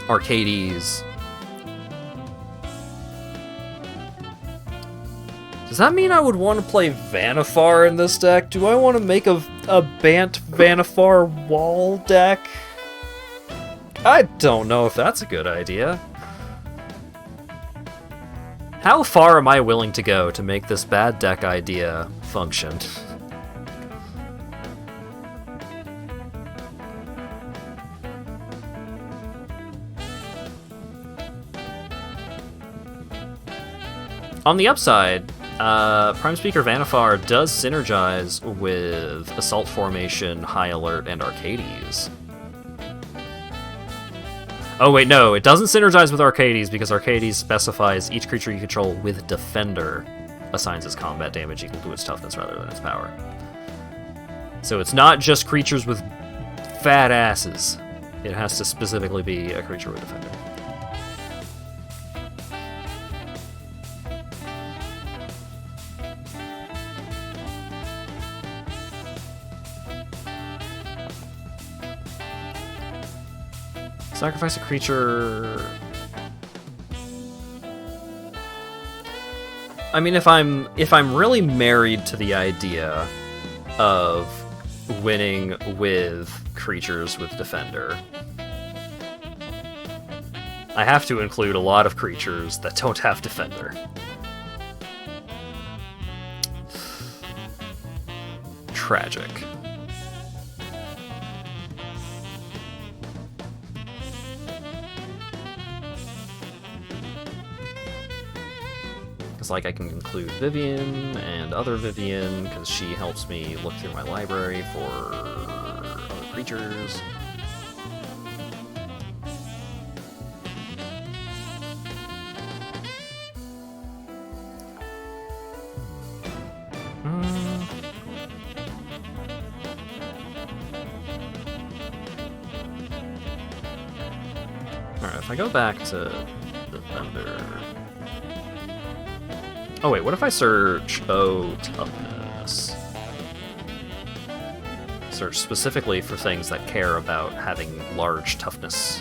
Arcades. Does that mean I would want to play Vannifar in this deck? Do I want to make a Bant Vannifar wall deck? I don't know if that's a good idea. How far am I willing to go to make this bad deck idea function? On the upside, Prime Speaker Vanifar does synergize with Assault Formation, High Alert, and Arcades. Oh wait, no, it doesn't synergize with Arcades because Arcades specifies each creature you control with Defender assigns its combat damage equal to its toughness rather than its power. So it's not just creatures with fat asses. It has to specifically be a creature with Defender. Sacrifice a creature. I mean, if I'm really married to the idea of winning with creatures with Defender, I have to include a lot of creatures that don't have Defender. Tragic. Like, I can include Vivian and other Vivian because she helps me look through my library for other creatures. Alright, if I go back to Defender... Oh wait, what if I search toughness? Search specifically for things that care about having large toughness.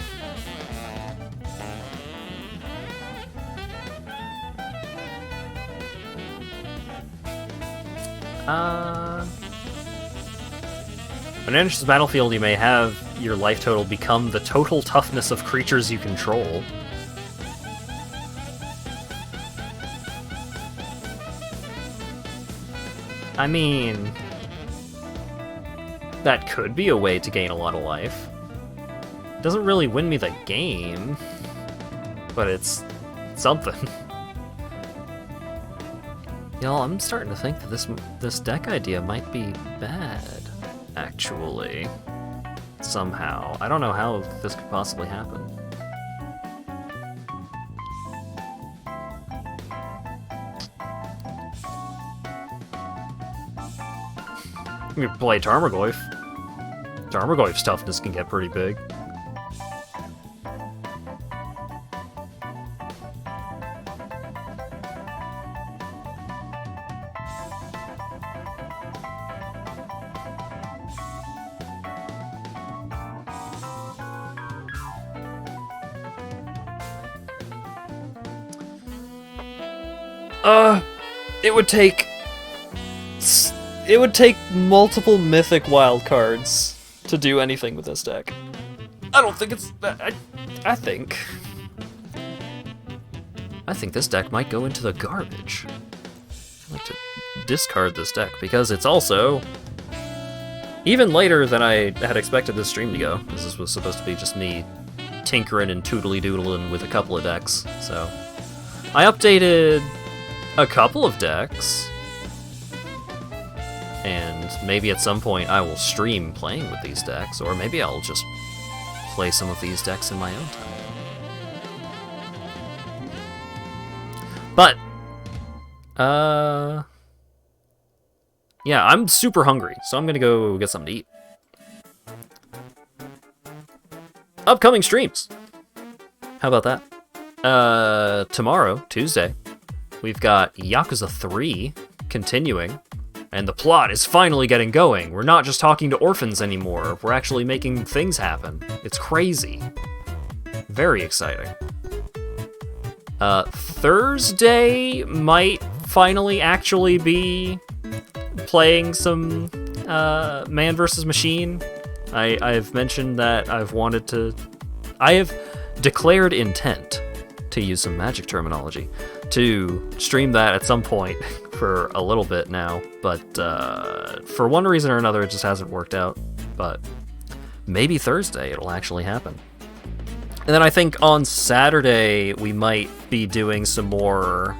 When it enters the battlefield, you may have your life total become the total toughness of creatures you control. I mean, that could be a way to gain a lot of life. Doesn't really win me the game, but it's something. Y'all, I'm starting to think that this deck idea might be bad, actually. Somehow. I don't know how this could possibly happen. You can play Tarmogoyf. Tarmogoyf's toughness can get pretty big. It would take multiple mythic wildcards to do anything with this deck. I don't think it's... I think this deck might go into the garbage. I'd like to discard this deck because it's also even later than I had expected this stream to go, because this was supposed to be just me tinkering and toodly-doodling with a couple of decks. So I updated a couple of decks, and maybe at some point I will stream playing with these decks, or maybe I'll just play some of these decks in my own time. But, yeah, I'm super hungry, so I'm gonna go get something to eat. Upcoming streams! How about that? Tomorrow, Tuesday, we've got Yakuza 3 continuing. And the plot is finally getting going. We're not just talking to orphans anymore. We're actually making things happen. It's crazy. Very exciting. Thursday might finally actually be playing some Man vs. Machine. I've mentioned that I have declared intent to use some Magic terminology, to stream that at some point for a little bit now, but for one reason or another, it just hasn't worked out. But maybe Thursday it'll actually happen. And then I think on Saturday we might be doing some more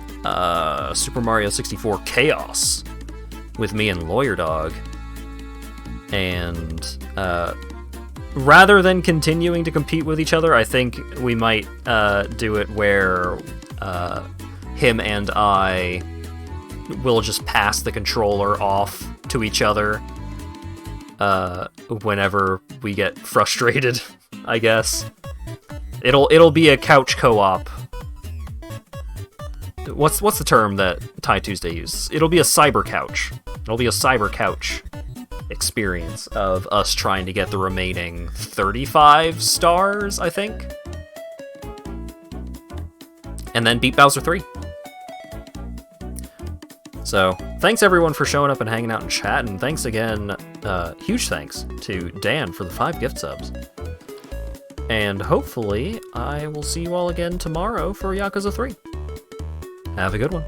Super Mario 64 Chaos with me and Lawyer Dog. And rather than continuing to compete with each other, I think we might do it where him and I will just pass the controller off to each other whenever we get frustrated, I guess. It'll be a couch co-op. What's the term that Tie Tuesday uses? It'll be a cyber couch. It'll be a cyber couch experience of us trying to get the remaining 35 stars, I think. And then beat Bowser 3. So, thanks everyone for showing up and hanging out in chat, and thanks again, huge thanks to Dan for the 5 gift subs. And hopefully, I will see you all again tomorrow for Yakuza 3. Have a good one.